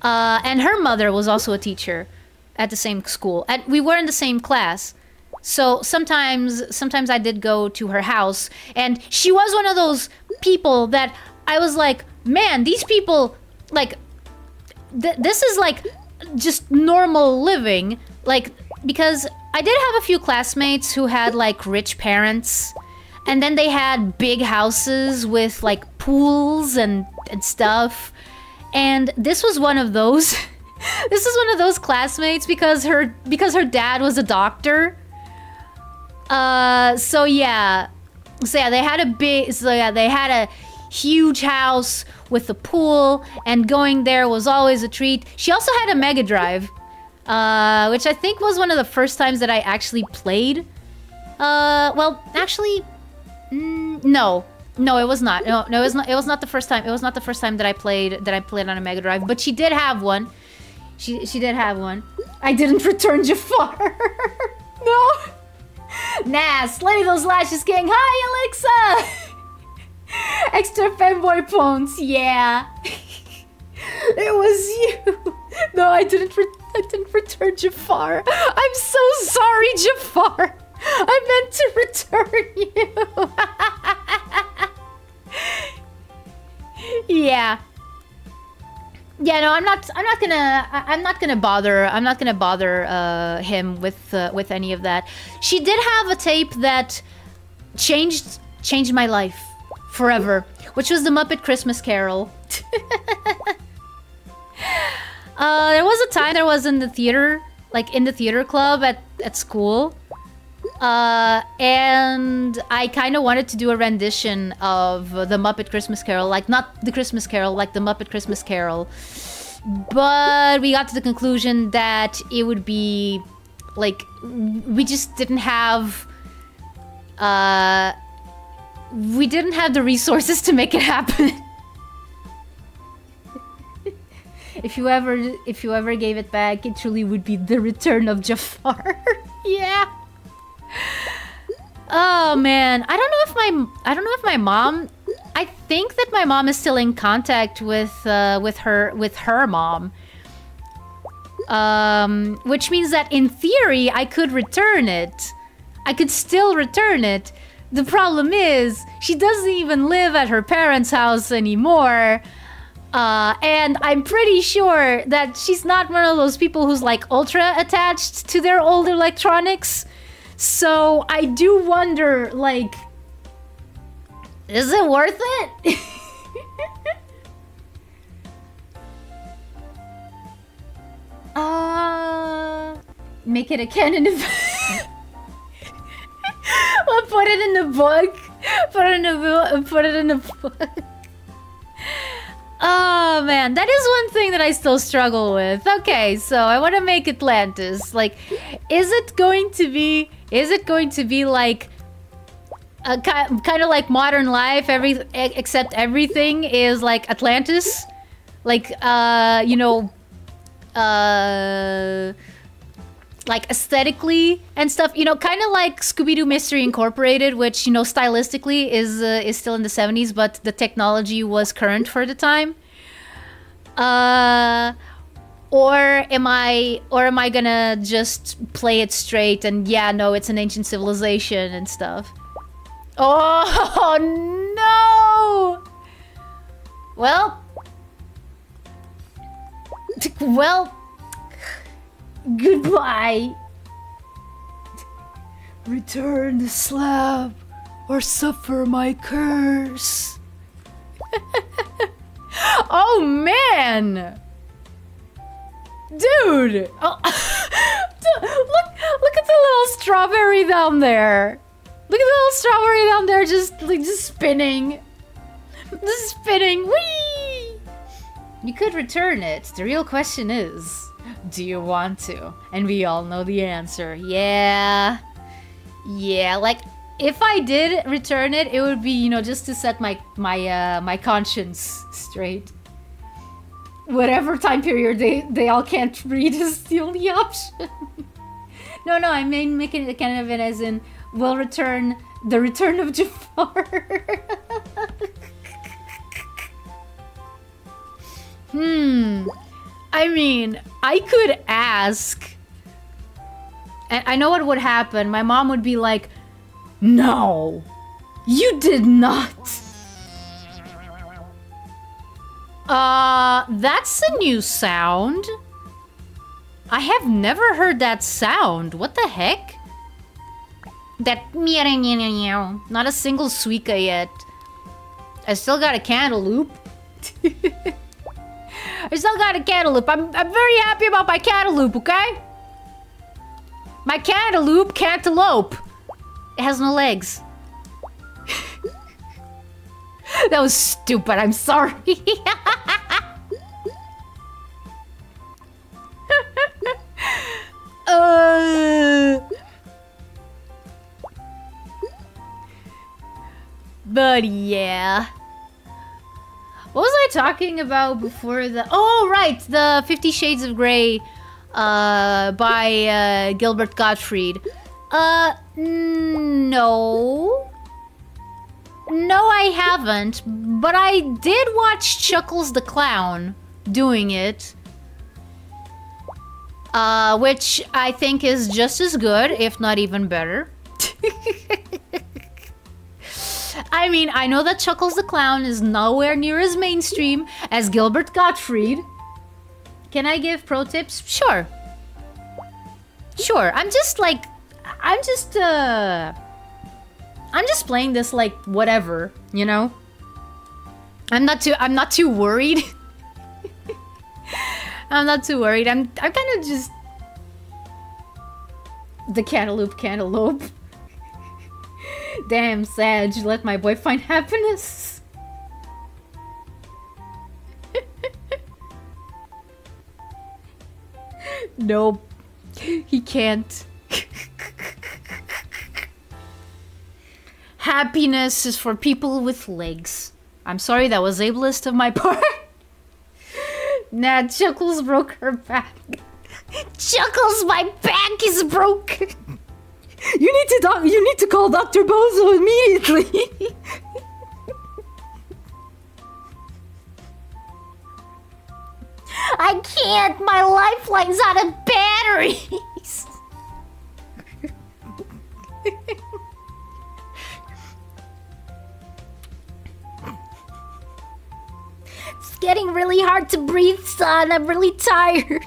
and her mother was also a teacher at the same school, and we were in the same class. So sometimes I did go to her house, and she was one of those people that I was like, man, these people, like, this is like just normal living. Like, because I did have a few classmates who had like rich parents, and then they had big houses with like pools and stuff. And this was one of those. This is one of those classmates because her dad was a doctor. So yeah, they had a huge house with a pool, and going there was always a treat. She also had a Mega Drive, which I think was one of the first times that I actually played. Well, actually, no, it was not. No, it was not. It was not the first time. It was not the first time that I played on a Mega Drive. But she did have one. She did have one. I didn't return Jafar. No. Nah, slay those lashes, gang. Hi, Alexa. Extra fanboy phones, yeah. It was you. No, I didn't return Jafar. I'm so sorry, Jafar. I meant to return you. Yeah. Yeah, no, I'm not gonna bother him with any of that. She did have a tape that changed my life forever, which was the Muppet Christmas Carol. There was a time there was in the theater, like in the theater club at school, and I kind of wanted to do a rendition of the Muppet Christmas Carol, like not the Christmas Carol, like the Muppet Christmas Carol. But we got to the conclusion that it would be like, we just didn't have the resources to make it happen. If you ever gave it back, it truly would be the return of Jafar. Yeah. Oh man, I don't know if my mom. I think that my mom is still in contact with her mom. Which means that in theory I could return it. I could still return it. The problem is, she doesn't even live at her parents' house anymore. And I'm pretty sure that she's not one of those people who's like ultra attached to their old electronics. So I do wonder, like, is it worth it? Make it a canon event. Well, put it in the book. Put it in the book. Oh man, that is one thing that I still struggle with. Okay, so I want to make Atlantis. Like, is it going to be like a kind of like Modern Life? Except everything is like Atlantis. Like, you know, like aesthetically and stuff, you know, kind of like Scooby-Doo Mystery Incorporated, which, you know, stylistically is still in the 70s, but the technology was current for the time. Or am I gonna just play it straight and yeah, no, it's an ancient civilization and stuff. Oh no! Well, goodbye. Return the slab or suffer my curse. Oh man! Dude! Oh. look at the little strawberry down there. Look at the little strawberry down there just spinning. Just spinning. Whee! You could return it. The real question is, do you want to? And we all know the answer. Yeah. Yeah, like if I did return it, it would be, you know, just to set my conscience straight. Whatever time period they all can't read is the only option. No, I mean making it kind of as in, we'll return the return of Jafar. I mean, I could ask. And I know what would happen. My mom would be like, no, you did not. That's a new sound. I have never heard that sound. What the heck? That meow meow meow. Not a single Suika yet. I still got a cantaloupe. I still got a cantaloupe. I'm very happy about my cantaloupe, okay? My cantaloupe. It has no legs. That was stupid, I'm sorry. But yeah. What was I talking about before the... Oh, right! The 50 Shades of Grey by Gilbert Gottfried. No. No, I haven't. But I did watch Chuckles the Clown doing it. Which I think is just as good, if not even better. I mean, I know that Chuckles the Clown is nowhere near as mainstream as Gilbert Gottfried. Can I give pro tips? Sure. Sure, I'm just playing this like whatever, you know? I'm not too worried. I'm not too worried. I'm kind of just the cantaloupe. Damn, Sag, let my boy find happiness. Nope. He can't. Happiness is for people with legs. I'm sorry, that was ableist of my part. Nah, Chuckles broke her back. Chuckles, my back is broken. You need to call Dr. Bozo immediately. I can't. My lifeline's out of batteries. It's getting really hard to breathe, son. I'm really tired.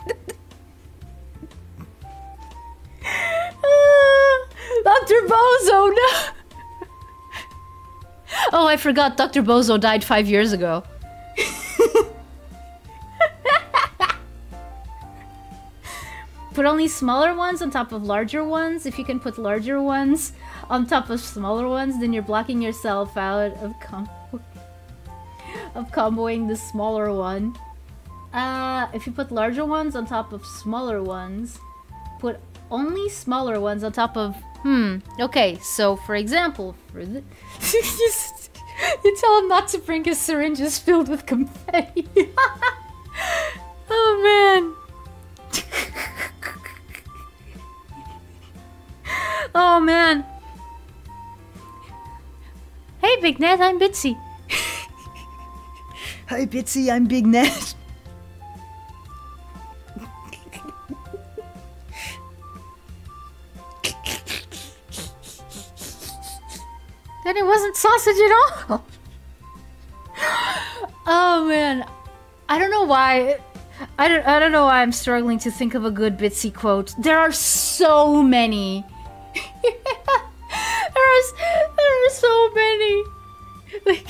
Dr. Bozo, no! Oh, I forgot Dr. Bozo died 5 years ago. Put only smaller ones on top of larger ones. If you can put larger ones on top of smaller ones, then you're blocking yourself out of comboing the smaller one. If you put larger ones on top of smaller ones, put only smaller ones on top of... Okay, so for example, for the... you tell him not to bring his syringes filled with confetti. Oh man. Oh man. Hey Big Ned, I'm Bitsy. Hi Bitsy, I'm Big Ned. Then it wasn't sausage at all. Oh man. I don't know why. I don't know why I'm struggling to think of a good Bitsy quote. There are so many. there are so many. Like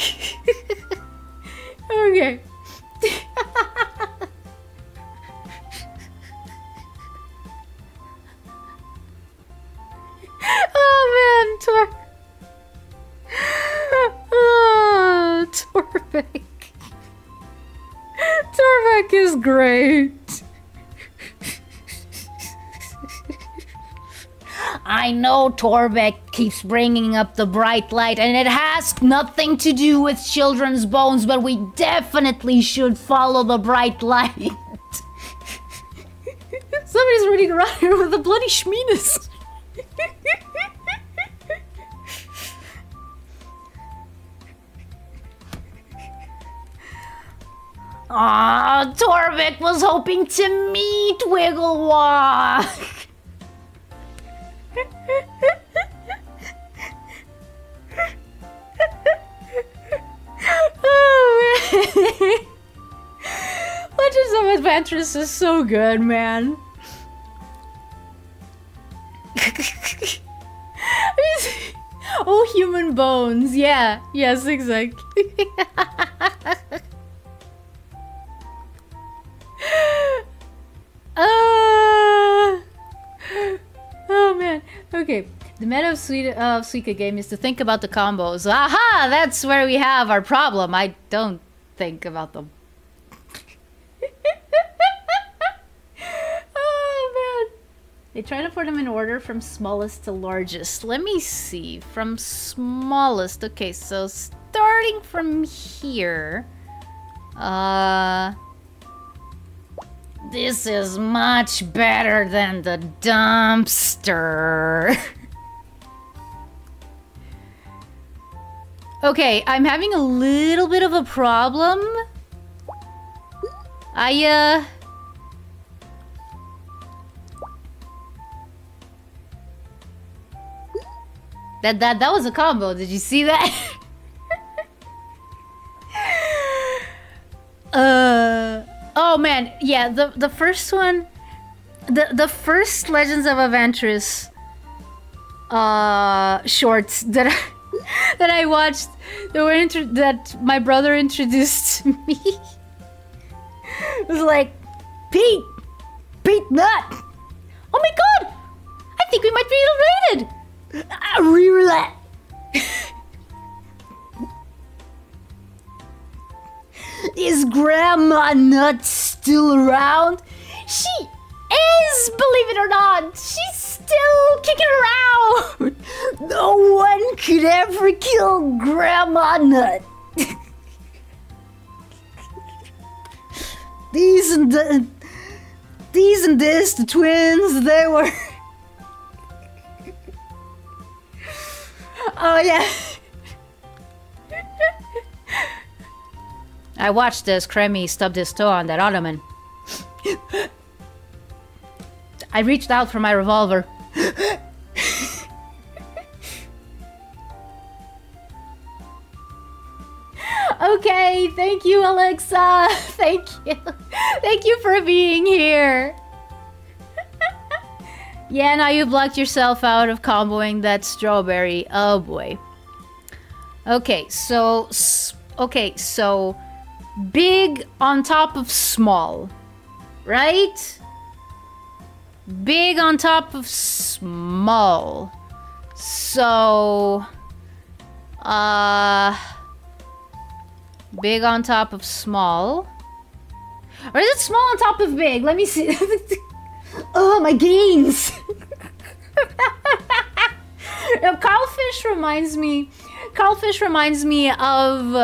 okay. Oh man, Torvik. Torvik is great. I know Torvik keeps bringing up the bright light, and it has nothing to do with children's bones, but we definitely should follow the bright light. Somebody's running around here with a bloody schmeenus. Aw, Torvik was hoping to meet Wigglewalk. Oh, man. Legends of Adventurous is so good, man. Oh, human bones. Yeah. Yes, exactly. Oh man. Okay. The meta of SUIKA Game is to think about the combos. Aha! That's where we have our problem. I don't think about them. Oh man. They try to put them in order from smallest to largest. Let me see. From smallest. Okay, so starting from here. This is much better than the dumpster. Okay, I'm having a little bit of a problem. That was a combo. Did you see that? Oh man, yeah, the first one, the first Legends of Adventurous shorts that I watched, that my brother introduced to me, was like, Pete Nut. Oh my god, I think we might be related. Re-roulette. Is Grandma Nut still around? She is, believe it or not. She's still kicking around. No one could ever kill Grandma Nut. These and this, the twins, they were... Oh yeah. I watched as Kremmy stubbed his toe on that ottoman. I reached out for my revolver. Okay, thank you, Alexa. Thank you. Thank you for being here. Yeah, now you blocked yourself out of comboing that strawberry. Oh boy. Okay, so big on top of small, right? Big on top of small. So, big on top of small. Or is it small on top of big? Let me see. Oh, my gains! Now, Carlfish reminds me of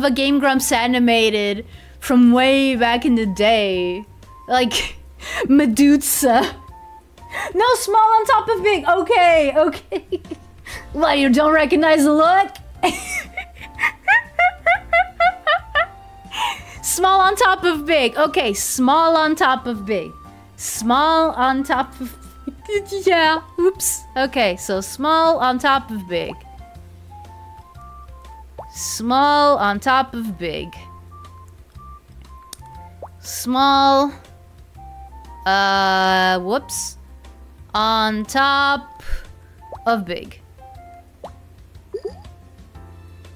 a Game Grumps animated from way back in the day. Like, Medusa. No, small on top of big. Okay, okay. What, you don't recognize the look? Small on top of big. Okay, small on top of big. Small on top of... Yeah, oops. Okay, so small on top of big. Small on top of big. Small... whoops. On top of big.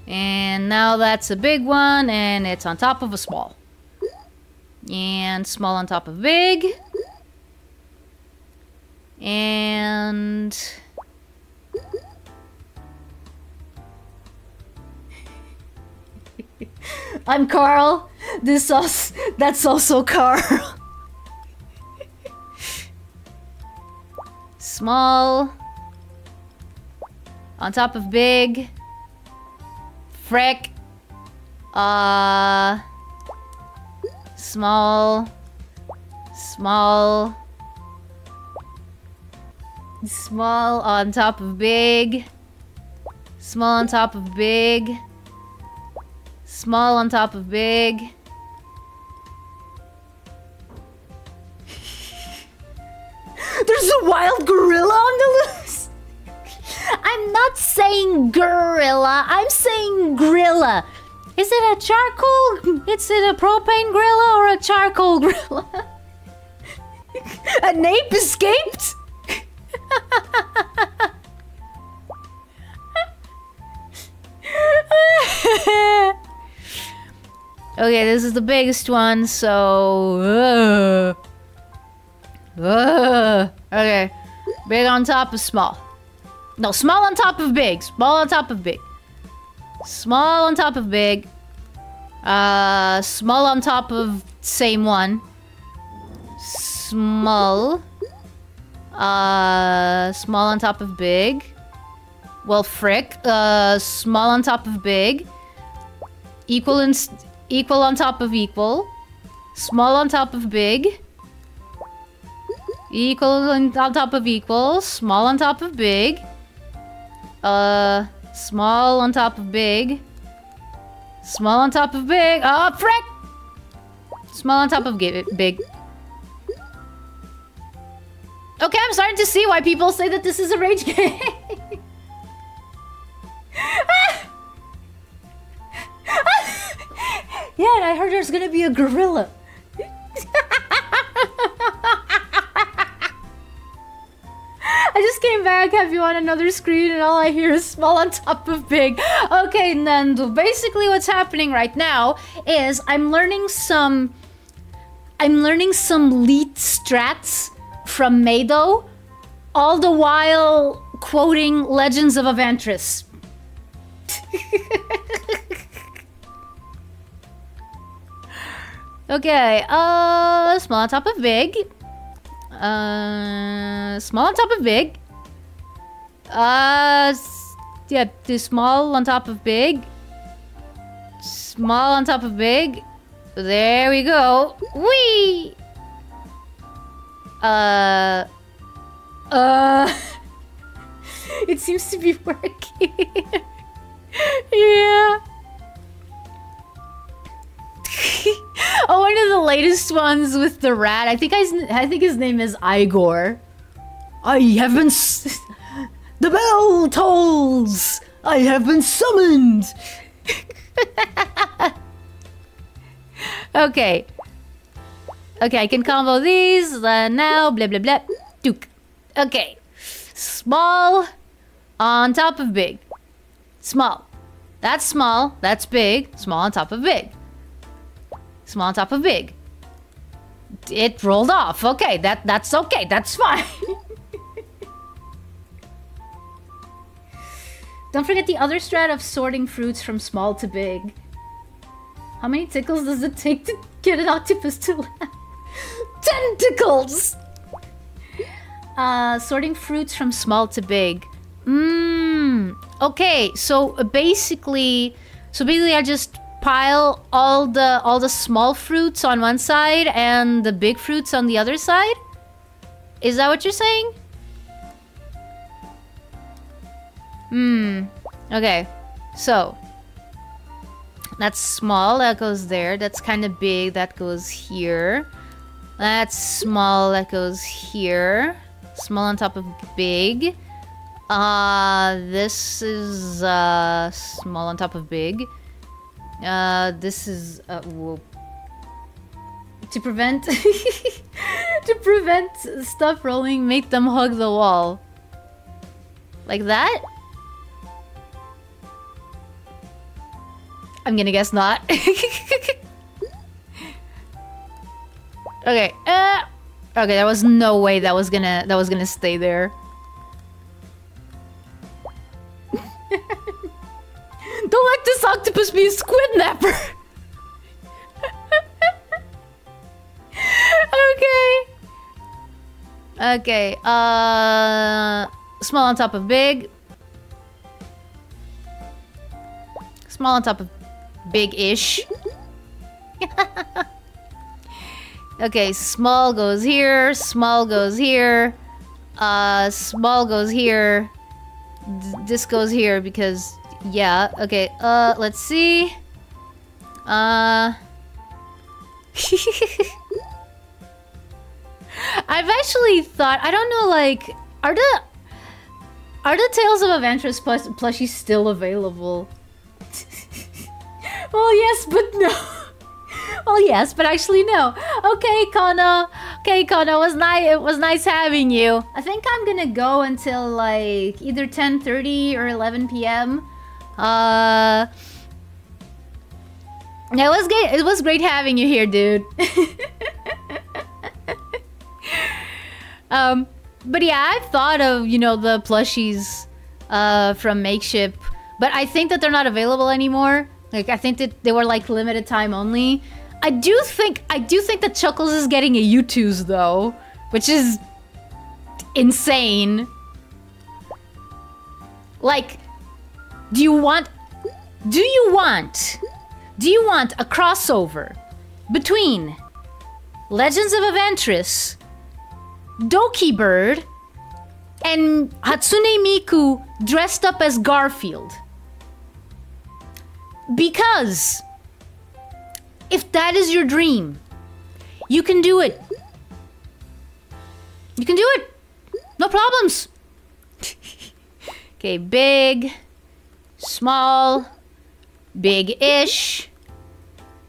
And now that's a big one, and it's on top of a small. And small on top of big. And... I'm Carl. That's also Carl. Small. On top of big. Frick. Small. Small. Small on top of big. Small on top of big. Small on top of big. There's a wild gorilla on the loose. I'm not saying gorilla, I'm saying grilla. Is it a charcoal? Is it a propane grilla or a charcoal grilla? An ape escaped? Okay, this is the biggest one, so... Okay. Big on top of small. No, small on top of big. Small on top of big. Small on top of big. Small on top of same one. Small. Small on top of big. Well, frick. Small on top of big. Equal on top of equal. Small on top of big. Equal on top of equal. Small on top of big. Small on top of big. Small on top of big. Oh, frick! Small on top of big. Okay, I'm starting to see why people say that this is a rage game. Yeah, and I heard there's gonna be a gorilla. I just came back, have you on another screen, and all I hear is small on top of big. Okay, Nandu, basically what's happening right now is I'm learning some leet strats from Mado, all the while quoting Legends of Avantris. Okay, small on top of big. Small on top of big. Yeah, do small on top of big. Small on top of big. There we go. Whee! It seems to be working. Yeah. Oh, one of the latest ones with the rat. I think his name is Igor. I have been... The bell tolls! I have been summoned! Okay. Okay, I can combo these now. Blah, blah, blah. Duke. Okay. Small on top of big. Small. That's small. That's big. Small on top of big. Small on top of big. It rolled off. Okay, that's okay. That's fine. Don't forget the other strat of sorting fruits from small to big. How many tickles does it take to get an octopus to laugh? 10 tickles! Sorting fruits from small to big. Okay, so basically I just pile all the small fruits on one side and the big fruits on the other side? Is that what you're saying? Okay, so that's small, that goes there. That's kind of big, that goes here. That's small, that goes here. Small on top of big. This is small on top of big. This is whoa. To prevent to prevent stuff rolling, make them hug the wall. Like that? I'm gonna guess not. Okay. Okay, there was no way that was gonna stay there. Don't let this octopus be a squid napper. Okay. Okay. Small on top of big. Small on top of big-ish. Okay, small goes here, small goes here, small goes here, this goes here because, yeah, okay, let's see, I've actually thought, I don't know, like, are the Tales of Adventures plushies still available? Well, yes, but no. Well, yes, but actually no. Okay, Kono. Okay, Kono, it was nice having you. I think I'm gonna go until like either 10:30 or 11 p.m. It was great having you here, dude. But yeah, I've thought of, you know, the plushies from Makeship, but I think that they're not available anymore. Like, I think that they were like limited time only. I do think that Chuckles is getting a U2s though, which is insane. Like, do you want a crossover between Legends of Adventress, Doki Bird, and Hatsune Miku dressed up as Garfield? Because if that is your dream, you can do it. You can do it. No problems. Okay, big, small, big-ish,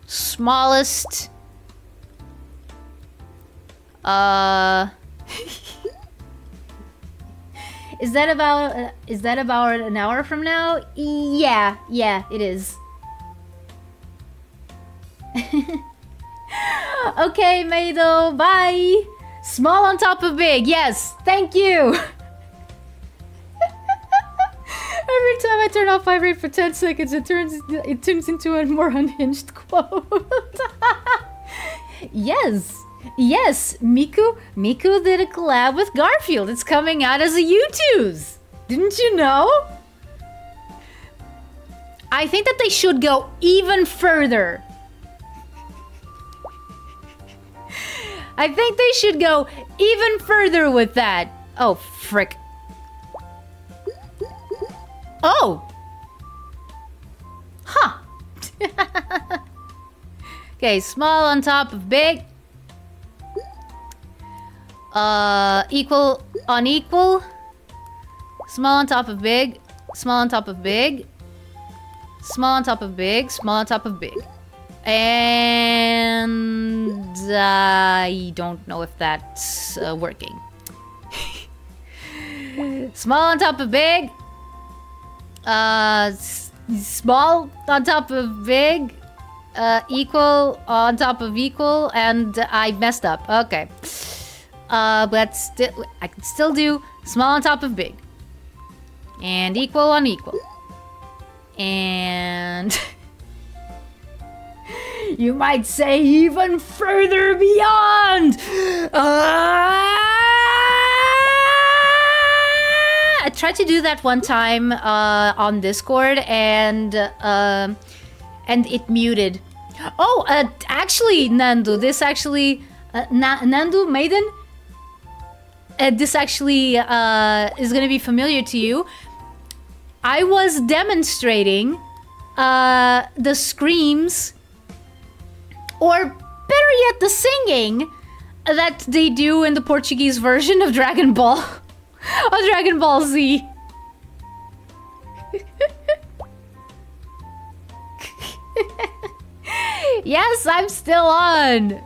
smallest. Is that about an hour from now? Yeah, it is. Okay, Maido, bye. Small on top of big, yes, thank you. Every time I turn off vibrate for 10 seconds, it turns into a more unhinged quote. Yes, Miku did a collab with Garfield. It's coming out as a U2s. Didn't you know? I think that they should go even further. I think they should go even further with that. Oh, frick. Oh! Huh. Okay, small on top of big. Equal on equal. Small on top of big. Small on top of big. Small on top of big. Small on top of big. And I don't know if that's working. Small on top of big. Small on top of big. Equal on top of equal, and I messed up. Okay. But still, I can still do small on top of big. And equal on equal. And you might say even further beyond. I tried to do that one time on Discord, and it muted. Oh, actually, Nandu, this actually, Nandu Maiden, this actually is gonna be familiar to you. I was demonstrating the screams, or better yet, the singing that they do in the Portuguese version of Dragon Ball. Of Dragon Ball Z. Yes, I'm still on.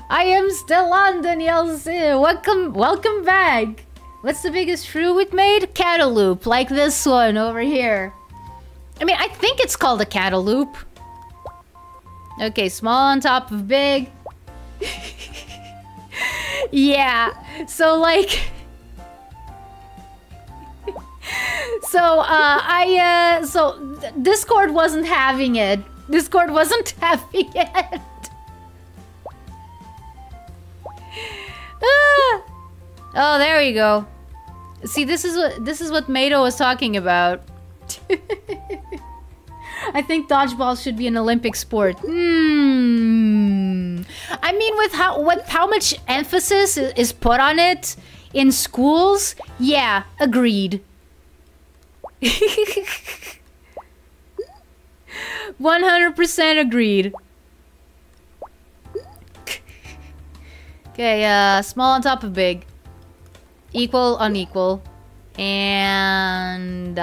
I am still on, Danielle. Welcome back. What's the biggest fruit we've made? Cantaloupe, like this one over here. I mean, I think it's called a cantaloupe. Okay, small on top of big. Yeah, so like... So, Discord wasn't having it. Discord wasn't having it. Ah. Oh, there we go. See, this is what Mato was talking about. I think dodgeball should be an Olympic sport. I mean, with how much emphasis is put on it in schools, yeah, agreed. 100% agreed. Okay, small on top of big. Equal, unequal. And,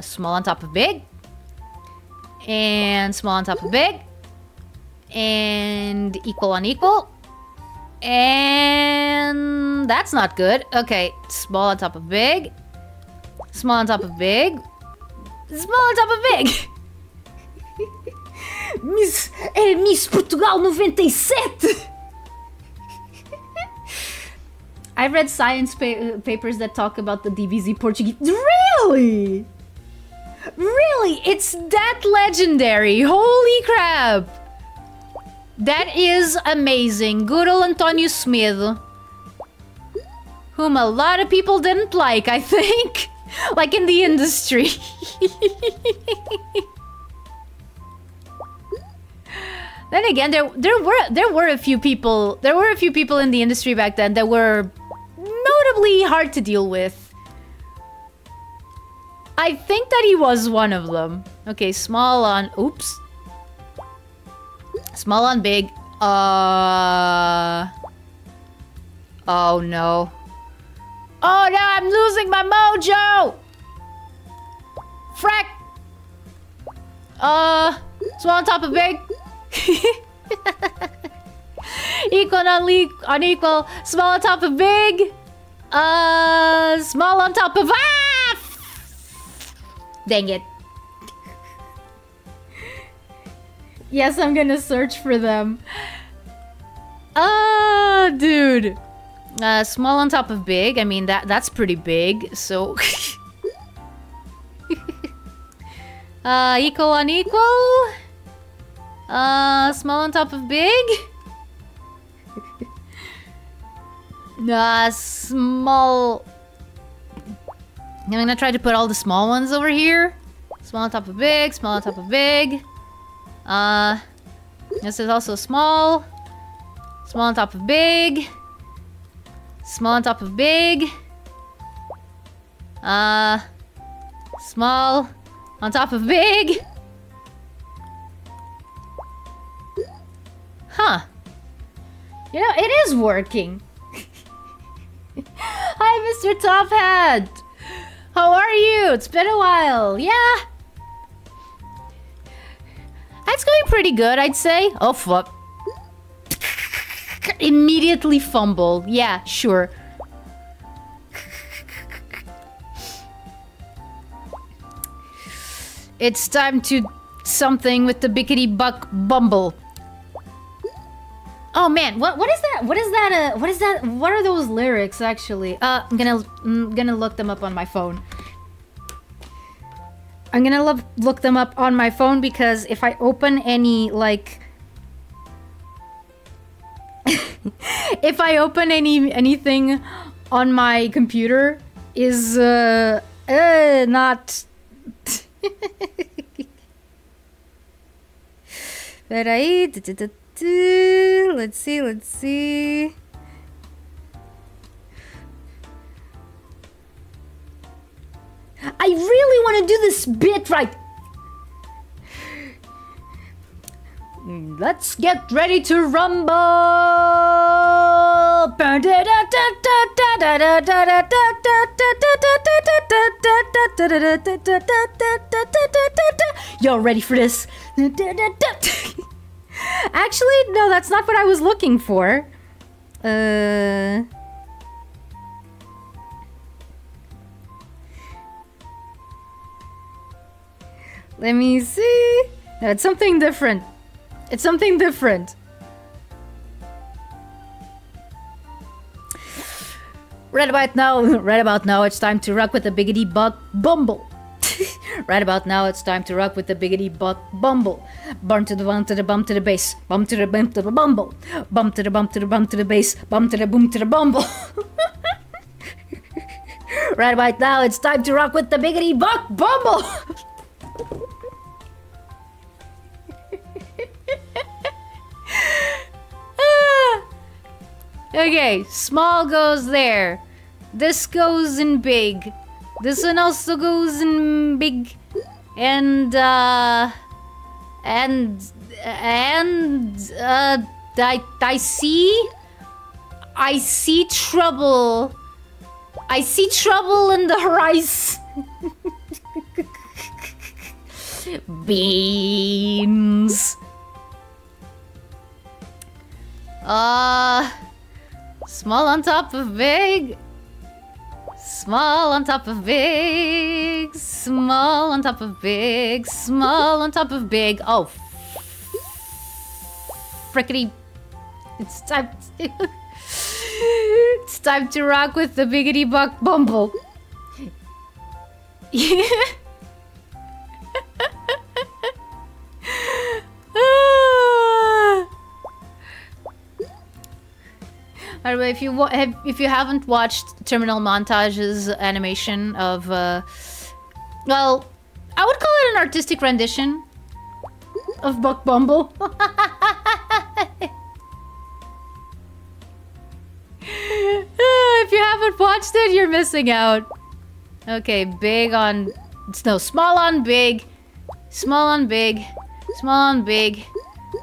small on top of big. And small on top of big. And equal, unequal. And that's not good. Okay, small on top of big. Small on top of big. Small on top of big. Miss Portugal 97. I've read science papers that talk about the DBZ Portuguese. Really? Really? It's that legendary. Holy crap. That is amazing. Good old Antonio Smith. Whom a lot of people didn't like, I think. Like in the industry. Then again, there were a few people in the industry back then that were notably hard to deal with. I think that he was one of them. Okay, small on... Oops. Small on big. Oh no. Oh no, I'm losing my mojo! Frack! Small on top of big. Equal and unequal. Small on top of big. Small on top of... Ah! Dang it. Yes, I'm gonna search for them. Dude. Small on top of big. I mean, that's pretty big, so... Equal, unequal. Small on top of big. Small... I'm gonna try to put all the small ones over here. Small on top of big, small on top of big. This is also small. Small on top of big. Small on top of big. Small on top of big. Huh. You know, it is working. Hi, Mr. Top Hat. How are you? It's been a while. Yeah. It's going pretty good, I'd say. Oh, fuck. Immediately fumble. Yeah, sure. It's time to something with the bickety buck bumble. Oh man, what is that? What is that? What are those lyrics actually? I'm gonna look them up on my phone. I'm gonna look them up on my phone because if I open any like if I open anything on my computer is not Peraí, let's see. I really want to do this bit right. Let's get ready to rumble. Y'all ready for this? Actually, no, that's not what I was looking for. Let me see. No, it's something different. It's something different. Right about now, it's time to rock with the biggity buck bumble. Right about now, it's time to rock with the biggity buck bumble. Bump to the bump to the bump to the bass. Bump to the bump to the bumble. Bump to the bump to the bump to the bass. Bump to the boom to the bumble. Right about now, it's time to rock with the biggity buck bumble. Okay, small goes there. This goes in big. This one also goes in big. And I see trouble. I see trouble in the horizon. Beans. Small on top of big. Small on top of big. Small on top of big. Small on top of big. Oh, frickety. It's time to it's time to rock with the biggity buck bumble. By the way, if you haven't watched Terminal Montage's animation of, well, I would call it an artistic rendition of Buck Bumble. If you haven't watched it, you're missing out. Okay, big on, no, small on big, small on big, small on big,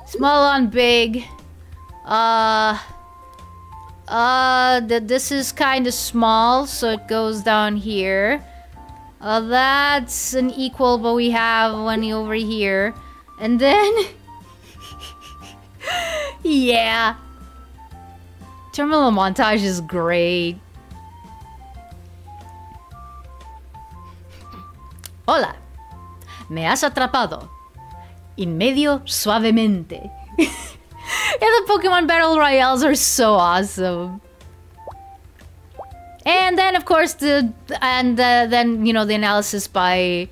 small on big. This is kind of small, so it goes down here. That's an equal, but we have one over here. And then... yeah. Terminal montage is great. Hola. Me has atrapado. En medio suavemente. Yeah, the Pokemon Battle Royales are so awesome. And then, of course, then you know, the analysis by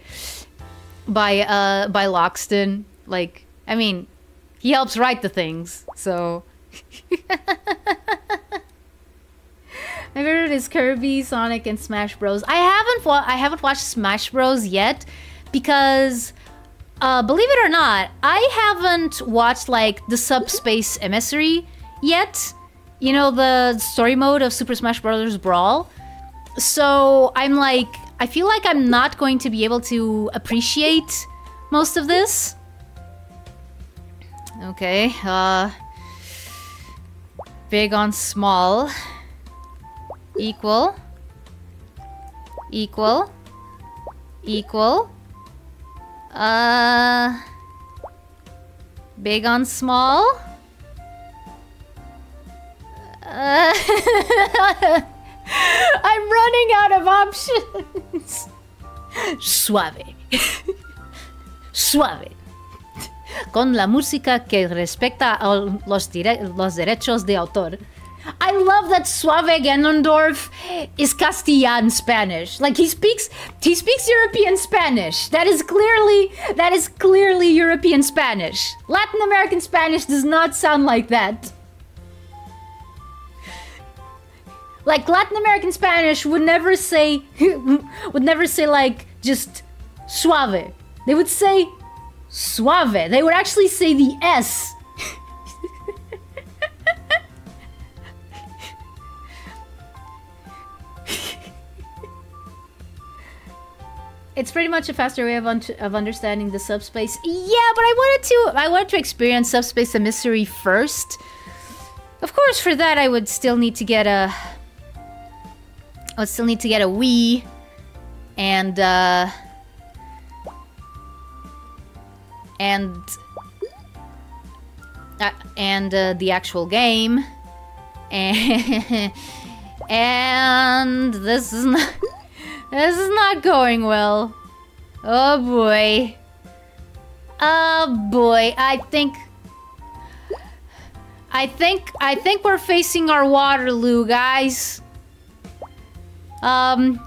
Loxton. Like, I mean, he helps write the things, so. My favorite is Kirby, Sonic, and Smash Bros. I haven't watched Smash Bros yet because. Believe it or not, I haven't watched, like, the Subspace Emissary yet. You know, the story mode of Super Smash Bros. Brawl. So, I'm like, I feel like I'm not going to be able to appreciate most of this. Okay, big on small. Equal. Equal. Equal. Big on small. I'm running out of options. Suave. Suave. Con la música que respecta a los derechos de autor. I love that Suave Ganondorf is Castilian Spanish. Like he speaks European Spanish. That is clearly European Spanish. Latin American Spanish does not sound like that. Like Latin American Spanish would never say like just suave. They would say suave. They would actually say the S. It's pretty much a faster way of understanding the subspace. Yeah, but I wanted to experience Subspace Emissary first. Of course, for that I would still need to get a Wii and the actual game, and this is not going well. Oh boy. Oh boy. I think we're facing our Waterloo, guys. There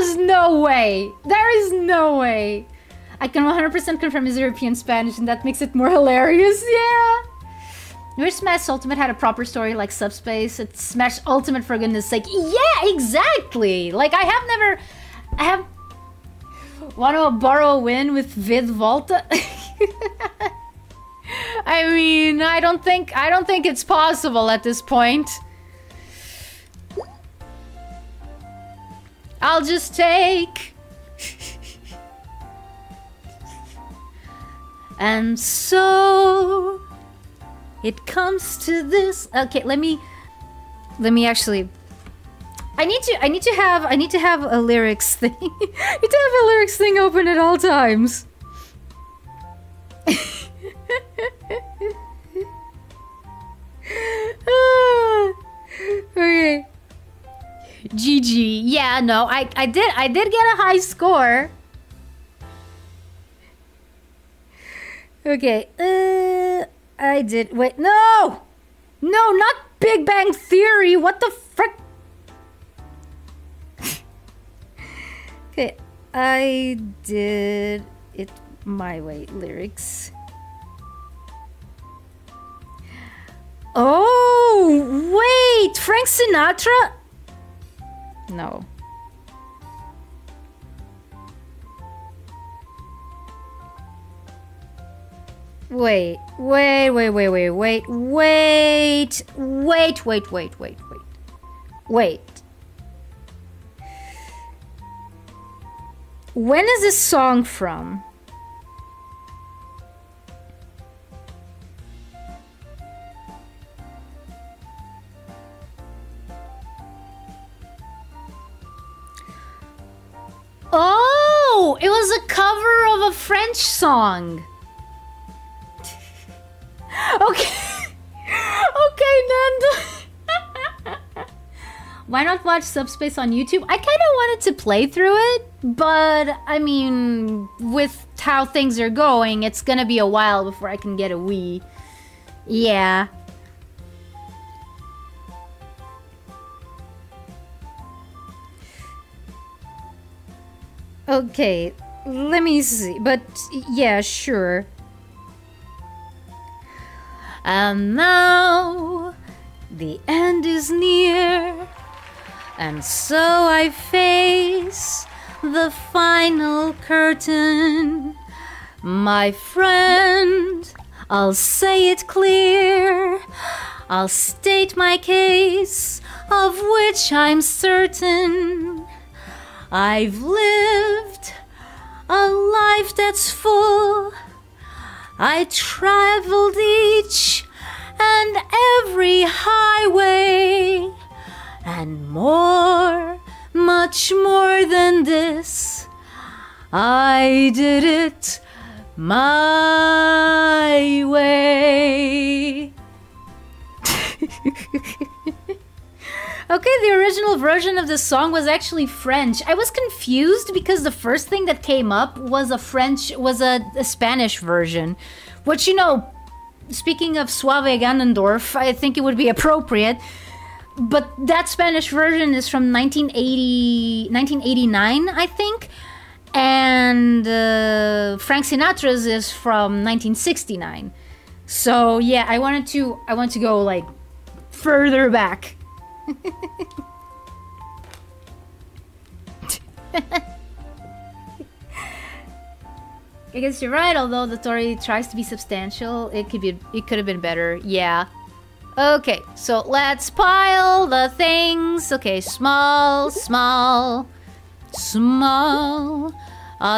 is no way. There is no way. I can 100% confirm his European Spanish, and that makes it more hilarious. Yeah. Wish Smash Ultimate had a proper story like Subspace. It's Smash Ultimate, for goodness sake. Yeah, exactly. Like I have. Wanna borrow a win with Vid Volta? I mean, I don't think it's possible at this point. I'll just take. And so it comes to this. Okay, let me actually. I need to have a lyrics thing. I need to have a lyrics thing open at all times. Okay. GG. Yeah, no, I did get a high score. Okay. I did. Wait, no! No, not Big Bang Theory. What the frick? Okay, I did it my way. Lyrics. Oh, wait! Frank Sinatra? No. Wait. When is this song from? Oh, it was a cover of a French song. Okay. Okay, Nando. Why not watch Subspace on YouTube? I kind of wanted to play through it, but I mean, with how things are going, it's gonna be a while before I can get a Wii. Yeah. Okay, let me see. But yeah, sure. And now the end is near, and so I face the final curtain. My friend, I'll say it clear. I'll state my case, of which I'm certain. I've lived a life that's full. I traveled each and every highway, and more, much more than this. I did it my way. Okay, the original version of the song was actually French. I was confused because the first thing that came up was a Spanish version. Which, you know, speaking of Suave Ganondorf, I think it would be appropriate. But that Spanish version is from 1989, I think. And Frank Sinatra's is from 1969. So yeah, I want to go like further back. I guess you're right, although the story tries to be substantial, it could have been better. Yeah. Okay, so let's pile the things. Okay, small, small, small.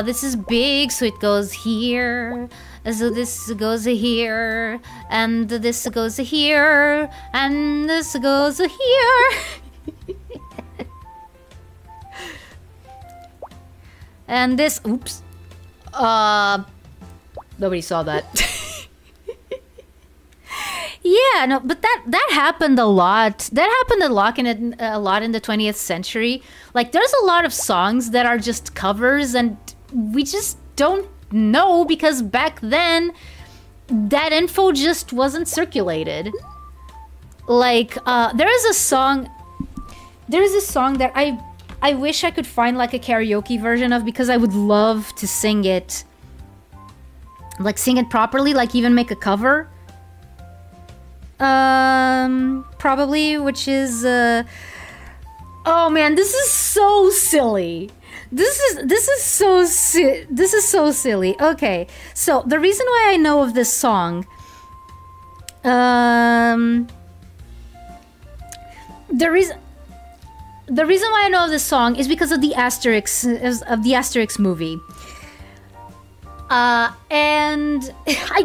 This is big, so it goes here. So this goes here, and this goes here, and this goes here. And this, oops. Nobody saw that. Yeah, no, but that happened a lot. That happened a lot in the 20th century. Like, there's a lot of songs that are just covers, and we just don't know because back then that info just wasn't circulated. Like, there is a song that I wish I could find like a karaoke version of, because I would love to sing it. Like, sing it properly, like even make a cover. Probably, which is, oh man, this is so silly. This is so silly. Okay, so the reason why I know of this song, the reason why I know of this song is because of the Asterix movie. And I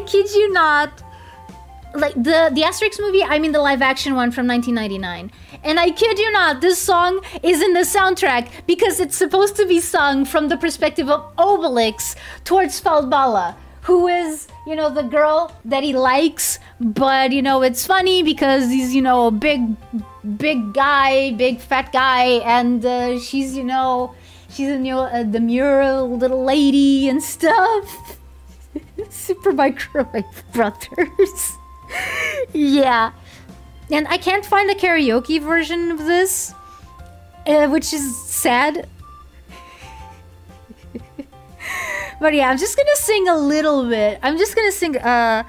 kid you not, like the Asterix movie, I mean the live action one from 1999. And I kid you not, this song is in the soundtrack because it's supposed to be sung from the perspective of Obelix towards Falbala, who is, you know, the girl that he likes, but, you know, it's funny because he's, you know, a big fat guy, and she's, you know, the mural little lady and stuff. Super Microwave Brothers. Yeah. And I can't find a karaoke version of this, which is sad. But yeah, I'm just gonna sing a little bit. I'm just gonna sing a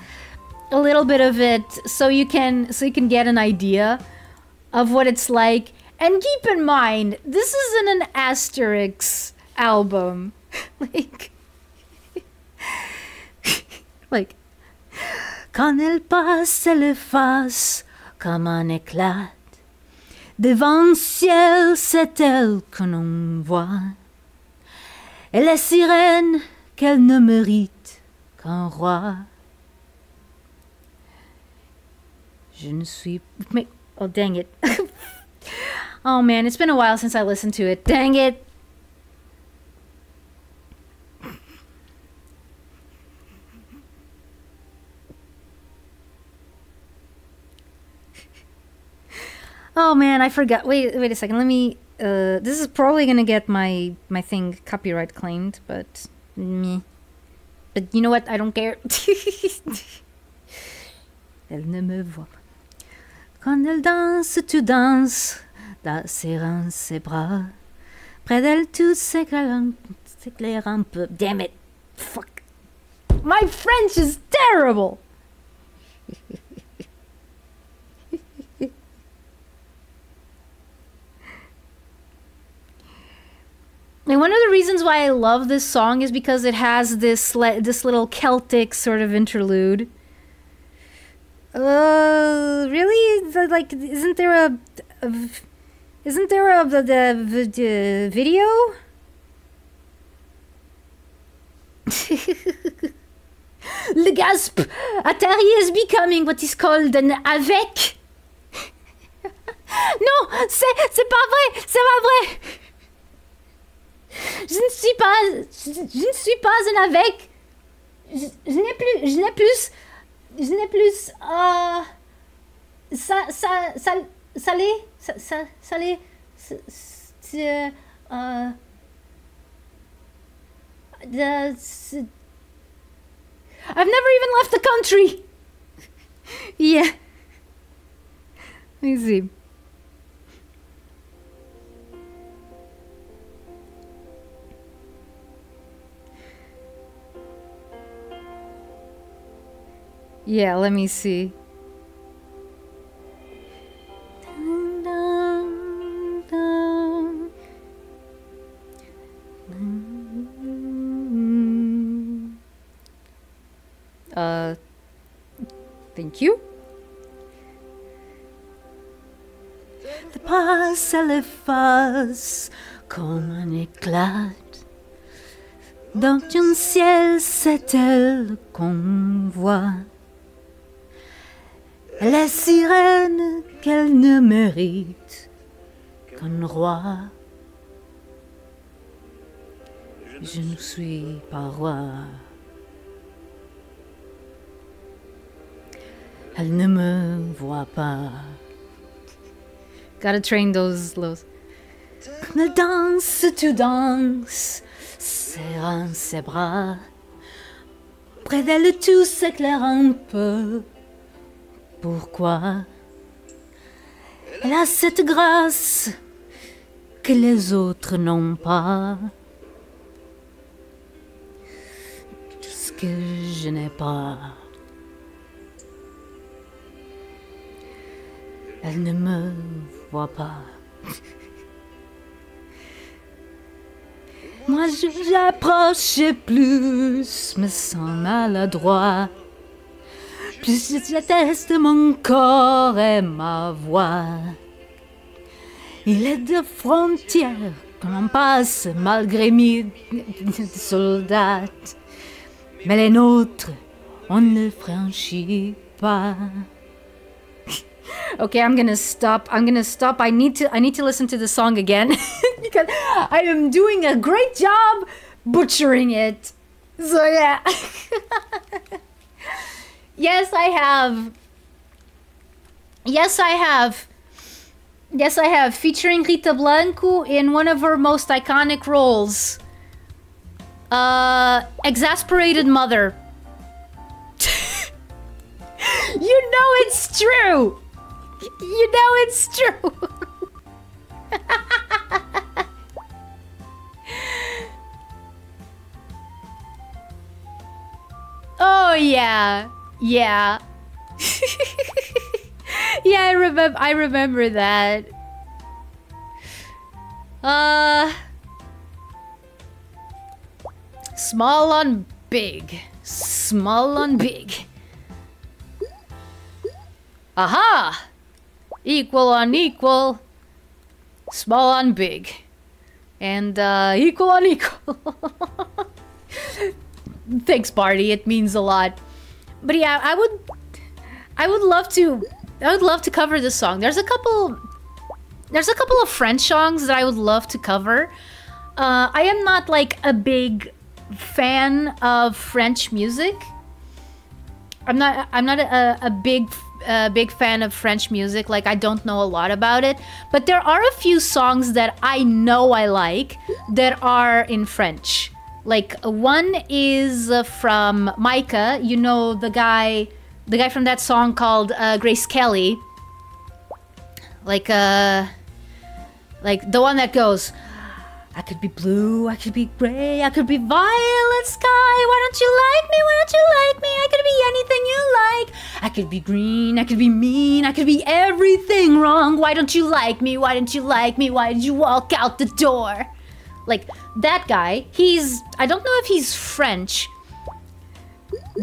little bit of it so you can get an idea of what it's like. And keep in mind, this isn't an Asterix album. Like, quand elle passe, elle efface comme un éclat. Devant le ciel, c'est elle que l'on voit. Elle est sirène qu'elle ne mérite qu'un roi. Je ne suis... Oh, dang it. Oh man, it's been a while since I listened to it. Dang it. Oh man, I forgot. Wait a second. Let me. This is probably gonna get my thing copyright claimed, but meh. But you know what? I don't care. Elle ne me voit pas. Quand elle danse, tu danses, serrant ses bras. Près d'elle, tout s'éclaire un peu. Damn it! Fuck. My French is terrible. And one of the reasons why I love this song is because it has this little Celtic sort of interlude. Really? Like, isn't there a video? Le gasp! Atari is becoming what is called an avec. Non, c'est pas vrai, c'est pas vrai. Je ne suis pas un avec. Je n'ai plus salé. I've never even left the country. Yeah. Let me see. Yeah, let me see. Thank you. Passe à l'efface comme un éclat. Dans un ciel, c'est elle qu'on voit. Elle est sirène qu'elle ne mérite qu'un roi. Je ne suis pas roi. Elle ne me voit pas. Gotta train those lows. Elle danse, tu danses, serrant ses bras. Près d'elle tout s'éclaire un peu. Pourquoi? Elle a cette grâce que les autres n'ont pas. Ce que je n'ai pas. Elle ne me voit pas. Moi j'approche plus, me sens maladroit. Plus je teste mon corps et ma voix. Il est de frontières qu'on passe malgré mille soldats. Mais les nôtres, on ne franchit pas. Okay, I'm gonna stop. I need to listen to the song again because I am doing a great job butchering it. So yeah. Yes, I have. Yes, I have. Featuring Rita Blanco in one of her most iconic roles. Exasperated mother. You know it's true! You know it's true! Oh yeah. Yeah. Yeah, I remember that. Small on big. Small on big. Aha! Equal on equal. Small on big. And equal on equal. Thanks, Barty. It means a lot. But yeah, I would love to cover this song. There's a couple of French songs that I would love to cover. I am not like a big fan of French music. I'm not a big fan of French music. Like, I don't know a lot about it, but there are a few songs that I know I like that are in French. Like, one is from Micah, you know, the guy from that song called Grace Kelly. Like the one that goes, I could be blue, I could be gray, I could be violet sky. Why don't you like me? Why don't you like me? I could be anything you like. I could be green, I could be mean, I could be everything wrong. Why don't you like me? Why don't you like me? Why did you walk out the door? Like, that guy, I don't know if he's French,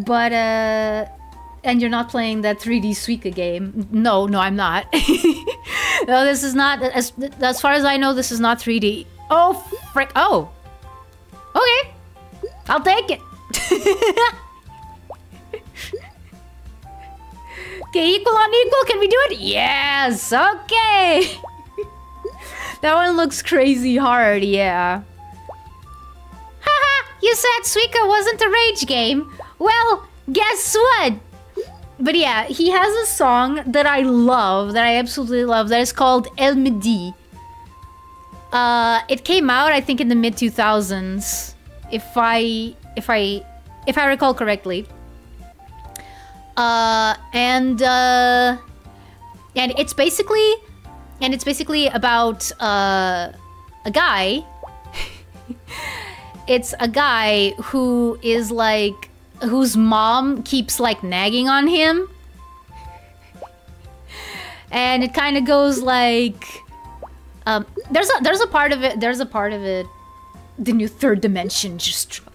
but, and you're not playing that 3D Suika game. No, I'm not. No, this is not, as far as I know, this is not 3D. Oh, frick, oh. Okay, I'll take it. Okay, equal on equal, can we do it? Yes, okay. That one looks crazy hard, yeah. Haha, you said Suika wasn't a rage game. Well, guess what? But yeah, he has a song that I love, that I absolutely love, that is called El Midi. It came out, I think, in the mid-2000s, if I recall correctly. And it's basically about a guy. It's a guy who is like, whose mom keeps like nagging on him, and it kind of goes like, there's a part of it. The new third dimension just dropped.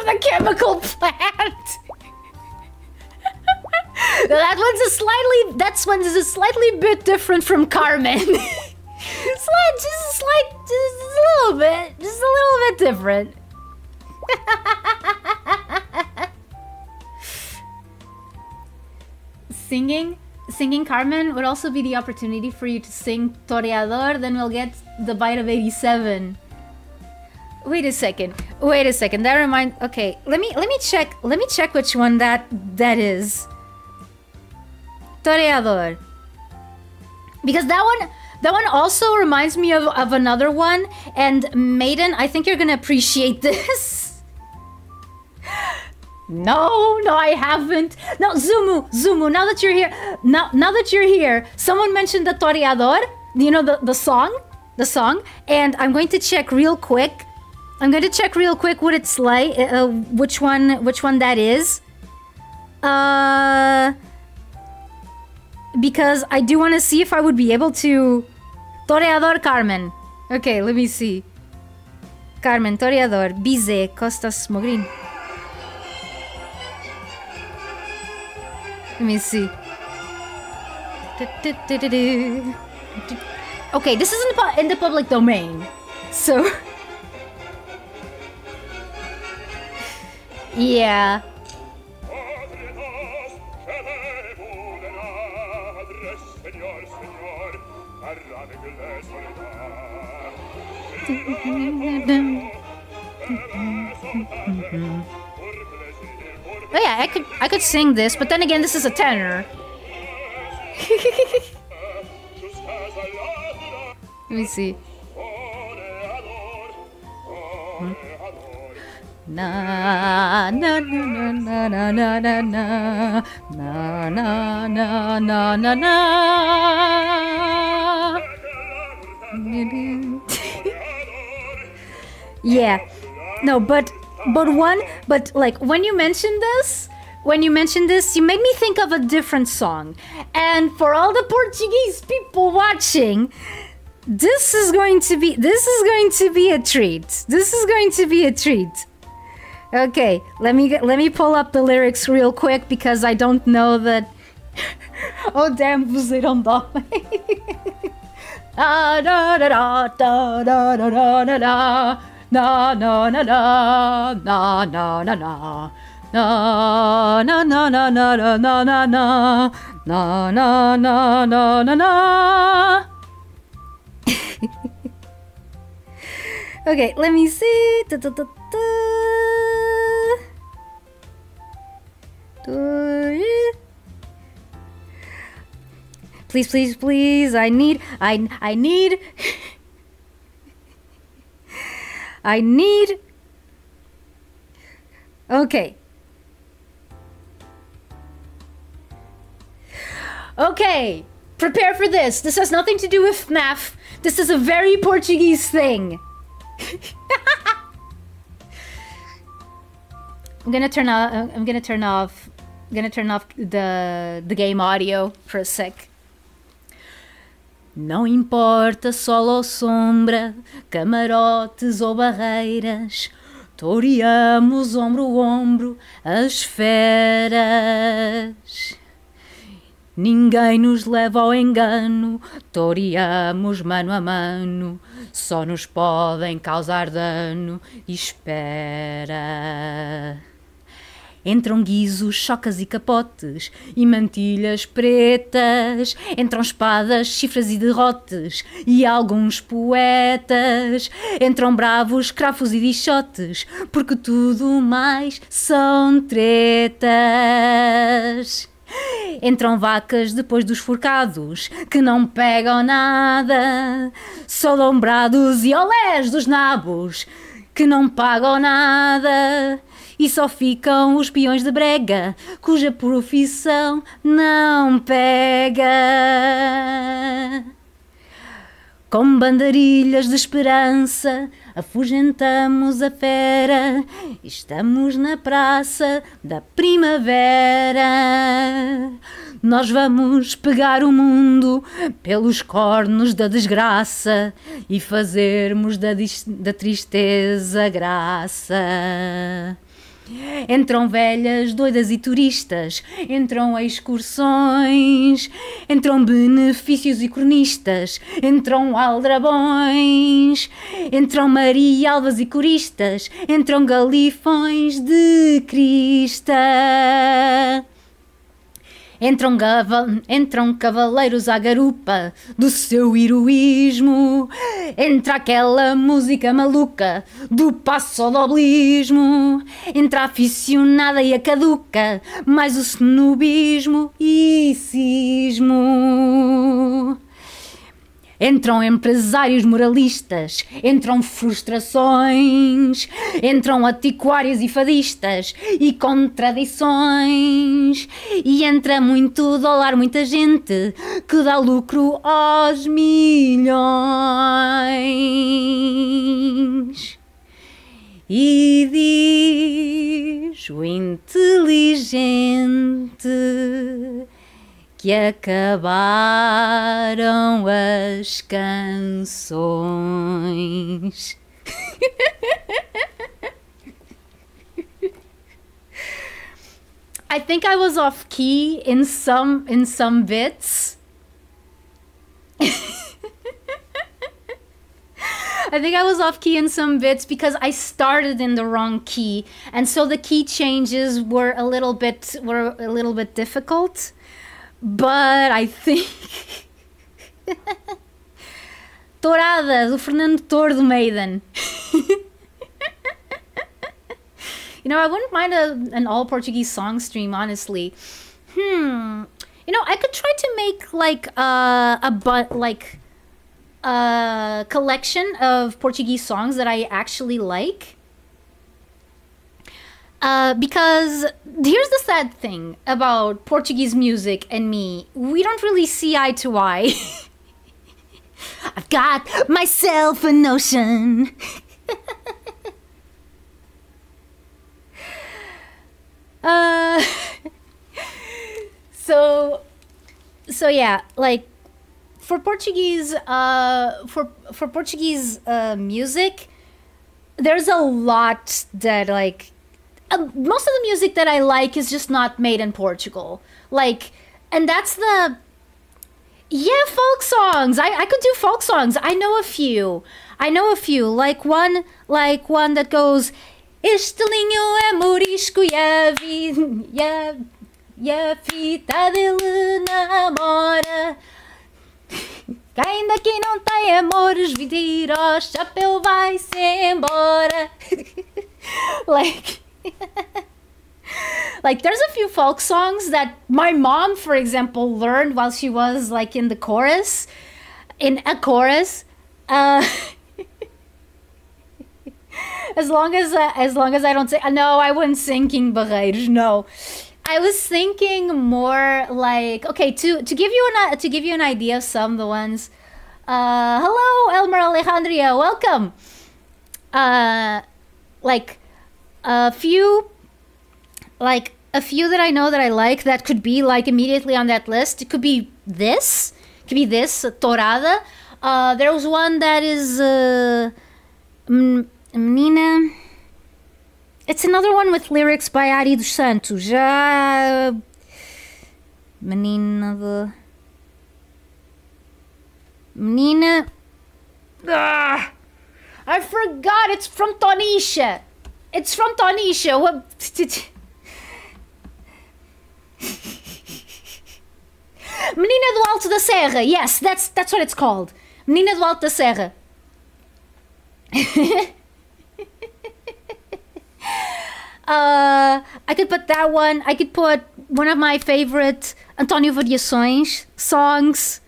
of the chemical plant. That one's a slightly bit different from Carmen. just a little bit different. Singing Carmen would also be the opportunity for you to sing Toreador, then we'll get the bite of 87. Wait a second. That reminds. Okay, let me check which one that is. Toreador. Because that one also reminds me of another one, and Maiden, I think you're gonna appreciate this. No, I haven't. No, Zumu, now that you're here, someone mentioned the Toreador, you know, the song, and I'm going to check real quick. What it's like, which one that is. Because I do want to see if I would be able to... Toreador Carmen. Okay, let me see. Carmen, Toreador, Bize, Costas, Mogrin. Let me see. Okay, this is in the public domain. So... yeah. Oh yeah, I could sing this, but then again, this is a tenor. Let me see. Na na na na na na na na na na na na na na. Yeah, no, but like when you mentioned this, you made me think of a different song. And for all the Portuguese people watching, this is going to be a treat. Okay, let me pull up the lyrics real quick because I don't know that. Oh damn, você não dorme. Da da da da da da da da da. Na na na na na na na na. Na na na na na na na na na na na na na na na. Okay, let me see. Da, da, da, da. Please, please, please. I need. Okay. Okay. Prepare for this. This has nothing to do with FNAF. This is a very Portuguese thing. I'm gonna turn off the game audio for a sec. Não importa sol ou sombra, camarotes ou barreiras, toreamos ombro a ombro as feras. Ninguém nos leva ao engano, toreamos mano a mano, só nos podem causar dano. Espera. Entram guizos, chocas e capotes, e mantilhas pretas. Entram espadas, chifres e derrotes, e alguns poetas. Entram bravos, cravos e dichotes, porque tudo mais são tretas. Entram vacas depois dos forcados, que não pegam nada. Só lombrados e olés dos nabos, que não pagam nada. E só ficam os peões de brega, cuja profissão não pega. Com bandarilhas de esperança, afugentamos a fera. Estamos na praça da primavera. Nós vamos pegar o mundo pelos cornos da desgraça e fazermos da tristeza graça. Entram velhas, doidas e turistas, entram excursões, entram benefícios e cronistas, entram aldrabões, entram marialvas e coristas, entram galifões de crista. Entram cavaleiros à garupa do seu heroísmo. Entra aquela música maluca do passodoblismo. Entra a aficionada e a caduca, mais o snobismo e cismo. Entram empresários moralistas, entram frustrações, entram antiquários e fadistas e contradições. E entra muito dólar, muita gente que dá lucro aos milhões. E diz o inteligente que acabaram as canções. I think I was off key in some bits. I think I was off key in some bits because I started in the wrong key, and so the key changes were a little bit difficult. But I think Tourada, do Fernando Tordo do Maiden. You know, I wouldn't mind an all Portuguese song stream, honestly. You know, I could try to make like a collection of Portuguese songs that I actually like. Because here's the sad thing about Portuguese music and me. We don't really see eye to eye. I've got myself a notion. So yeah, like for Portuguese music, there's a lot that like most of the music that I like is just not made in Portugal. Like, and that's the folk songs. I could do folk songs. I know a few. Like one that goes, este linho é morisco e a fita dele namora. Quem daqui não tem amores, vir ao chapéu vai-se embora. Like there's a few folk songs that my mom, for example, learned while she was like in a chorus. As long as I don't say no, I wouldn't sing King Barreiros. No, I was thinking more like, okay, to give you an idea of some of the ones. Hello, Elmer Alejandria, welcome. Like a few that I know that I like that could be like immediately on that list. It could be this. Tourada. There was one that is Menina. It's another one with lyrics by Ari dos Santos. Menina. I forgot. It's from Tonisha. What? Menina do Alto da Serra. Yes, that's what it's called. Menina do Alto da Serra. I could put that one. I could put one of my favorite António Variações songs.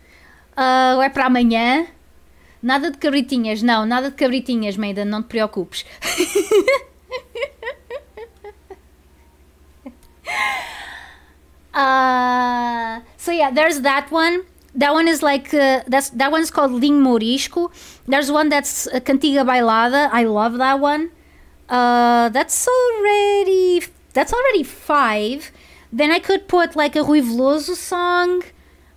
É para amanhã. Nada de cabritinhas, não. Nada de cabritinhas, Maiden. Não te preocupes. So yeah, there's that one. That one is like that one's called Linho Morisco. There's one that's Cantiga Bailada. I love that one. That's already 5. Then I could put like a Rui Veloso song.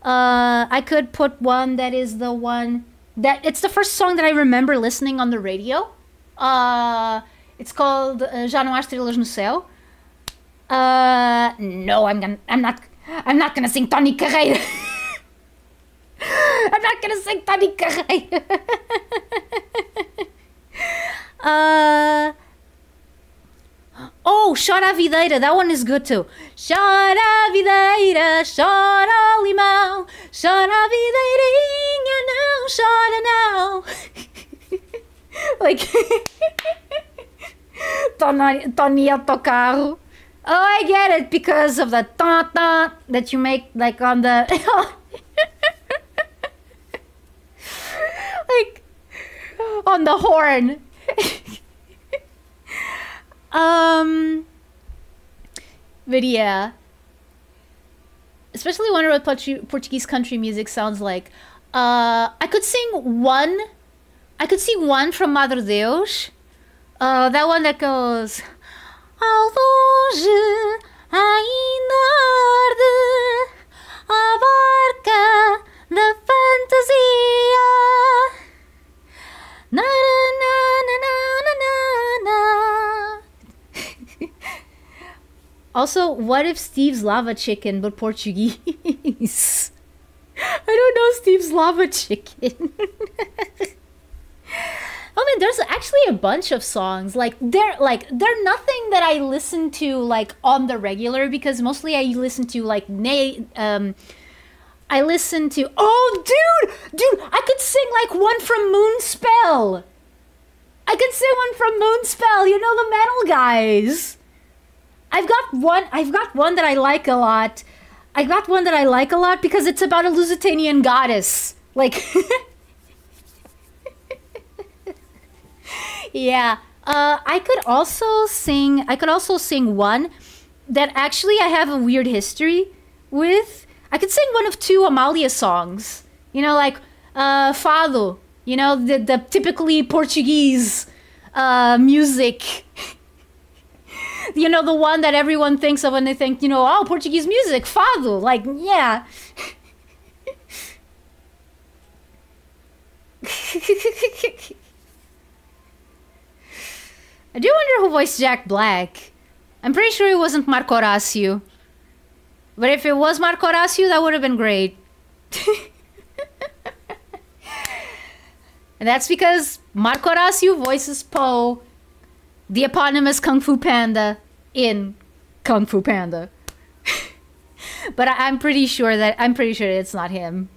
I could put one that is the one that it's the first song that I remember listening on the radio. It's called Já Não Há Estrelas no Céu. No, I'm not gonna sing Tony Carreira. I'm not gonna sing Tony Carreira. Oh, Chora a Videira, that one is good too. Chora a videira, chora o limão, chora a videirinha, não chora não. Like, Tony autocarro. Oh, I get it because of the ta-ta that you make like on the... like, on the horn. But yeah, especially wonder what Portuguese country music sounds like. I could sing one from Madre Deus. That one that goes, ao longe ainda arde a barca da fantasia. Na na na na na na na. Also, what if Steve's Lava Chicken but Portuguese? I don't know Steve's Lava Chicken. Oh man, there's actually a bunch of songs. They're nothing that I listen to like on the regular, because mostly I listen to like I listen to, oh dude, I could sing like one from Moonspell. I could sing one from Moonspell, you know, the metal guys. I've got one that I like a lot. Because it's about a Lusitanian goddess. Like, yeah. I could also sing one that actually I have a weird history with. I could sing one of two Amália songs. You know, like Fado. You know, the typically Portuguese music. You know, the one that everyone thinks of when they think, you know, oh, Portuguese music, Fado. Like, yeah. I do wonder who voiced Jack Black. I'm pretty sure it wasn't Marco Horacio. But if it was Marco Horacio, that would have been great. And that's because Marco Horacio voices Poe, the eponymous Kung Fu Panda, in Kung Fu Panda. But I'm pretty sure it's not him.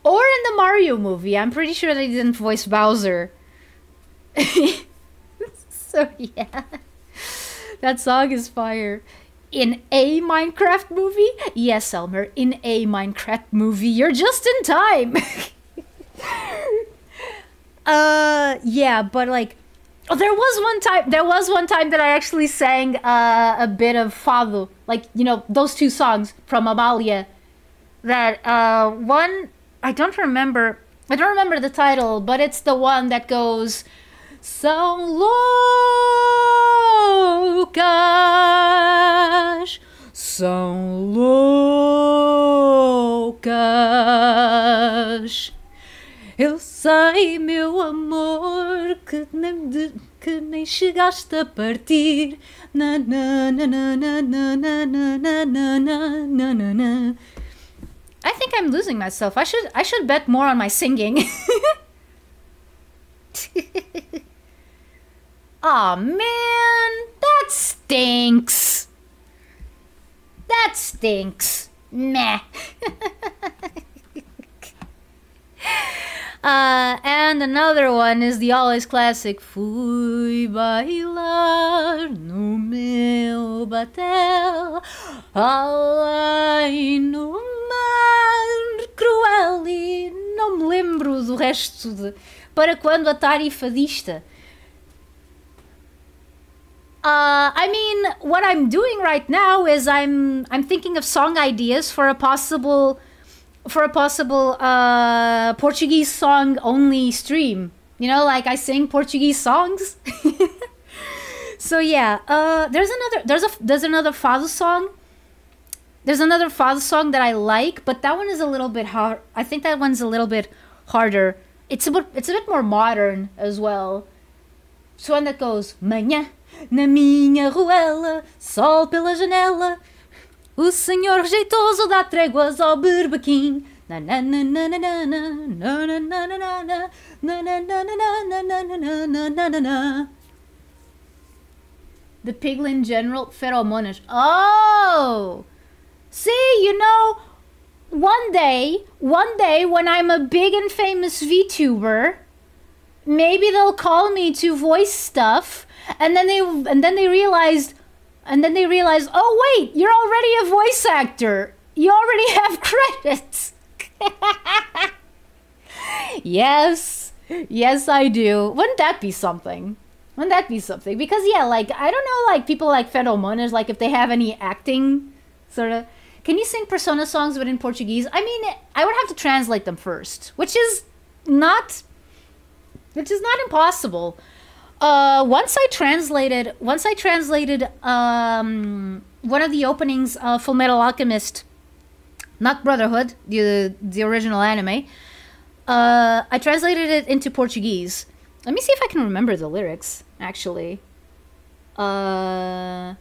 Or in the Mario movie, I'm pretty sure they didn't voice Bowser. So yeah, that song is fire. In a Minecraft movie? Yes, Elmer, in a Minecraft movie. You're just in time. Yeah, but like, oh, there was one time that I actually sang a bit of Fado, like, you know, those two songs from Amália. That one, I don't remember the title, but it's the one that goes, São loucas, são loucas. Eu sei, meu amor, que nem chegaste a partir. Na, na, na, na, na, na, na, na, na, na, na, na. I think I'm losing myself. I should bet more on my singing. Aw, man, that stinks. That stinks. Meh. And another one is the always classic Fui bailar no meu batel além no mar cruel, e não me lembro do resto de Para Quando Atari Fadista. I mean, what I'm doing right now is I'm thinking of song ideas for a possible Portuguese song only stream. You know, like I sing Portuguese songs. So yeah, there's another Fado song. There's another Fado song that I like, but that one is a little bit hard. I think that one's a little bit harder. It's a bit more modern as well. It's one that goes Manhã, Na minha ruela, sol pela janela, o senhor rejeitoso dá tréguas ao berbequim. The Piglin General Pheromonas. Oh! See, you know, one day when I'm a big and famous VTuber, maybe they'll call me to voice stuff, and then they realized, oh wait, you're already a voice actor. You already have credits. Yes, I do. Wouldn't that be something? Because yeah, like, I don't know, like, people like Pheromonas, like, if they have any acting sort of. Can you sing Persona songs but in Portuguese? I mean, I would have to translate them first, which is not impossible. Once I translated one of the openings of Full Metal Alchemist, not Brotherhood, the original anime. I translated it into Portuguese. Let me see if I can remember the lyrics, actually. Yeah.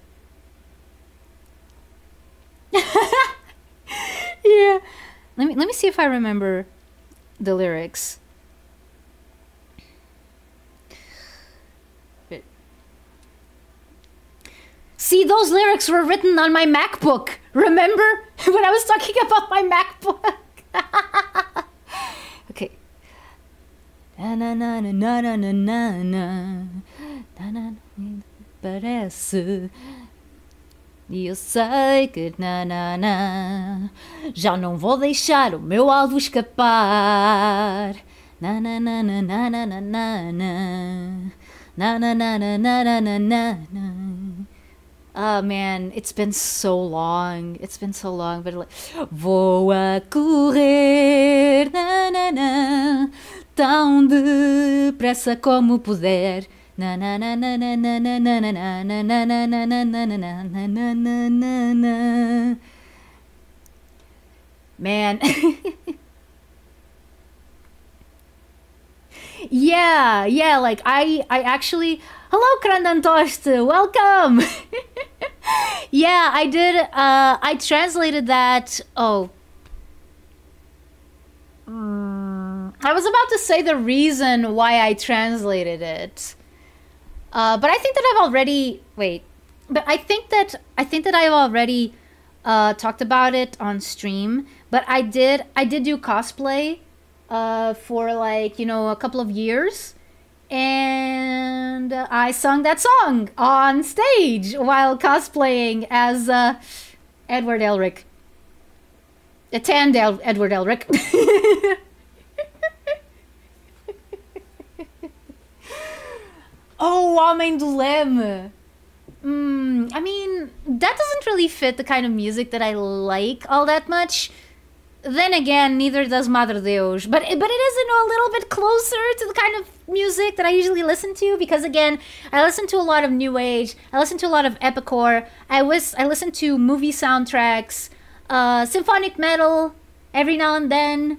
Let me see if I remember the lyrics. See, those lyrics were written on my MacBook. Remember when I was talking about my MacBook? Okay. Na na na na na na na na na parece. E eu sei que na já não vou deixar o meu alvo escapar. Na na na na na na na na na na na na na na na. Oh man, it's been so long. But like, vou a correr, na na na, tão depressa como puder. Na na na na na na na na na na na na na na na na na na na. Man. Yeah, like I actually. Hello, Krandantoste, welcome. Yeah, I did. I translated that. Oh, I was about to say the reason why I translated it, but I think that I've already But I think that I've already talked about it on stream. But I did do cosplay for like, you know, a couple of years. And I sung that song on stage while cosplaying as Edward Elric. A tanned Edward Elric. Oh, Homem do Leme. I mean, that doesn't really fit the kind of music that I like all that much. Then again, neither does Madre Deus. But it is, you know, a little bit closer to the kind of music that I usually listen to. Because again, I listen to a lot of New Age. I listen to a lot of Epicore. I listen to movie soundtracks. Symphonic metal every now and then.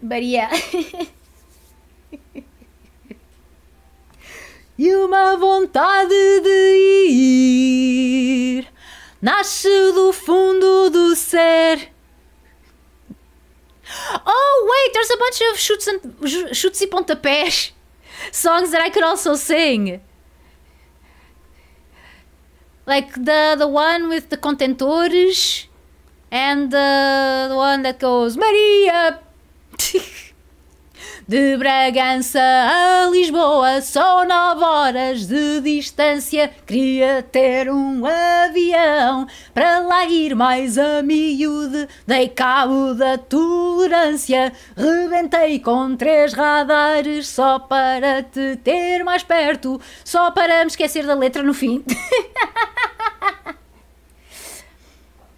But yeah. E uma vontade de ir nasce do fundo do ser. Oh wait, there's a bunch of chutes e pontapés songs that I could also sing. Like the one with the contentores and the one that goes Maria. De Bragança a Lisboa, só 9 horas de distância. Queria ter um avião para lá ir mais a miúde. Dei cabo da tolerância, rebentei com 3 radares só para te ter mais perto, só para me esquecer da letra no fim.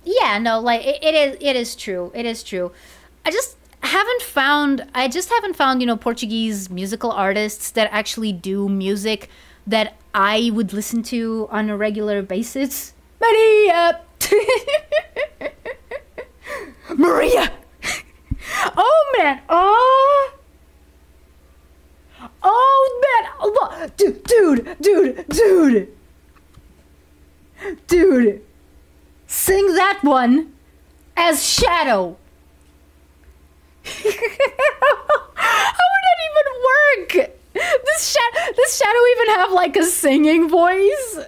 Yeah, no, like it is true. I just haven't found, you know, Portuguese musical artists that actually do music that I would listen to on a regular basis. Maria! Maria! Oh man! Oh Dude, sing that one as Shadow. How would that even work? Does Shadow even have like a singing voice?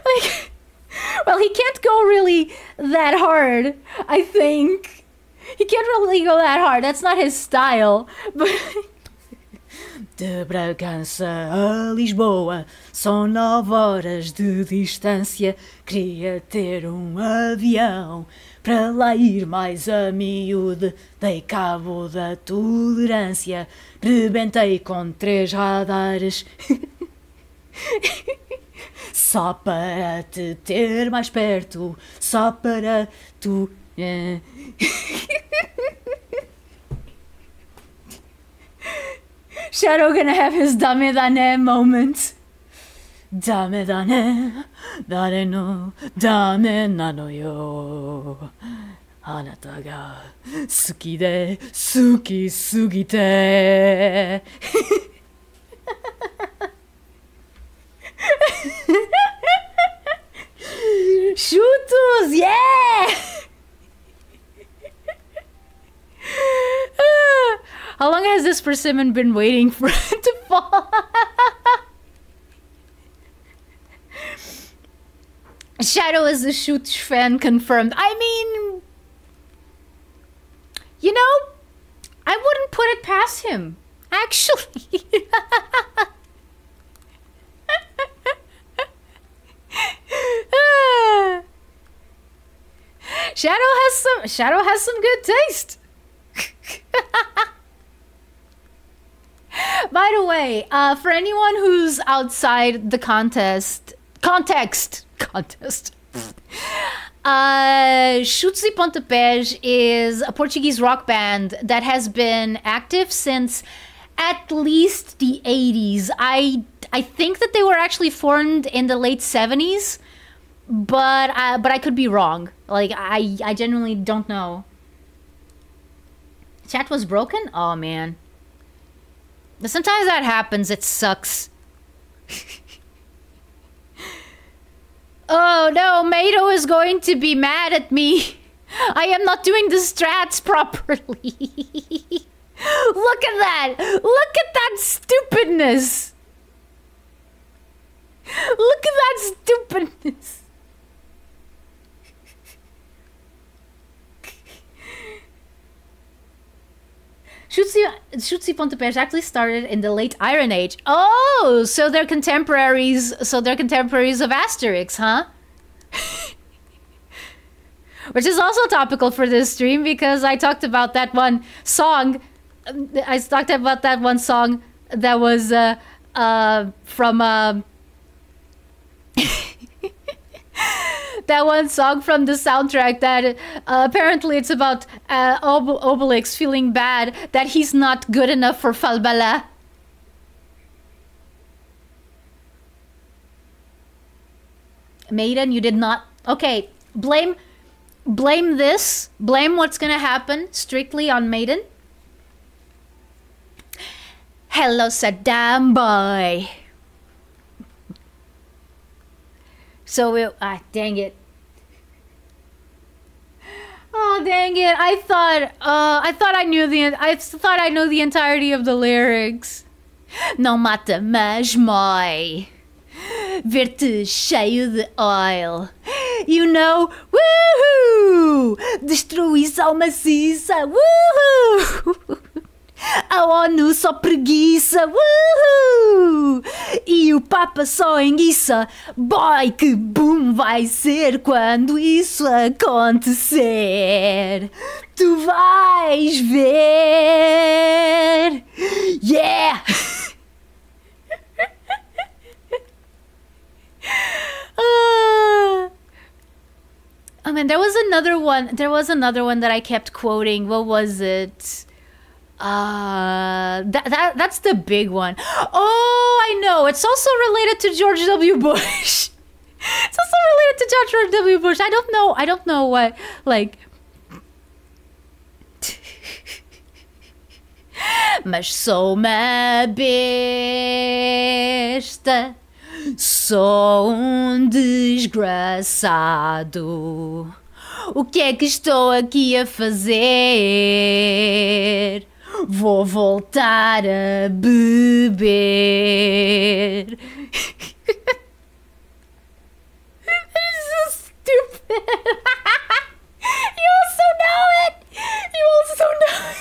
Like, well, he can't go really that hard, I think. He can't really go that hard. That's not his style. But de Bragança a Lisboa são 9 horas de distância. Queria ter um avião para lá ir mais a miúde. Dei cabo da tolerância, rebentei com 3 radares. Só para te ter mais perto, só para tu. Shadow gonna have his dame dane moment. Dame dane, dare no, dame nano yo. Anata ga suki de, suki sugite. Chutos, yeah! How long has this persimmon been waiting for it to fall? Shadow is a Shoots fan confirmed. I mean, you know, I wouldn't put it past him, actually. Shadow has some good taste. By the way, for anyone who's outside the context, Chutes e Pontapés is a Portuguese rock band that has been active since at least the 80s. I think that they were actually formed in the late 70s, but I could be wrong. Like, I genuinely don't know. Chat was broken? Oh, man. Sometimes that happens. It sucks. Oh, no. Mato is going to be mad at me. I am not doing the strats properly. Look at that. Look at that stupidness. Look at that stupidness. Chutes e Pontapés actually started in the late Iron Age. Oh, so they're contemporaries. So they're contemporaries of Asterix, huh? Which is also topical for this stream because I talked about that one song. I talked about that one song that was from that one song from the soundtrack that apparently it's about Obelix feeling bad that he's not good enough for Falbala. Maiden, you did not. Okay, blame this. Blame what's gonna happen strictly on Maiden. Hello, Saddam boy. So dang it. Oh, dang it. I thought I knew the entirety of the lyrics. Não mata mais mói. Ver-te cheio de oil. You know, woohoo! Destruição maciça, woohoo! A ONU só preguiça, woohoo! E o Papa só enguiça. Boy, que boom vai ser quando isso acontecer. Tu vais ver. Yeah! I mean, there was another one that I kept quoting. What was it? That's the big one. Oh, I know. It's also related to George W. Bush. It's also related to George W. Bush. I don't know what, like... Mas sou uma besta, sou um desgraçado. O que é que estou aqui a fazer? Vou voltar a beber. That is so stupid. You also know it. You also know it.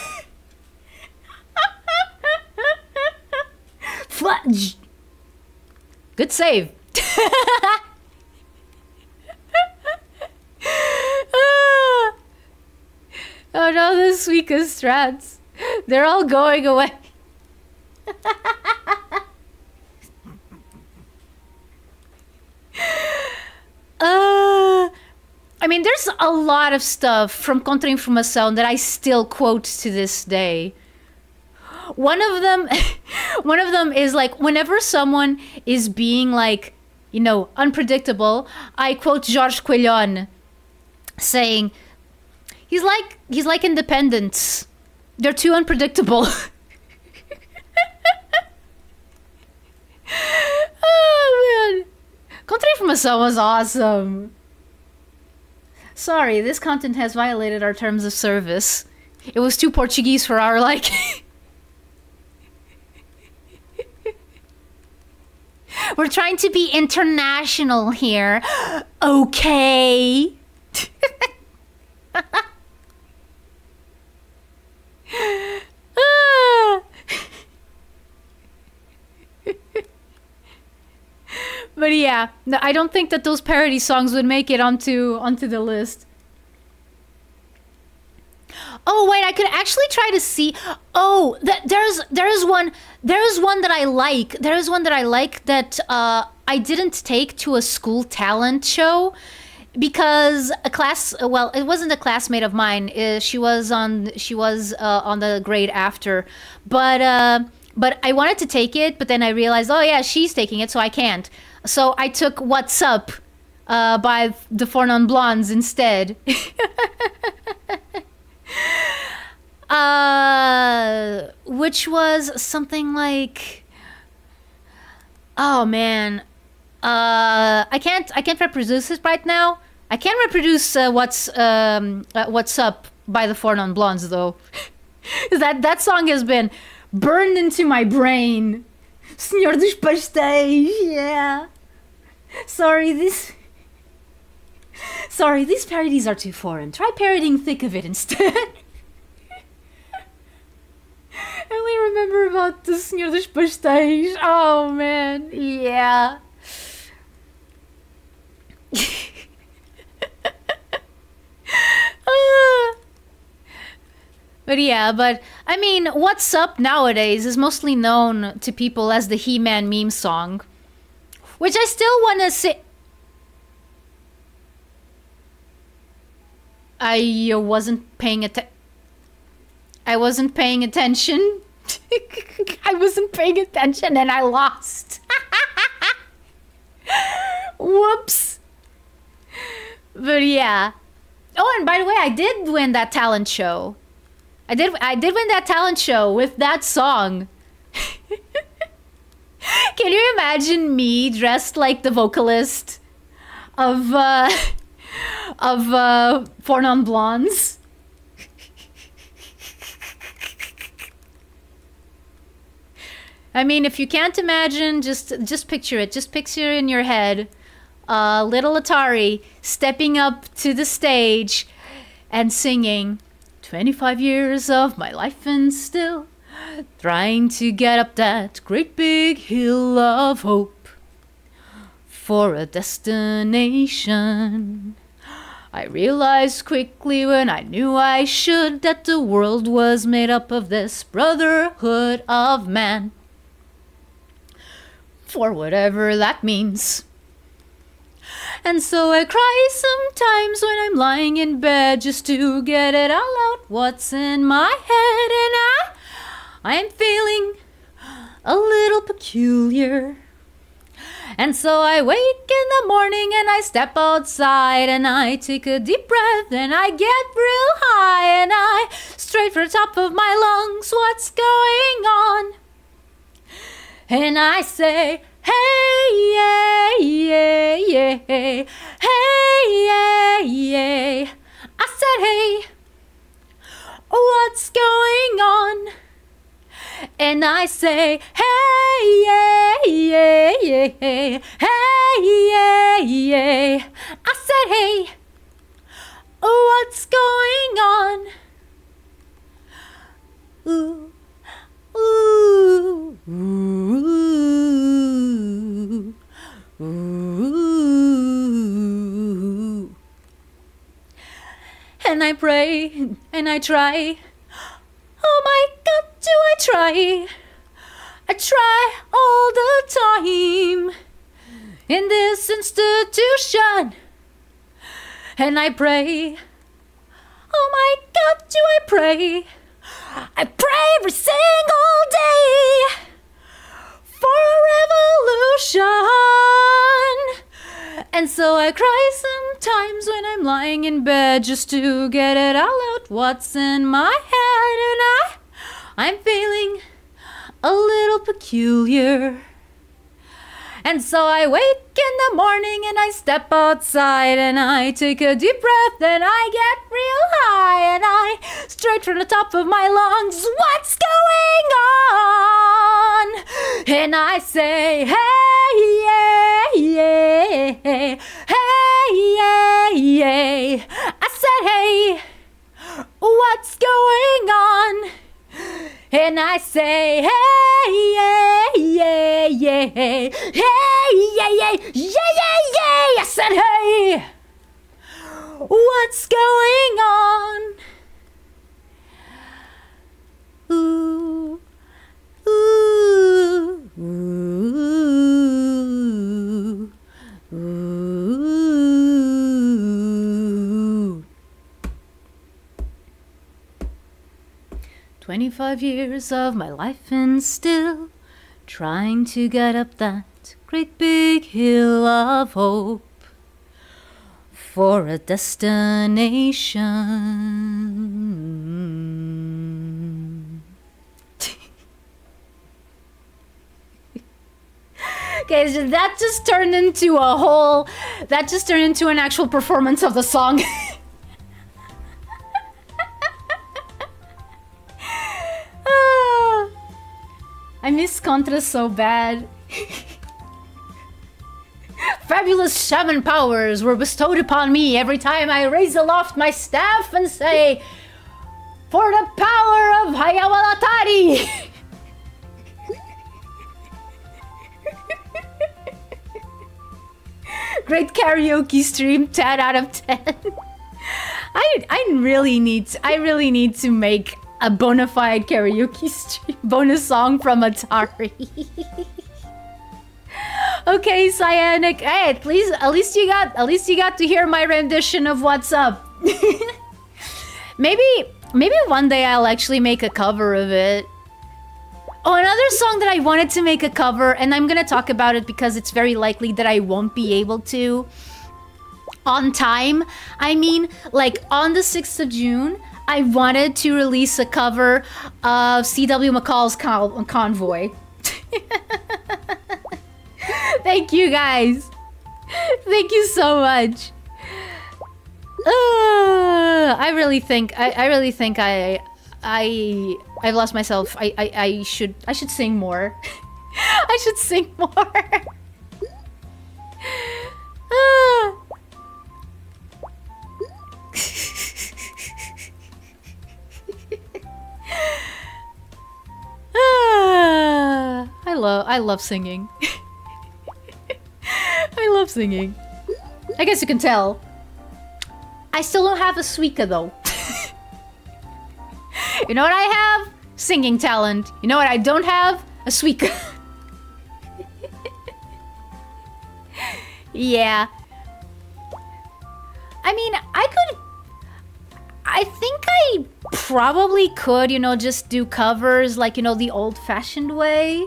Fudge. Good save. Oh no, the Suika strats. They're all going away. I mean, there's a lot of stuff from Contra-Informação that I still quote to this day. One of them is like, whenever someone is being like, you know, unpredictable, I quote Jorge Coelhon saying, he's like independents. They're too unpredictable. Oh man. Contra-Informação was awesome. Sorry, this content has violated our terms of service. It was too Portuguese for our liking. We're trying to be international here. Okay. But yeah, I don't think that those parody songs would make it onto the list. Oh wait, I could actually try to see. Oh, there's one that I like. There is one that I like that I didn't take to a school talent show because a class. Well, it wasn't a classmate of mine. She was on the grade after, but I wanted to take it. But then I realized, oh yeah, she's taking it, so I can't. So I took "What's Up" by the Four Non Blondes instead. Which was something like, oh man, I can't reproduce it right now. I can't reproduce "What's Up" by the Four Non Blondes though. that song has been burned into my brain. Senhor dos Pastéis, yeah. Sorry, these parodies are too foreign. Try parodying Thick of It instead. I only remember about the Senhor dos Pastéis. Oh man, yeah. But yeah, but I mean, "What's Up" nowadays is mostly known to people as the He-Man meme song, which I still want to say. I wasn't paying attention. I wasn't paying attention. I wasn't paying attention and I lost. Whoops. But yeah. Oh, and by the way, I did win that talent show. I did win that talent show with that song. Can you imagine me dressed like the vocalist of Four Non Blondes? I mean, if you can't imagine, just picture it. Just picture in your head little Atari stepping up to the stage and singing 25 years of my life and still trying to get up that great big hill of hope for a destination. I realized quickly when I knew I should that the world was made up of this brotherhood of man. For whatever that means. And so I cry sometimes when I'm lying in bed just to get it all out what's in my head. And I'm feeling a little peculiar. And so I wake in the morning and I step outside and I take a deep breath and I get real high and I straight for the top of my lungs, what's going on? And I say, hey, yeah, yeah, yeah, hey, yeah, yeah. I said, hey, what's going on? And I say, hey, yeah, yeah, yeah, hey, yeah, yeah. I said, hey, what's going on? Ooh, ooh, ooh, ooh. And I pray and I try. Oh my God, do I try? I try all the time in this institution. And I pray. Oh my God, do I pray? I pray every single day for a revolution. And so I cry sometimes when I'm lying in bed just to get it all out what's in my head. And I'm feeling a little peculiar. And so I wake in the morning and I step outside and I take a deep breath and I get real high and I straight from the top of my lungs, what's going on? And I say, hey, yeah, yeah, hey, yeah, yeah. I said, hey, what's going on? And I say, hey, yeah, yeah, yeah, hey, yeah, yeah, yeah, yeah, yeah. I said, hey, what's going on? Ooh, ooh, ooh, ooh. 25 years of my life and still trying to get up that great big hill of hope for a destination. Okay, so that just turned into an actual performance of the song. I miss Contra so bad. Fabulous shaman powers were bestowed upon me every time I raise aloft my staff and say, for the power of Atari. Great karaoke stream, 10 out of 10. I really need to make a bona fide karaoke stream bonus song from Atari. Okay, Cyanic. Hey, at least you got to hear my rendition of What's Up. maybe one day I'll actually make a cover of it. Oh, another song that I wanted to make a cover, and I'm gonna talk about it because it's very likely that I won't be able to on time. I mean, like on the 6th of June, I wanted to release a cover of C.W. McCall's Convoy. Thank you guys. Thank you so much. I really think I've lost myself. I should sing more. I should sing more. I love singing. I love singing. I guess you can tell. I still don't have a SUIKA though. You know what I have? Singing talent. You know what I don't have? A SUIKA. Yeah. I mean, I think I probably could, you know, just do covers like, you know, the old-fashioned way.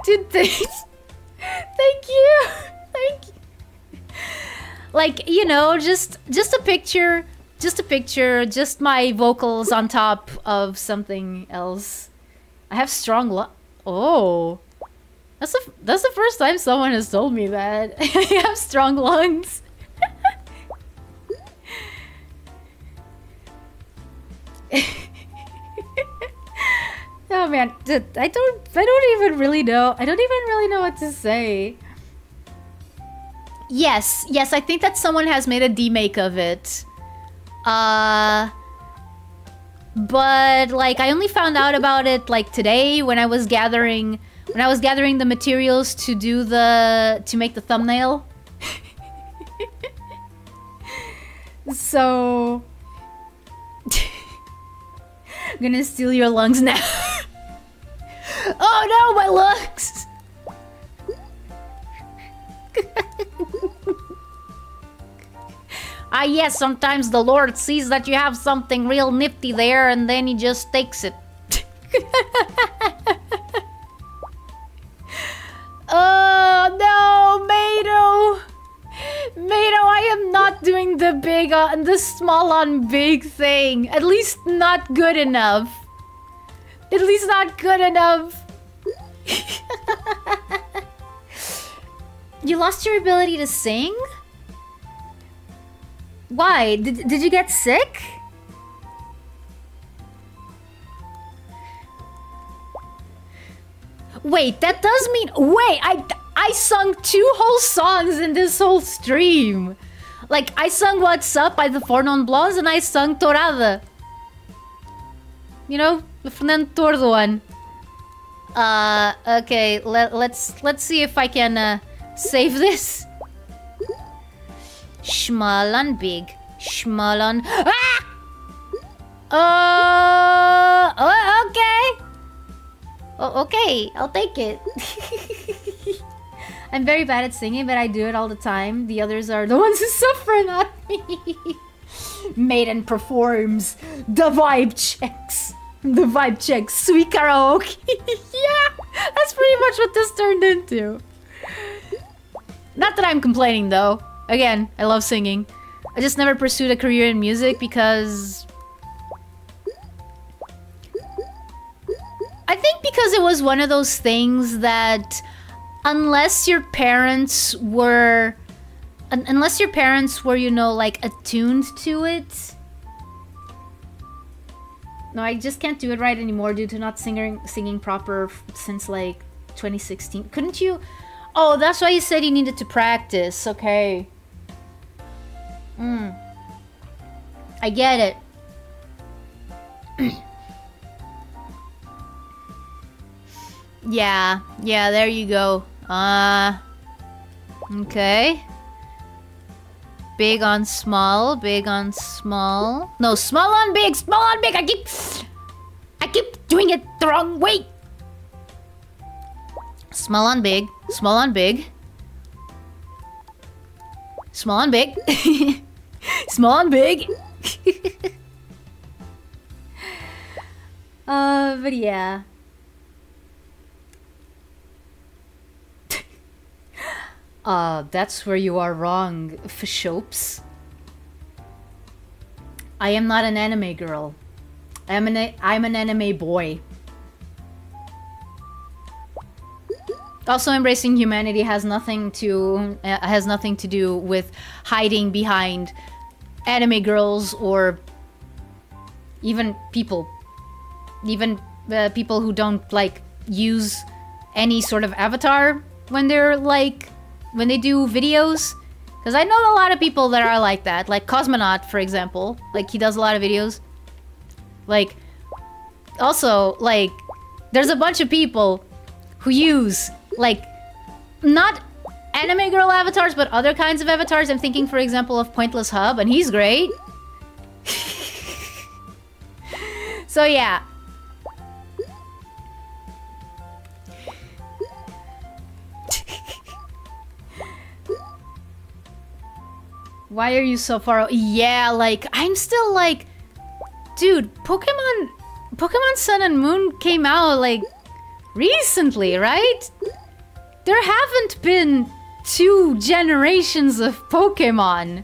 Dude, Thank you. Thank you. Like, you know, just a picture, just my vocals on top of something else. I have strong oh. That's the first time someone has told me that. I have strong lungs. Oh man, I don't even really know. I don't even really know what to say. Yes, I think that someone has made a demake of it. But like I only found out about it like today when I was gathering the materials to make the thumbnail. So I'm gonna steal your lungs now. Oh no, my lungs! Ah yes, sometimes the Lord sees that you have something real nifty there and then he just takes it. Oh no, Mato! Mato, I am not doing the big on the small on big thing. At least not good enough. At least not good enough. You lost your ability to sing? Why? Did you get sick? Wait, that does mean... Wait, I sung 2 whole songs in this whole stream. Like, I sung What's Up by the Four Non Blondes and I sung Torada. You know, the Fernando Tordo one. Okay, let's see if I can save this. Small on big, small on... Ah! Oh, okay. Oh, okay, I'll take it. I'm very bad at singing, but I do it all the time. The others are the ones who suffer, not me. Maiden performs the vibe checks. The vibe checks. Sweet karaoke. Yeah, that's pretty much what this turned into. Not that I'm complaining, though. Again, I love singing. I just never pursued a career in music because... I think because it was one of those things that... Unless your parents were, you know, like, attuned to it. No, I just can't do it right anymore due to not singing proper since, like, 2016. Couldn't you? Oh, that's why you said you needed to practice. Okay. I get it. Yeah, there you go. Okay. Big on small, big on small. No, small on big, small on big. I keep doing it the wrong way. Small on big, small on big. Small on big. Small on big. But yeah. That's where you are wrong, Fishopes. I am not an anime girl. I'm an anime boy. Also, embracing humanity has nothing to do with hiding behind anime girls or even people who don't like use any sort of avatar when they're like when they do videos. Because I know a lot of people that are like that, like Cosmonaut, for example. Like, he does a lot of videos. Like, also, like, there's a bunch of people who use, like, not anime girl avatars, but other kinds of avatars. I'm thinking, for example, of Pointless Hub, and he's great. So, yeah. Why are you so far? Yeah, like, I'm still like... Dude, Pokemon Sun and Moon came out, like, recently, right? There haven't been 2 generations of Pokemon.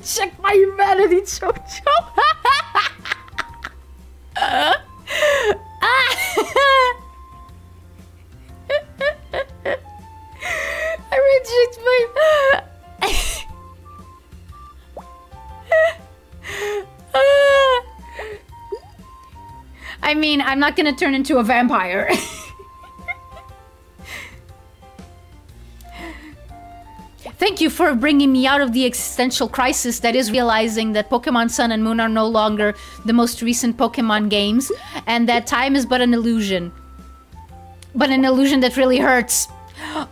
Check my humanity, Jojo. I reject my... I mean, I'm not gonna turn into a vampire. Thank you for bringing me out of the existential crisis that is realizing that Pokemon Sun and Moon are no longer the most recent Pokemon games, and that time is but an illusion. But an illusion that really hurts.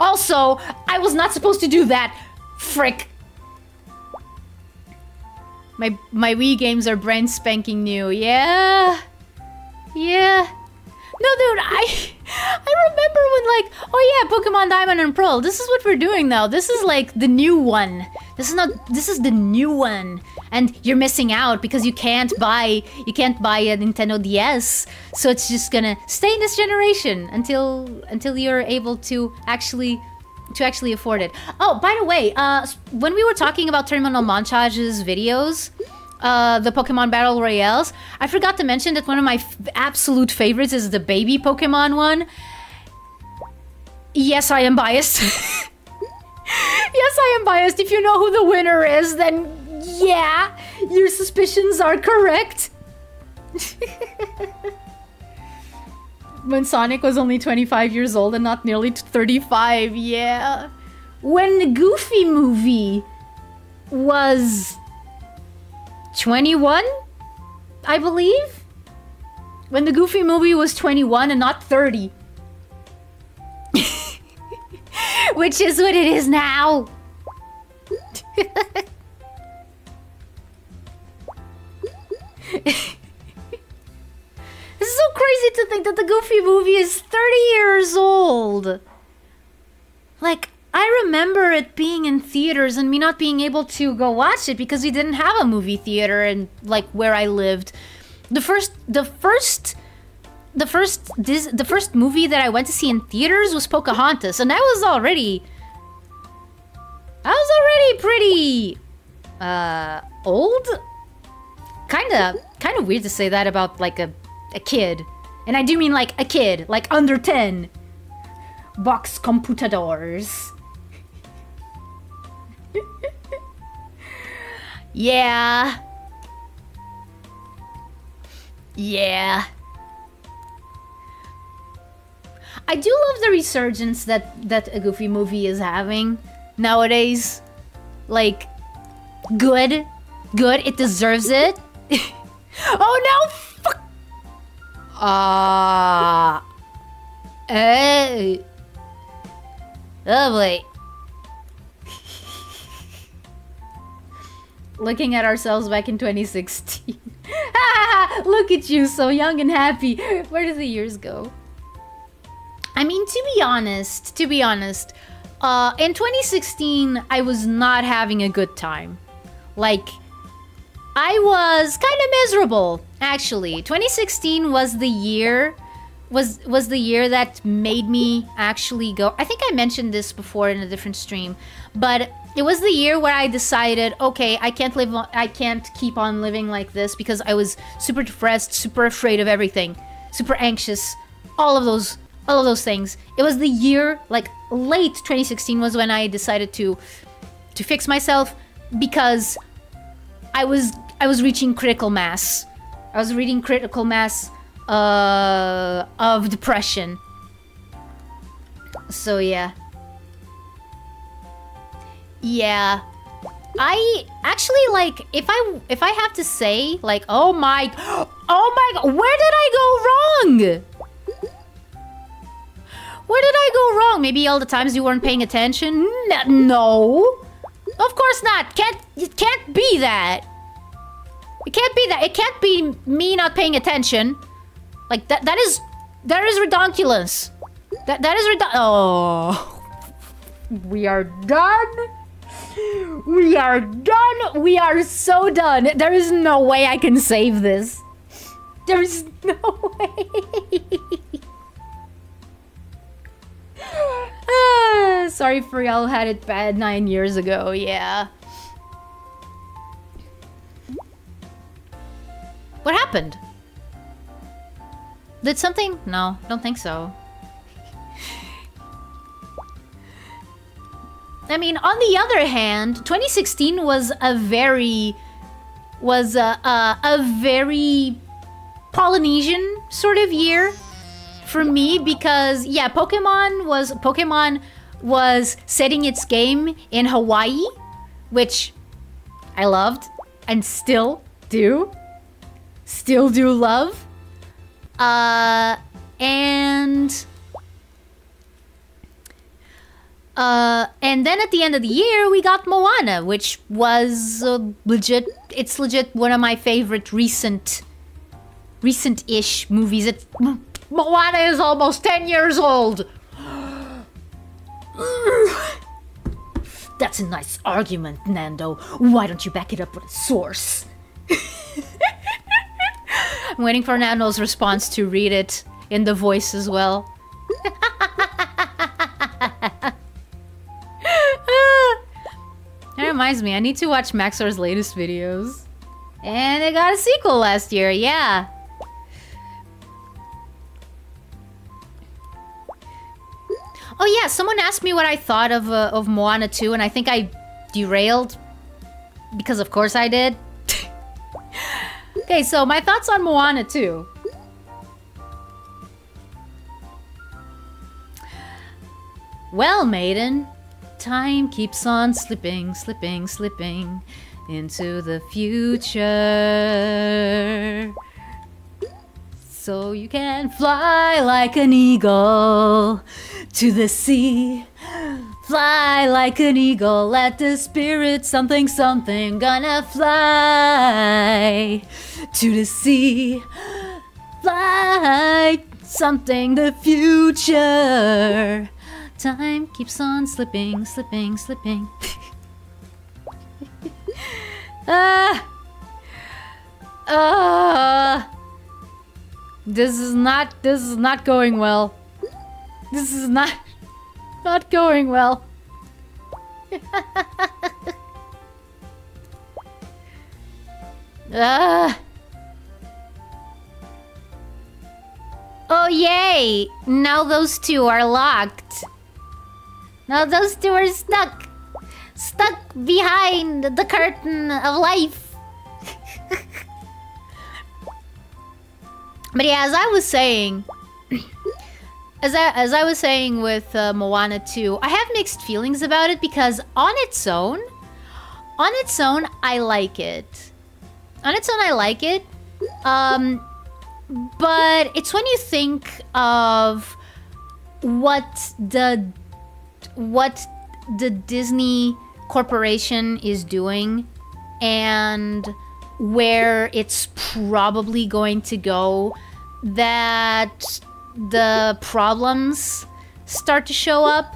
Also, I was not supposed to do that. Frick. My Wii games are brand spanking new. Yeah. Yeah. No, dude, I remember when, like, oh yeah, Pokemon Diamond and Pearl. This is what we're doing now. This is like the new one. This is the new one. And you're missing out because you can't buy a Nintendo DS. So it's just gonna stay in this generation until you're able to actually afford it. Oh, by the way, when we were talking about Terminal Montage's videos, the Pokemon Battle Royales, I forgot to mention that one of my absolute favorites is the baby Pokemon one. Yes, I am biased. Yes, I am biased. If you know who the winner is, then yeah, your suspicions are correct. When Sonic was only 25 years old and not nearly 35, yeah. When the Goofy movie was 21, I believe? When the Goofy movie was 21 and not 30. Which is what it is now. This is so crazy to think that the Goofy movie is 30 years old. Like, I remember it being in theaters and me not being able to go watch it because we didn't have a movie theater in, like, where I lived. The first movie that I went to see in theaters was Pocahontas, and I was already pretty old. Kinda weird to say that about like a kid, and I do mean like a kid, like under 10. Box computadors. Yeah. Yeah. I do love the resurgence that a Goofy movie is having nowadays. Like, good. Good, it deserves it. Oh no! Fuck! Hey. Oh boy. Looking at ourselves back in 2016. Look at you, so young and happy. Where did the years go? I mean, to be honest, in 2016, I was not having a good time. Like, I was kind of miserable, actually. 2016 was the year, was the year that made me actually go. I think I mentioned this before in a different stream, but it was the year where I decided, okay, I can't keep on living like this because I was super depressed, super afraid of everything, super anxious, all of those things. It was the year, like late 2016 was when I decided to fix myself because I was reaching critical mass. I was reaching critical mass of depression. So yeah. Yeah. I actually, like, if I have to say, like, oh my god, where did I go wrong? Where did I go wrong? Maybe all the times you weren't paying attention? No. Of course not. It can't be that. It can't be that. It can't be me not paying attention. Like, that is redonkulous. That is Oh. We are done. We are done. We are so done. There is no way I can save this. There is no way. Sorry for y'all who had it bad 9 years ago, yeah. What happened? Did something? No, don't think so. I mean, on the other hand, 2016 was a very Polynesian sort of year for me because yeah, Pokemon was setting its game in Hawaii, which I loved and still do love. And then at the end of the year, we got Moana, which was it's legit one of my favorite recent-ish movies. Moana is almost 10 years old. That's a nice argument, Nando. Why don't you back it up with a source? I'm waiting for Nando's response to read it in the voice as well. That reminds me, I need to watch Maxor's latest videos. And it got a sequel last year, yeah. Oh yeah, someone asked me what I thought of Moana 2, and I think I derailed. Because of course I did. Okay, so my thoughts on Moana 2. Well, maiden, time keeps on slipping, slipping, slipping into the future. So you can fly like an eagle to the sea. Fly like an eagle, let the spirit something something gonna fly to the sea. Fly something the future. Time keeps on slipping, slipping, slipping. This is not going well. This is not going well. Oh yay! Now those two are locked. Now those two are stuck behind the curtain of life. But yeah, as I was saying, as I was saying with Moana 2, I have mixed feelings about it because on its own, I like it. On its own, I like it. But it's when you think of what the Disney Corporation is doing and where it's probably going to go, that the problems start to show up.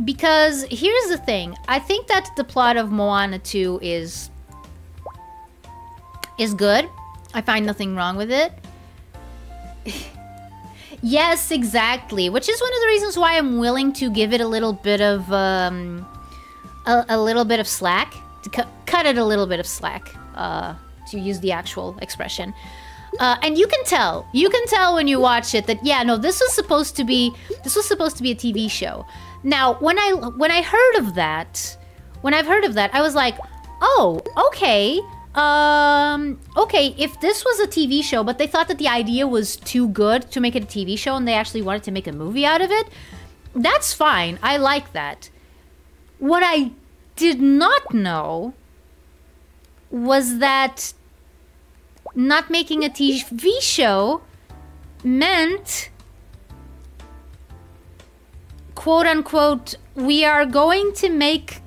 Because here's the thing, I think that the plot of Moana 2 is good. I find nothing wrong with it. Yes, exactly. Which is one of the reasons why I'm willing to give it a little bit of a little bit of slack, to cut it a little bit of slack, to use the actual expression. And you can tell when you watch it that yeah, no, this was supposed to be a TV show. Now, when I've heard of that, I was like, oh, okay. Okay, if this was a TV show, but they thought that the idea was too good to make it a TV show and they actually wanted to make a movie out of it, that's fine. I like that. What I did not know was that not making a TV show meant, quote unquote, we are going to make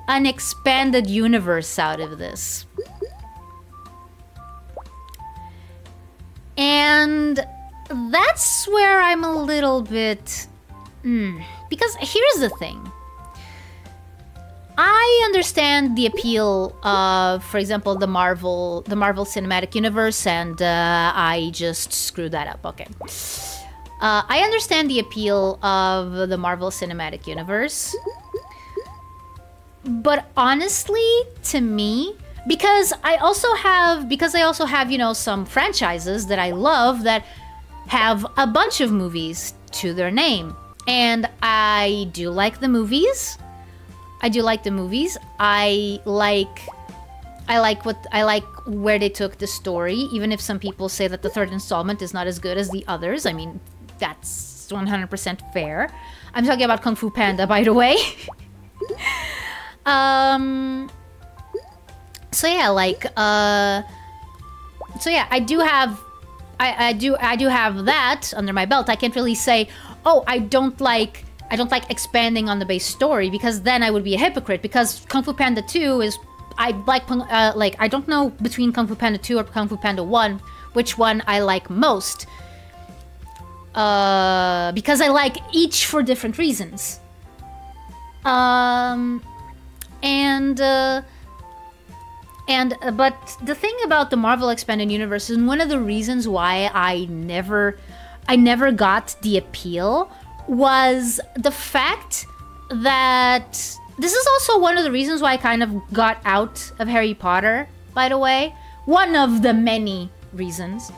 an expanded universe out of this. And that's where I'm a little bit... Because here's the thing. I understand the appeal of, for example, the Marvel Cinematic Universe, and I just screwed that up. Okay. I understand the appeal of the Marvel Cinematic Universe, but honestly, to me, because I also have, you know, some franchises that I love that have a bunch of movies to their name. And I do like the movies. I like where they took the story, even if some people say that the third installment is not as good as the others. I mean, that's 100% fair. I'm talking about Kung Fu Panda, by the way. So yeah, like, so yeah, I do have that under my belt. I can't really say, oh, I don't like expanding on the base story, because then I would be a hypocrite, because Kung Fu Panda 2 is, I don't know between Kung Fu Panda 2 or Kung Fu Panda 1 which one I like most, because I like each for different reasons. But the thing about the Marvel Expanded Universe, and one of the reasons why I never got the appeal, was the fact that this is also one of the reasons why I kind of got out of Harry Potter, by the way. One of the many reasons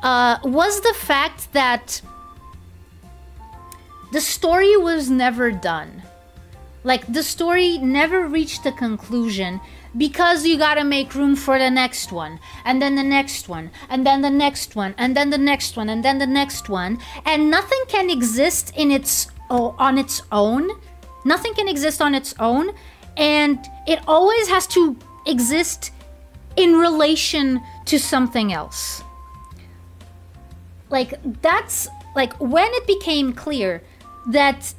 was the fact that the story was never done. Like, the story never reached a conclusion, because you gotta make room for the next one, and then the next one, and then the next one, and then the next one, and then the next one, and nothing can exist on its own. Nothing can exist on its own, and it always has to exist in relation to something else. Like, that's, like, when it became clear that,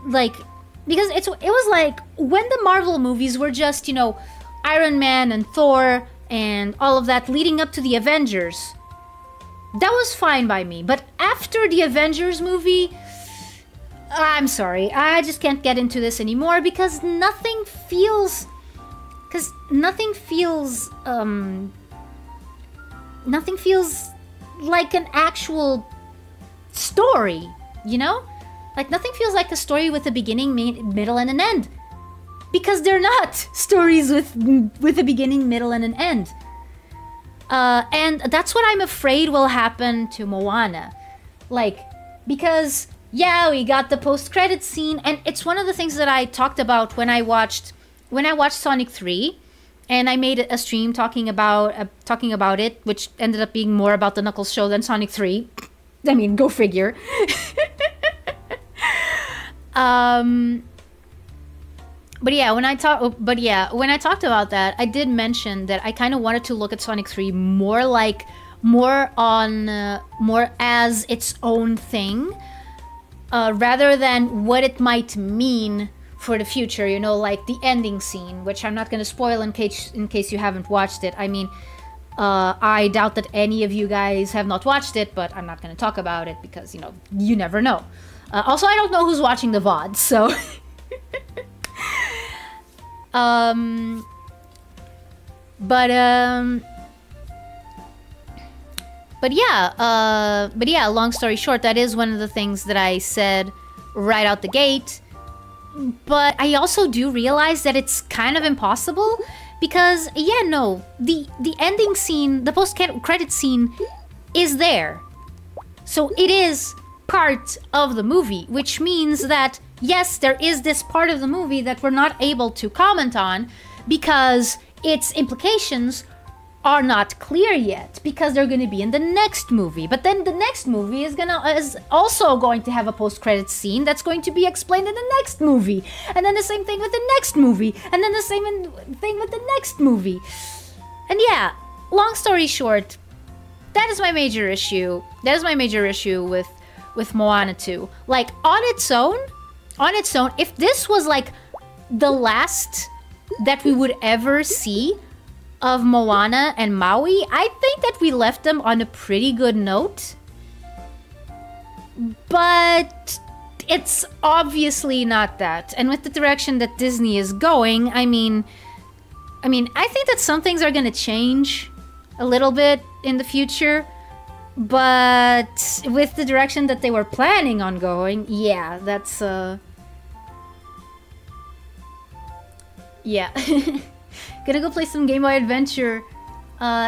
like, because it was like, when the Marvel movies were just, you know, Iron Man and Thor and all of that leading up to the Avengers, that was fine by me. But after the Avengers movie, I'm sorry, I just can't get into this anymore, because nothing feels like an actual story, you know? Like, nothing feels like a story with a beginning, middle, and an end. Because they're not stories with a beginning, middle, and an end. And that's what I'm afraid will happen to Moana. Like, because, yeah, we got the post-credit scene, and it's one of the things that I talked about when I watched Sonic 3, and I made a stream talking about it, which ended up being more about the Knuckles show than Sonic 3. I mean, go figure. But yeah, when I talked about that, I did mention that I kind of wanted to look at Sonic 3 more as its own thing, rather than what it might mean for the future. You know, like the ending scene, which I'm not going to spoil in case you haven't watched it. I mean, I doubt that any of you guys have not watched it, but I'm not going to talk about it because, you know, you never know. Also, I don't know who's watching the VOD, so... But yeah, long story short, that is one of the things that I said right out the gate. But I also do realize that it's kind of impossible, because, yeah, no, the ending scene, the post-credit scene is there. So it is part of the movie, which means that, yes, there is this part of the movie that we're not able to comment on because its implications are not clear yet, because they're going to be in the next movie. But then the next movie is also going to have a post-credit scene that's going to be explained in the next movie. And then the same thing with the next movie. And then the same thing with the next movie. And yeah, long story short, that is my major issue. That is my major issue with Moana 2. Like, on its own, if this was like the last that we would ever see of Moana and Maui, I think that we left them on a pretty good note. But it's obviously not that. And with the direction that Disney is going, I mean, I think that some things are going to change a little bit in the future. But with the direction that they were planning on going, yeah, that's yeah. Gonna go play some Game Boy Adventure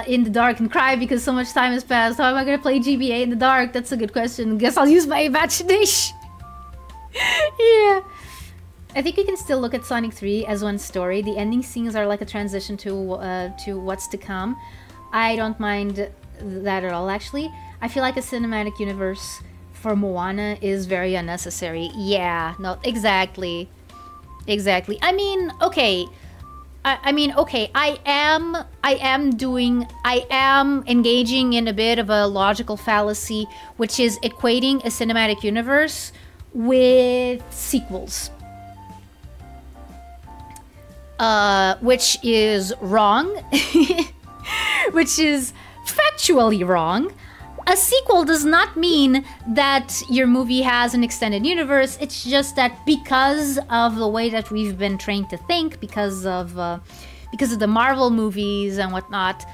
in the dark and cry because so much time has passed. How am I gonna play GBA in the dark? That's a good question. Guess I'll use my imagination. Yeah. I think we can still look at Sonic 3 as one story. The ending scenes are like a transition to what's to come. I don't mind that at all, actually. I feel like a cinematic universe for Moana is very unnecessary. Yeah, no, exactly. Exactly. I mean, okay. Okay, I am engaging in a bit of a logical fallacy, which is equating a cinematic universe with sequels. Which is wrong. Which is factually wrong. A sequel does not mean that your movie has an extended universe. It's just that because of the way that we've been trained to think, because of the Marvel movies and whatnot,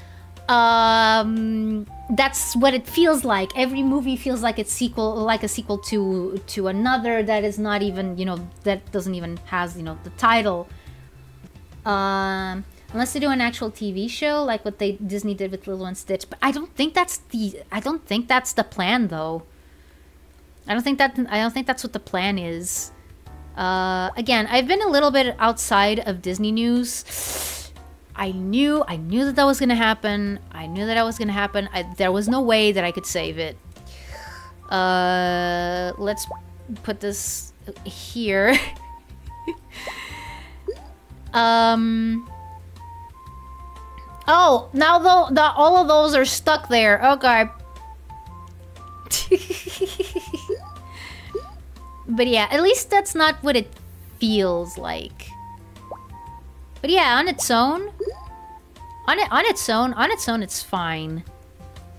that's what it feels like. Every movie feels like it's a sequel to another that is not even, you know, that doesn't even has, you know, the title. Unless they do an actual TV show, like what Disney did with Lilo and Stitch. But I don't think that's the plan, though. I don't think that's what the plan is. Again, I've been a little bit outside of Disney news. I knew that was gonna happen. There was no way that I could save it. Let's put this here. Oh, now all of those are stuck there. Okay. But yeah, at least that's not what it feels like. But yeah, on its own, it's fine.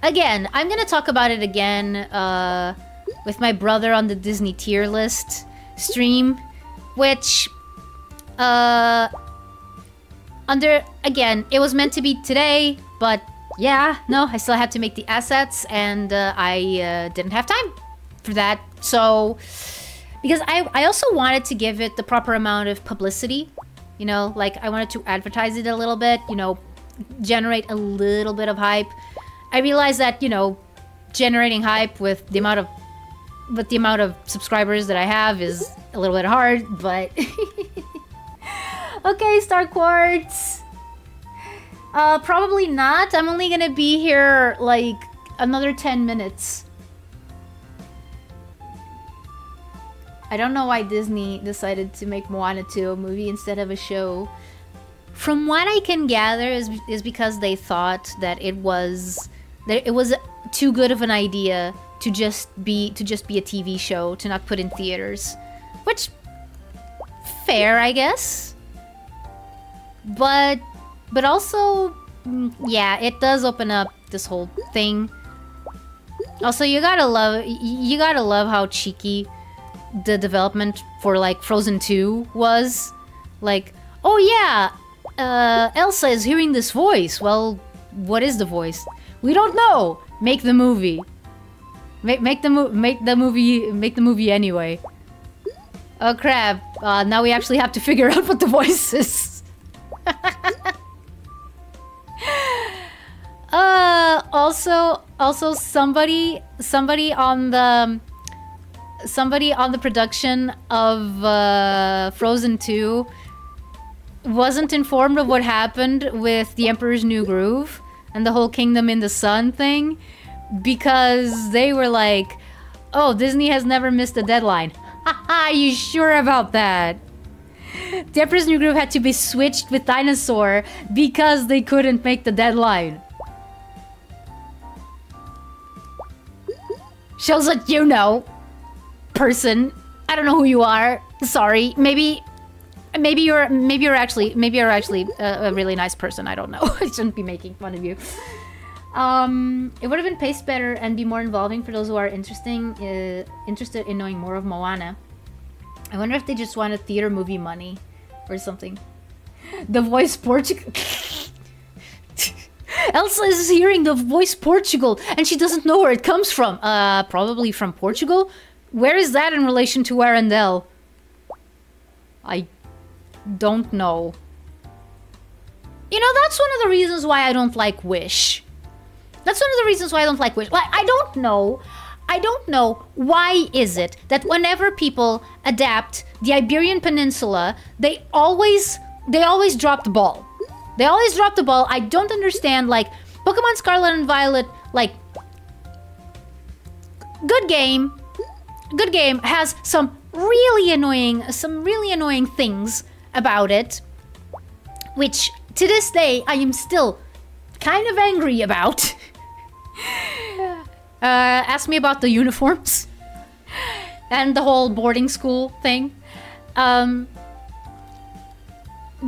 Again, I'm gonna talk about it again with my brother on the Disney tier list stream, which again, it was meant to be today, but yeah, no, I still had to make the assets, and I didn't have time for that. So, because I also wanted to give it the proper amount of publicity, you know, like I wanted to advertise it a little bit, you know, generate a little bit of hype. I realized that, you know, generating hype with the amount of subscribers that I have is a little bit hard, but okay, Star Quartz. Probably not. I'm only gonna be here like another 10 minutes. I don't know why Disney decided to make Moana 2 a movie instead of a show. From what I can gather is because they thought that it was too good of an idea to just be a TV show, to not put in theaters. Which, fair, I guess. But also, yeah, it does open up this whole thing. Also, you gotta love how cheeky the development for like Frozen 2 was. Like, oh yeah, Elsa is hearing this voice. Well, what is the voice? We don't know. Make the movie. Make the movie anyway. Oh crap! Now we actually have to figure out what the voice is. Also somebody on the production of Frozen 2 wasn't informed of what happened with The Emperor's New Groove and the whole Kingdom in the Sun thing, because they were like, oh, Disney has never missed a deadline. Haha, you sure about that? The Emperor's New Groove had to be switched with Dinosaur because they couldn't make the deadline. Shows that you know, person. I don't know who you are. Sorry. Maybe you're actually a really nice person. I don't know. I shouldn't be making fun of you. It would have been paced better and be more involving for those who are interested in knowing more of Moana. I wonder if they just wanted theater movie money or something. The voice Portugal. Elsa is hearing the voice Portugal, and she doesn't know where it comes from. Probably from Portugal? Where is that in relation to Arendelle? I don't know. You know, that's one of the reasons why I don't like Wish. That's one of the reasons why I don't like Wish. Like, I don't know why is it that whenever people adapt the Iberian Peninsula, they always drop the ball. They always drop the ball. I don't understand, like, Pokemon Scarlet and Violet, like, good game, has some really annoying things about it, which to this day I am still kind of angry about. Ask me about the uniforms and the whole boarding school thing. But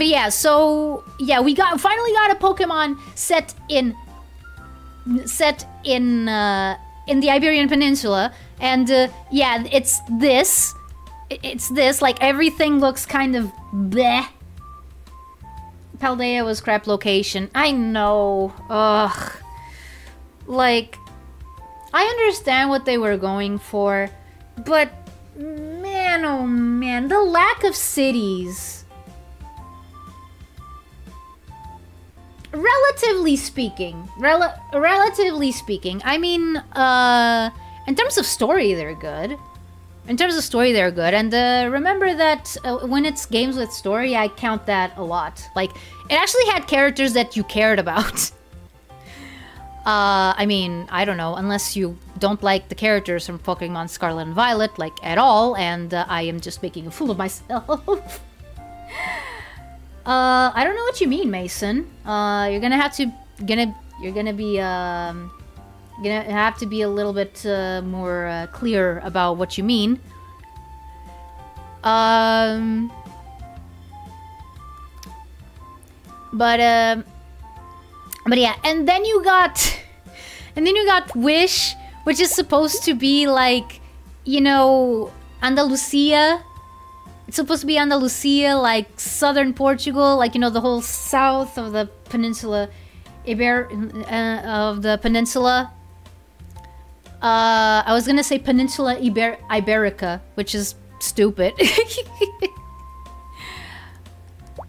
yeah, so yeah, we finally got a Pokemon set in the Iberian Peninsula, and yeah, it's this, like, everything looks kind of bleh. Paldea was crap location. I know. Ugh. Like, I understand what they were going for, but man, oh man, the lack of cities. Relatively speaking, I mean, in terms of story, they're good. And remember that when it's games with story, I count that a lot. Like, it actually had characters that you cared about. I mean, I don't know, unless you don't like the characters from Pokemon Scarlet and Violet, like, at all, and I am just making a fool of myself. I don't know what you mean, Mason. You're gonna have to be a little bit more clear about what you mean. But yeah, and then you got Wish, which is supposed to be like, you know, Andalusia. It's supposed to be Andalusia, like southern Portugal, like, you know, the whole south of the peninsula, of the peninsula. I was gonna say Peninsula Iberica, which is stupid.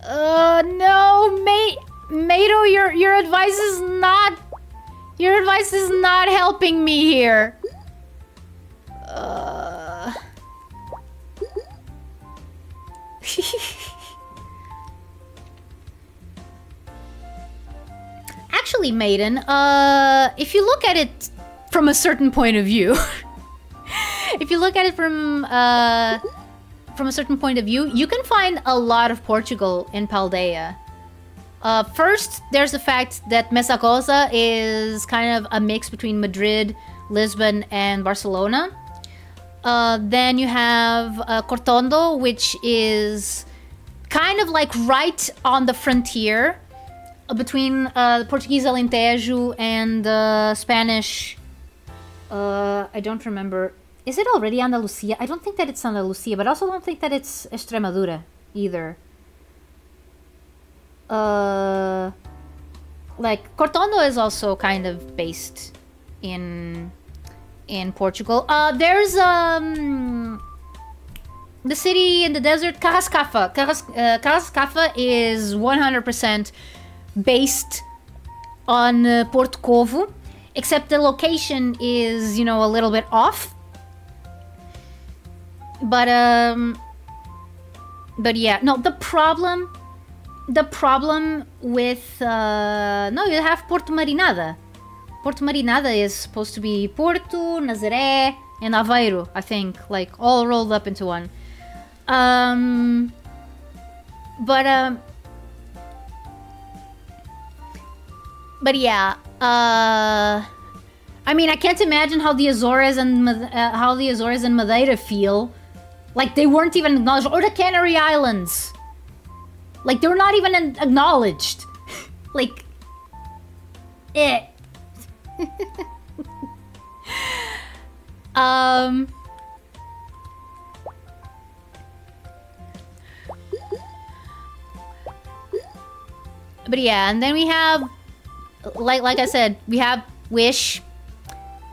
No, Mato, your advice is not helping me here. Actually, Maiden, if you look at it from a certain point of view, from a certain point of view, you can find a lot of Portugal in Paldea. First, there's the fact that Messagosa is kind of a mix between Madrid, Lisbon, and Barcelona. Then you have Cortondo, which is kind of like right on the frontier between the Portuguese Alentejo and the Spanish... I don't remember. Is it already Andalusia? I don't think that it's Andalusia, but I also don't think that it's Extremadura either. Like, Cortondo is also kind of based in Portugal. There's the city in the desert, Carrascafa. Carrascafa is 100% based on Porto Covo, except the location is, you know, a little bit off. But yeah, no, the problem with no, you have Porto Marinada. Porto Marinada is supposed to be Porto, Nazaré, and Aveiro, I think, like, all rolled up into one. But yeah, I mean, I can't imagine how the Azores and Madeira feel. Like, they weren't even acknowledged, or the Canary Islands. Like, they were not even acknowledged. Like, eh. But yeah, and then we have like I said, we have Wish,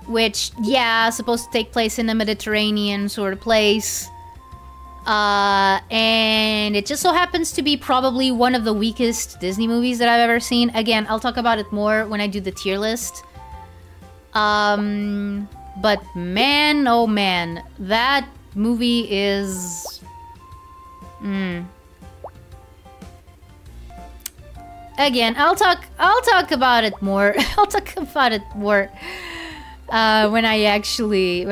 which, yeah, supposed to take place in a Mediterranean sort of place. And it just so happens to be probably one of the weakest Disney movies that I've ever seen. Again, I'll talk about it more when I do the tier list. But man, oh man, that movie is... Again, I'll talk about it more. I'll talk about it more when I actually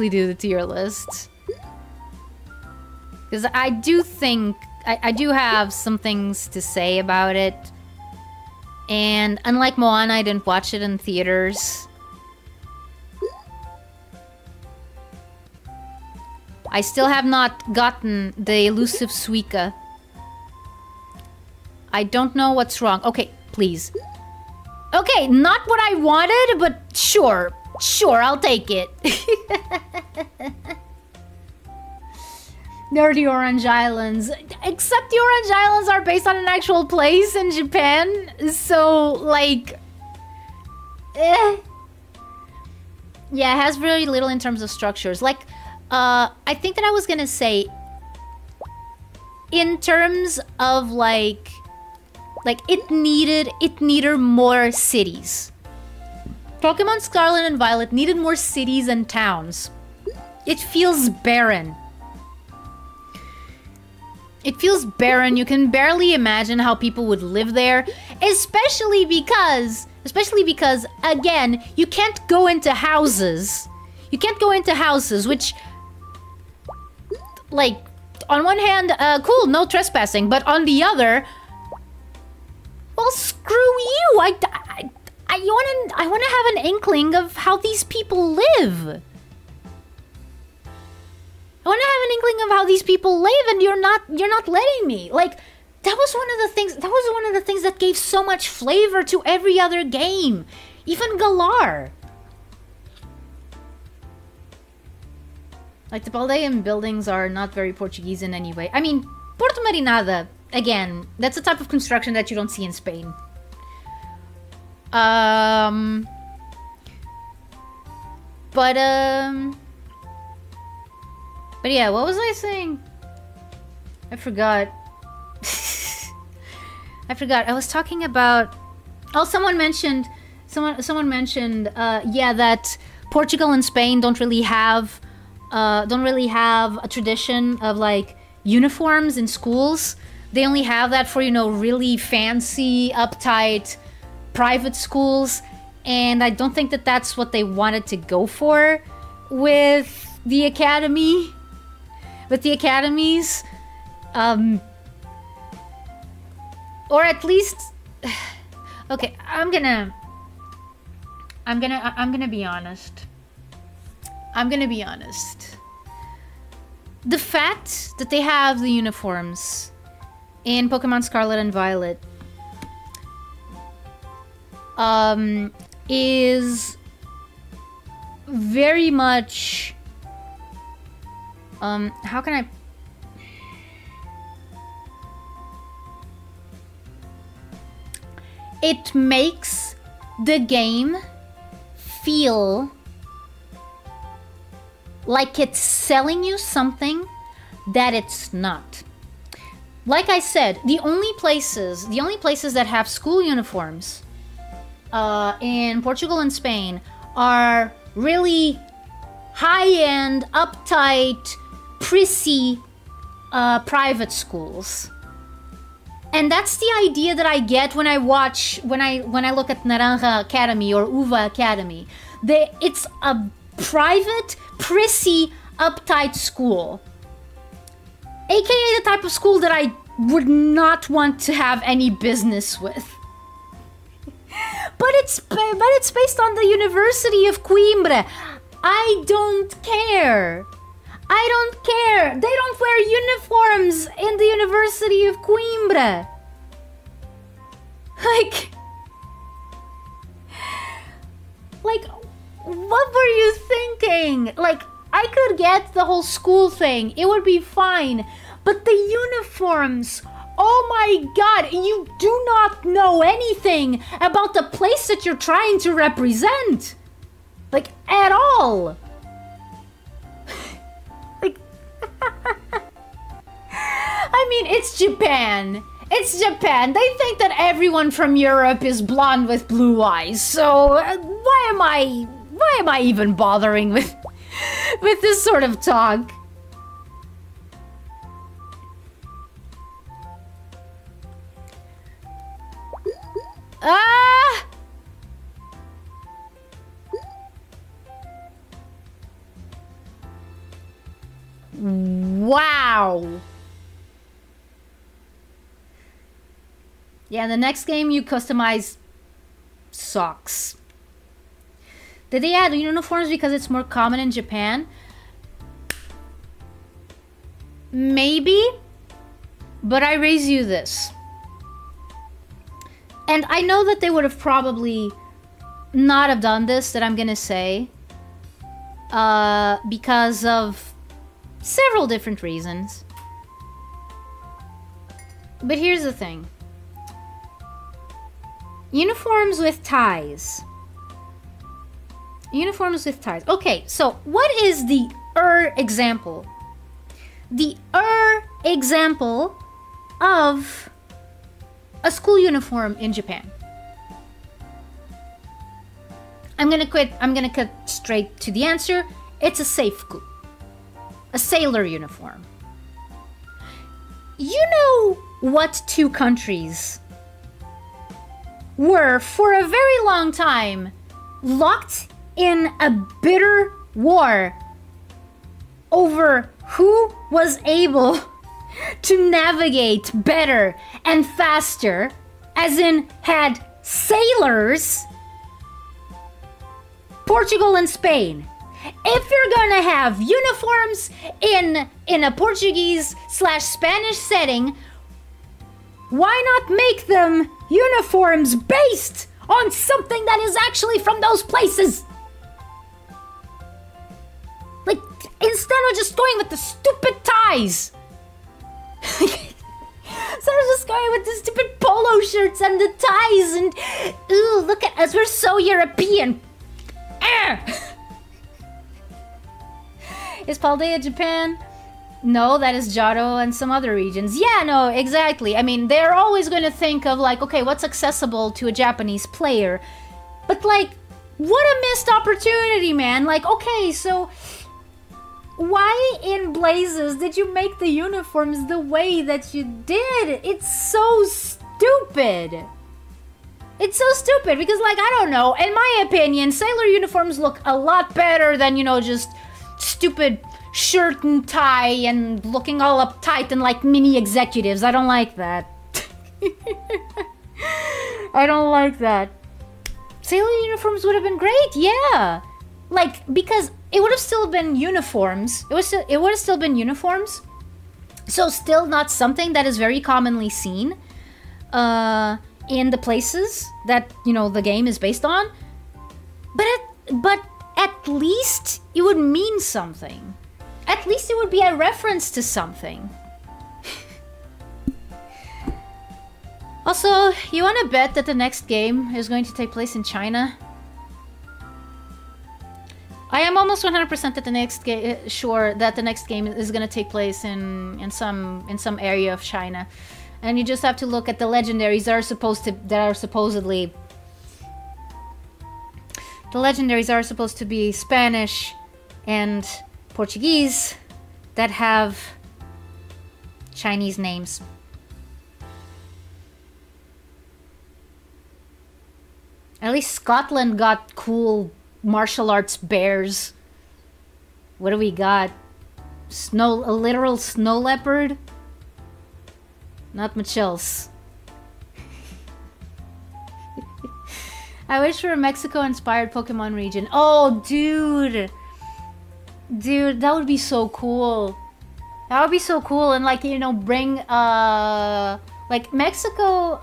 do the tier list. Because I do think I do have some things to say about it. And unlike Moana, I didn't watch it in theaters. I still have not gotten the elusive Suika. I don't know what's wrong. Okay, please. Okay, not what I wanted, but sure. Sure, I'll take it. Nerdy Orange Islands. Except the Orange Islands are based on an actual place in Japan. So, like... Yeah, it has very little in terms of structures. Like, I think that I was gonna say... In terms of, like, it needed more cities. Pokemon Scarlet and Violet needed more cities and towns. It feels barren. It feels barren. You can barely imagine how people would live there, especially because, again, you can't go into houses. You can't go into houses, which, like, on one hand, cool, no trespassing, but on the other, well, screw you. I want to have an inkling of how these people live. I want to have an inkling of how these people live, and you're not letting me. Like, that was one of the things that gave so much flavor to every other game, even Galar. Like, the Paldean buildings are not very Portuguese in any way. I mean, Porto Marinada, again, that's a type of construction that you don't see in Spain. But yeah, what was I saying? I forgot. I forgot. I was talking about... Oh, someone mentioned, yeah, that Portugal and Spain don't really have a tradition of, like, uniforms in schools. They only have that for, you know, really fancy, uptight private schools. And I don't think that that's what they wanted to go for with the academy. With the academies. Or at least... Okay, I'm gonna be honest. I'm gonna be honest. The fact that they have the uniforms in Pokemon Scarlet and Violet is very much... how can I... It makes the game feel like it's selling you something that it's not. Like I said, the only places that have school uniforms in Portugal and Spain are really high-end, uptight, prissy private schools. And that's the idea that I get when I look at Naranja Academy or Uva Academy. It's a private, prissy, uptight school. AKA the type of school that I would not want to have any business with. But it's based on the University of Coimbra. I don't care. I don't care. They don't wear uniforms in the University of Coimbra. Like, what were you thinking? Like, I could get the whole school thing. It would be fine. But the uniforms Oh my god, you do not know anything about the place that you're trying to represent. Like, at all. Like, I mean, it's Japan. It's Japan. They think that everyone from Europe is blonde with blue eyes. So why am I even bothering with this sort of talk? Ah! Wow. Yeah, in the next game you customize socks. Did they add uniforms because it's more common in Japan? Maybe, but I raise you this. And I know that they would have probably not have done this, that I'm gonna say, because of several different reasons. But here's the thing. Uniforms with ties. Uniforms with ties. Okay, so what is the example? The example of a school uniform in Japan. I'm gonna cut straight to the answer. It's a seifuku. A sailor uniform. You know what two countries were for a very long time locked in a bitter war over who was able to navigate better and faster, as in had sailors? Portugal and Spain. If you're gonna have uniforms in a Portuguese/Spanish setting, why not make them uniforms based on something that is actually from those places? Like, instead of just going with the stupid ties. Instead of just going with the stupid polo shirts and the ties and... Ooh, look at us, we're so European. Is Paldea Japan? No, that is Jado and some other regions. Yeah, no, exactly. I mean, they're always going to think of like, okay, what's accessible to a Japanese player? But like, what a missed opportunity, man. Like, okay, so why in blazes did you make the uniforms the way that you did? It's so stupid. It's so stupid because, like, I don't know. In my opinion, sailor uniforms look a lot better than, you know, just stupid shirt and tie and looking all uptight and like mini executives. I don't like that. I don't like that. Sailor uniforms would have been great, yeah. Like, because it would have still been uniforms. It would have still been uniforms. So still not something that is very commonly seen in the places that, you know, the game is based on. But at least it would mean something. At least it would be a reference to something. Also, you want to bet that the next game is going to take place in China? I am almost 100% that the next game, sure that the next game is going to take place in some area of China, and you just have to look at the legendaries that are supposedly. The legendaries are supposed to be Spanish and Portuguese that have Chinese names. At least Scotland got cool martial arts bears. What do we got? A literal snow leopard? Not much else. I wish for a Mexico-inspired Pokemon region. Oh, dude! Dude, that would be so cool. That would be so cool. And, like, you know, bring, like, Mexico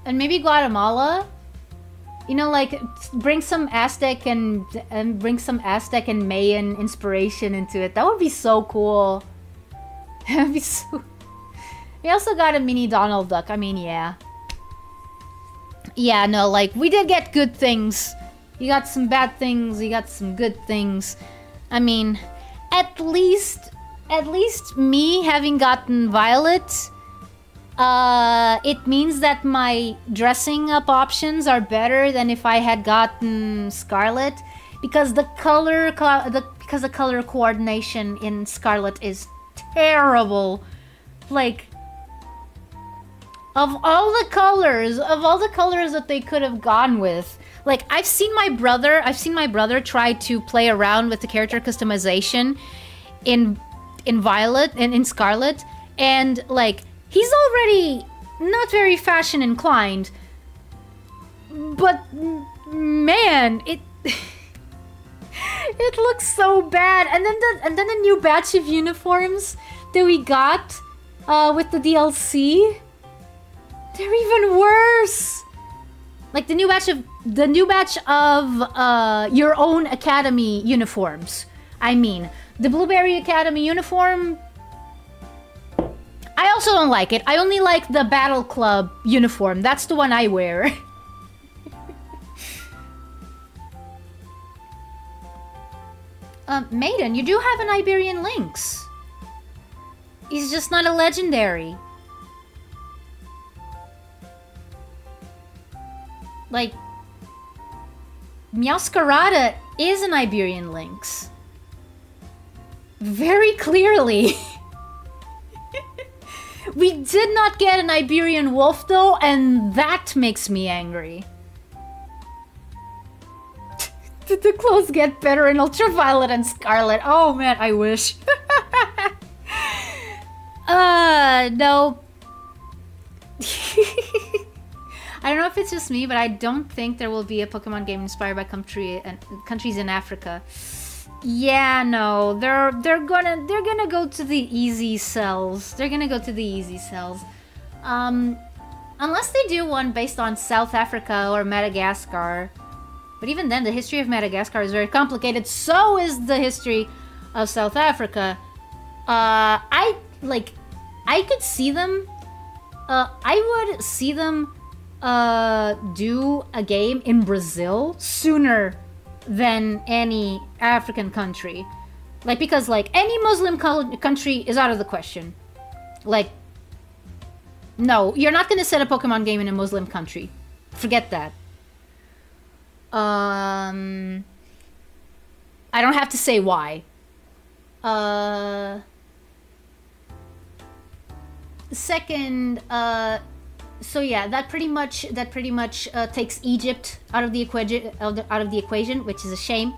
and maybe Guatemala. You know, like, bring some Aztec and bring some Aztec and Mayan inspiration into it. That would be so cool. It We also got a mini Donald Duck. I mean, yeah. Yeah, no, like, we did get good things. You got some bad things, you got some good things. I mean, at least me having gotten Violet, it means that my dressing up options are better than if I had gotten Scarlet, because the color coordination in Scarlet is terrible. Like, of all the colors that they could have gone with, like, I've seen my brother try to play around with the character customization in Violet and in Scarlet, and like, he's already not very fashion inclined, but man, it it looks so bad. And then the new batch of uniforms that we got with the DLC, they're even worse. Like the new batch of your own academy uniforms. I mean, the Blueberry Academy uniform, I also don't like it. I only like the Battle Club uniform. That's the one I wear. Maiden, you do have an Iberian Lynx. He's just not a legendary. Like, Meowscarada is an Iberian Lynx. Very clearly. We did not get an Iberian Wolf though, and that makes me angry. Did the clothes get better in Ultraviolet and Scarlet? Oh man, I wish. No. I don't know if it's just me, but I don't think there will be a Pokemon game inspired by countries in Africa. Yeah, no, they're gonna go to the easy cells. They're gonna go to the easy cells. Unless they do one based on South Africa or Madagascar. But even then, the history of Madagascar is very complicated. So is the history of South Africa. I could see them. I would see them do a game in Brazil sooner than any African country. Like, because, like, any Muslim country is out of the question. Like, no, you're not gonna set a Pokemon game in a Muslim country. Forget that. I don't have to say why. Second, so yeah, that pretty much takes Egypt out of the equation, which is a shame.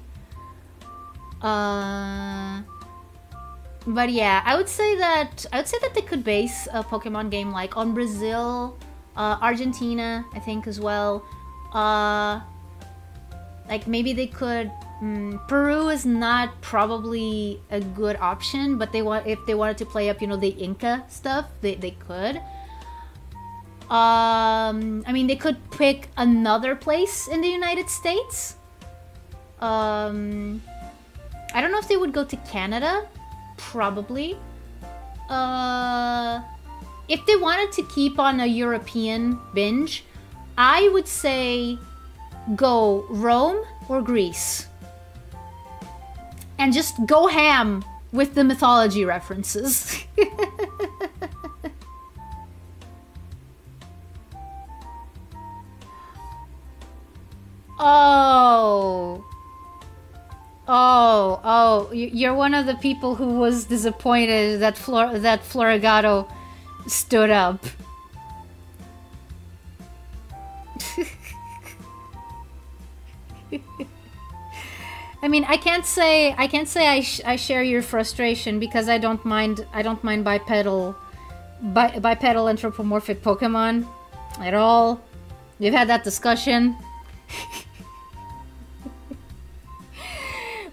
But yeah, I would say that they could base a Pokemon game like on Brazil, Argentina, I think as well. Like maybe they could. Peru is not probably a good option, but if they wanted to play up, you know, the Inca stuff, they could. I mean, they could pick another place in the United States. I don't know if they would go to Canada. Probably. If they wanted to keep on a European binge, I would say go Rome or Greece. And just go ham with the mythology references. Oh, you're one of the people who was disappointed that Florigato stood up. I mean, I can't say I share your frustration because I don't mind bipedal anthropomorphic Pokemon at all. We've had that discussion.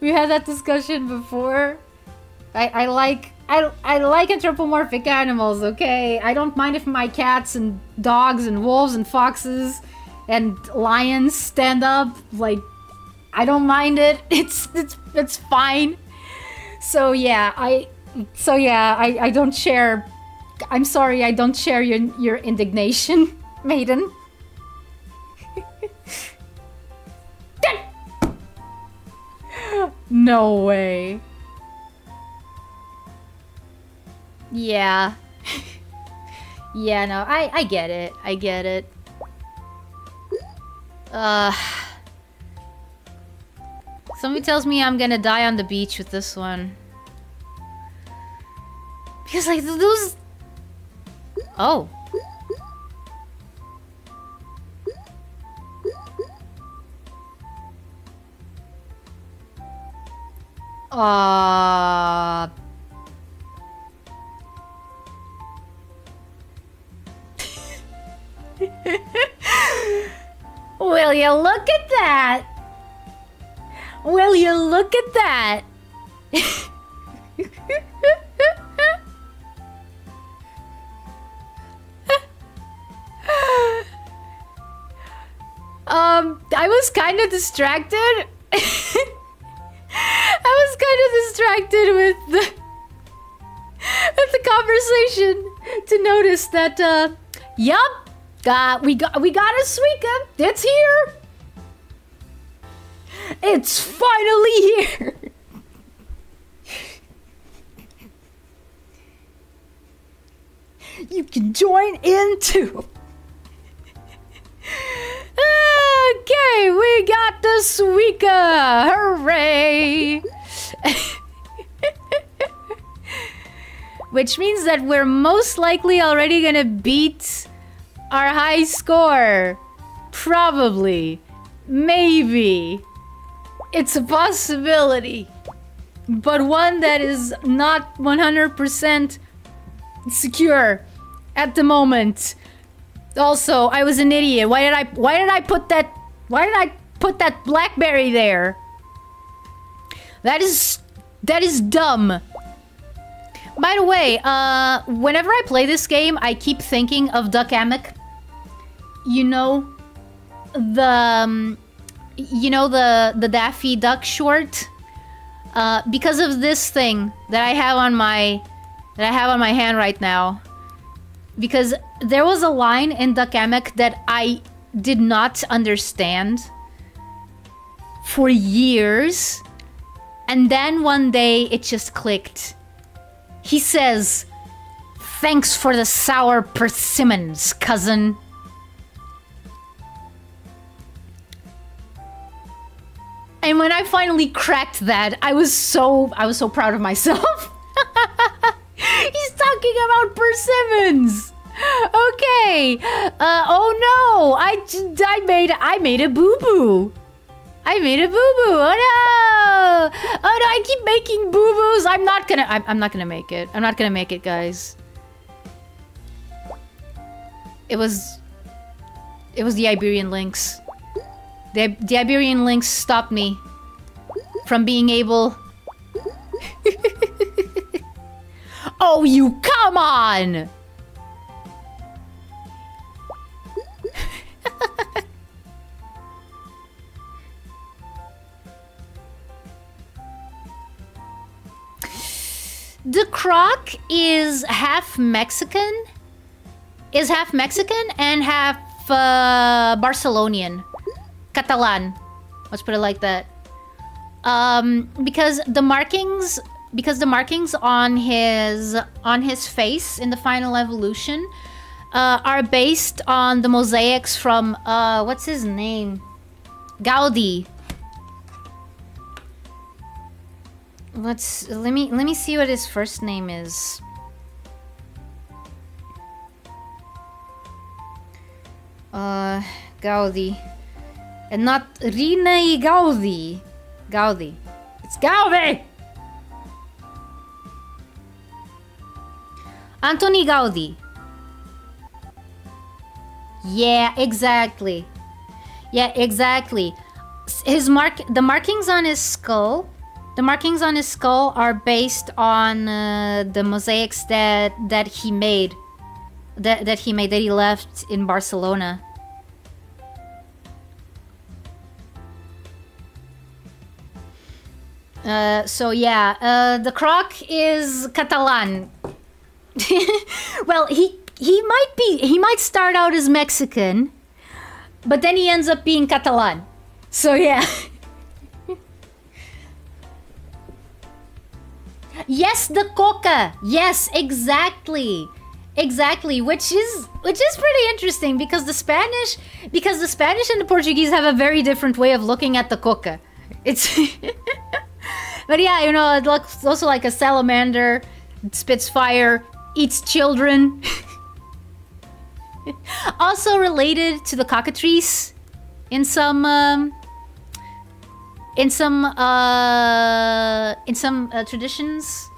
We had that discussion before. I like anthropomorphic animals, okay? I don't mind if my cats and dogs and wolves and foxes and lions stand up. Like, I don't mind it. It's fine. So yeah, I don't share I'm sorry, I don't share your indignation, maiden. No way. Yeah. Yeah, no, I get it. I get it. Somebody tells me I'm gonna die on the beach with this one. Because, like, those... Oh. Will you look at that? Will you look at that? I was kind of distracted. I was kind of distracted with the conversation to notice that, yup, we got a Suika. It's here. It's finally here. You can join in too. Okay, we got the Suika! Hooray! Which means that we're most likely already gonna beat our high score. Probably. Maybe. It's a possibility. But one that is not 100% secure at the moment. Also, I was an idiot. Why did I put that blackberry there? That is dumb. By the way, whenever I play this game, I keep thinking of Duck Amic. You know the Daffy Duck short? Because of this thing that I have on my hand right now. Because there was a line in Duck Amic that I did not understand for years. And then one day it just clicked. He says, "Thanks for the sour persimmons, cousin." And when I finally cracked that, I was so proud of myself. He's talking about persimmons. Okay. Oh no! I made a boo boo. I made a boo boo. Oh no! Oh no! I keep making boo boos. I'm not gonna make it. I'm not gonna make it, guys. It was the Iberian Lynx. The Iberian Lynx stopped me from being able. Oh, you come on! The croc is half Mexican. Is half Mexican and half Barcelonian. Catalan. Let's put it like that. Because the markings on his face in the final evolution are based on the mosaics from what's his name? Gaudi. Let me see what his first name is. Gaudi. And not Rene Gaudi. Gaudi. It's Gaudi! Antoni Gaudi. Yeah, exactly. Yeah, exactly. The markings on his skull. The markings on his skull are based on the mosaics that he made. That he left in Barcelona. So yeah, the croc is Catalan. Well, he might start out as Mexican, but then he ends up being Catalan. So yeah. Yes, the coca. Yes, exactly. Exactly, which is pretty interesting because the Spanish and the Portuguese have a very different way of looking at the coca. It's but yeah, you know, it looks also like a salamander, spits fire, eats children. Also related to the cockatrice in some traditions.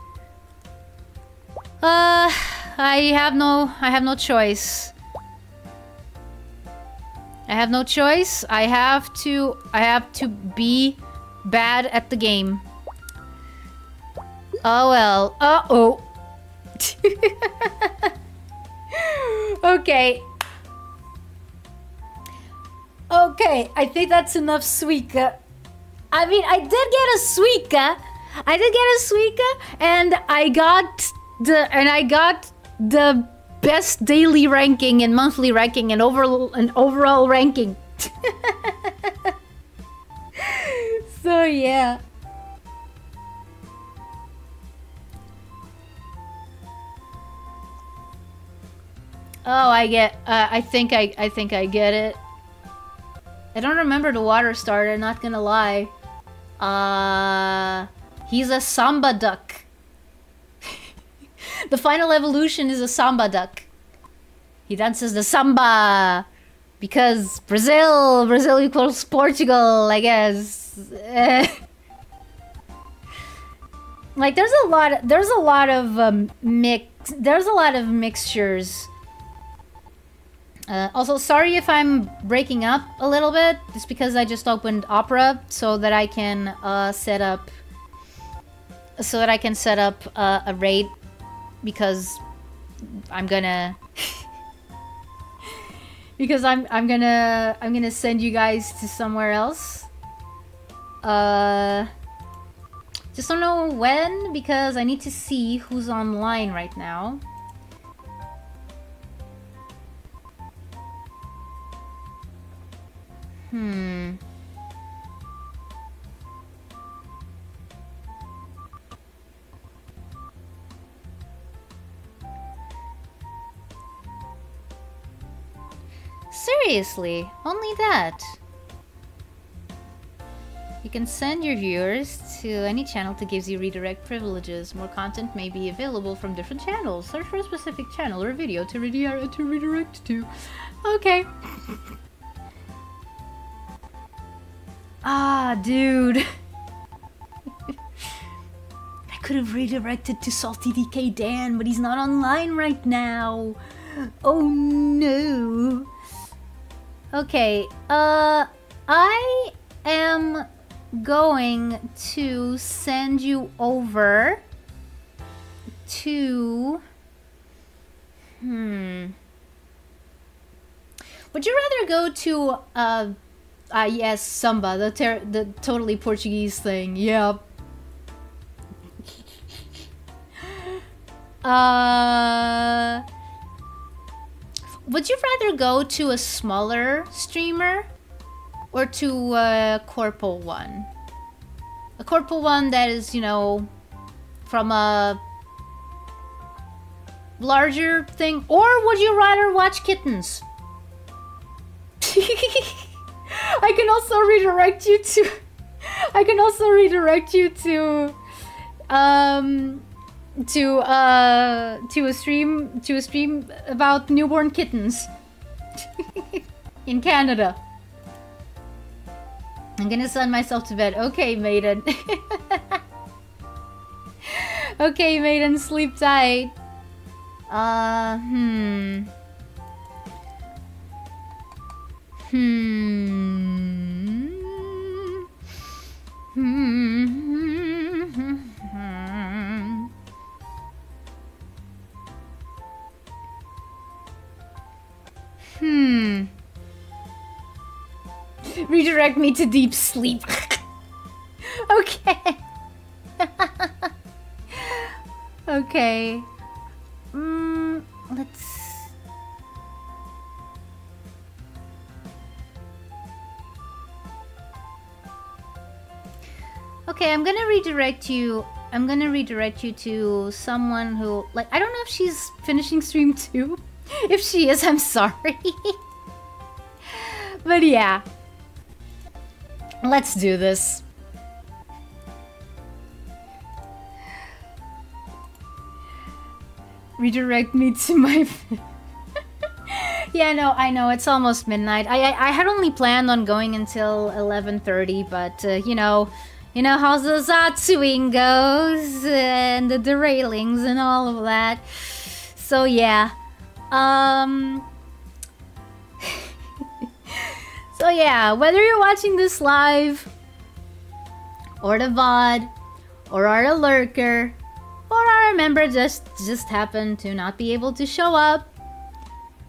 I have no choice. I have no choice. I have to be bad at the game. Oh well. Uh-oh. Okay. Okay, I think that's enough Suika. I mean, I did get a Suika. And I got the best daily ranking and monthly ranking and overall ranking. So yeah. Oh, I think I get it. I don't remember the water starter, not gonna lie. He's a samba duck. The final evolution is a samba duck. He dances the samba because Brazil equals Portugal, I guess. Like there's a lot of mixtures. Also, sorry if I'm breaking up a little bit. It's because I just opened Opera so that I can set up a raid, because I'm gonna I'm gonna send you guys to somewhere else. Just don't know when, because I need to see who's online right now. Seriously, only that? You can send your viewers to any channel that gives you redirect privileges. More content may be available from different channels. Search for a specific channel or video to redirect to. Okay. Ah, dude. I could have redirected to Salty DK Dan, but he's not online right now. Oh no. Okay, I am going to send you over to... Would you rather go to, yes, Samba, the totally Portuguese thing, yep. Would you rather go to a smaller streamer or to a corpo one? A corpo one that is, you know, from a larger thing? Or would you rather watch kittens? I can also redirect you to... I can also redirect you to a stream about newborn kittens in Canada. I'm gonna send myself to bed. Okay, maiden. Okay, maiden, sleep tight. Redirect me to deep sleep. Okay. Okay. Okay, I'm gonna redirect you. I'm gonna redirect you to someone who, like, I don't know if she's finishing stream too. If she is, I'm sorry. But yeah. Let's do this. Redirect me to my... Yeah, no, I know, it's almost midnight. I had only planned on going until 11:30, but, you know how the Zatsuing goes, and the derailings and all of that. So, yeah. So, yeah, whether you're watching this live, or the VOD, or are a lurker, or are a member just happened to not be able to show up,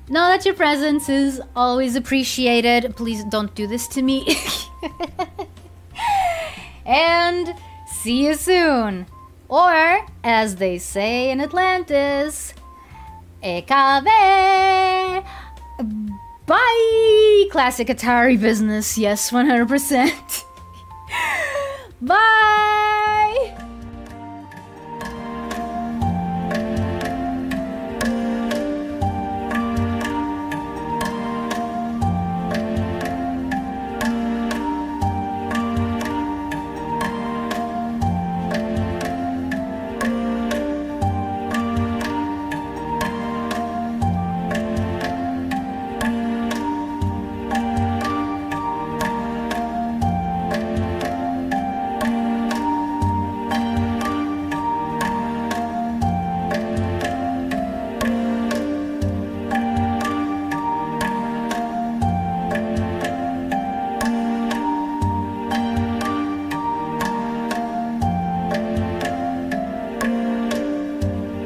know that your presence is always appreciated. Please don't do this to me. And see you soon. Or, as they say in Atlantis, Ekabe! Bye! Classic Atari business. Yes, 100%. Bye!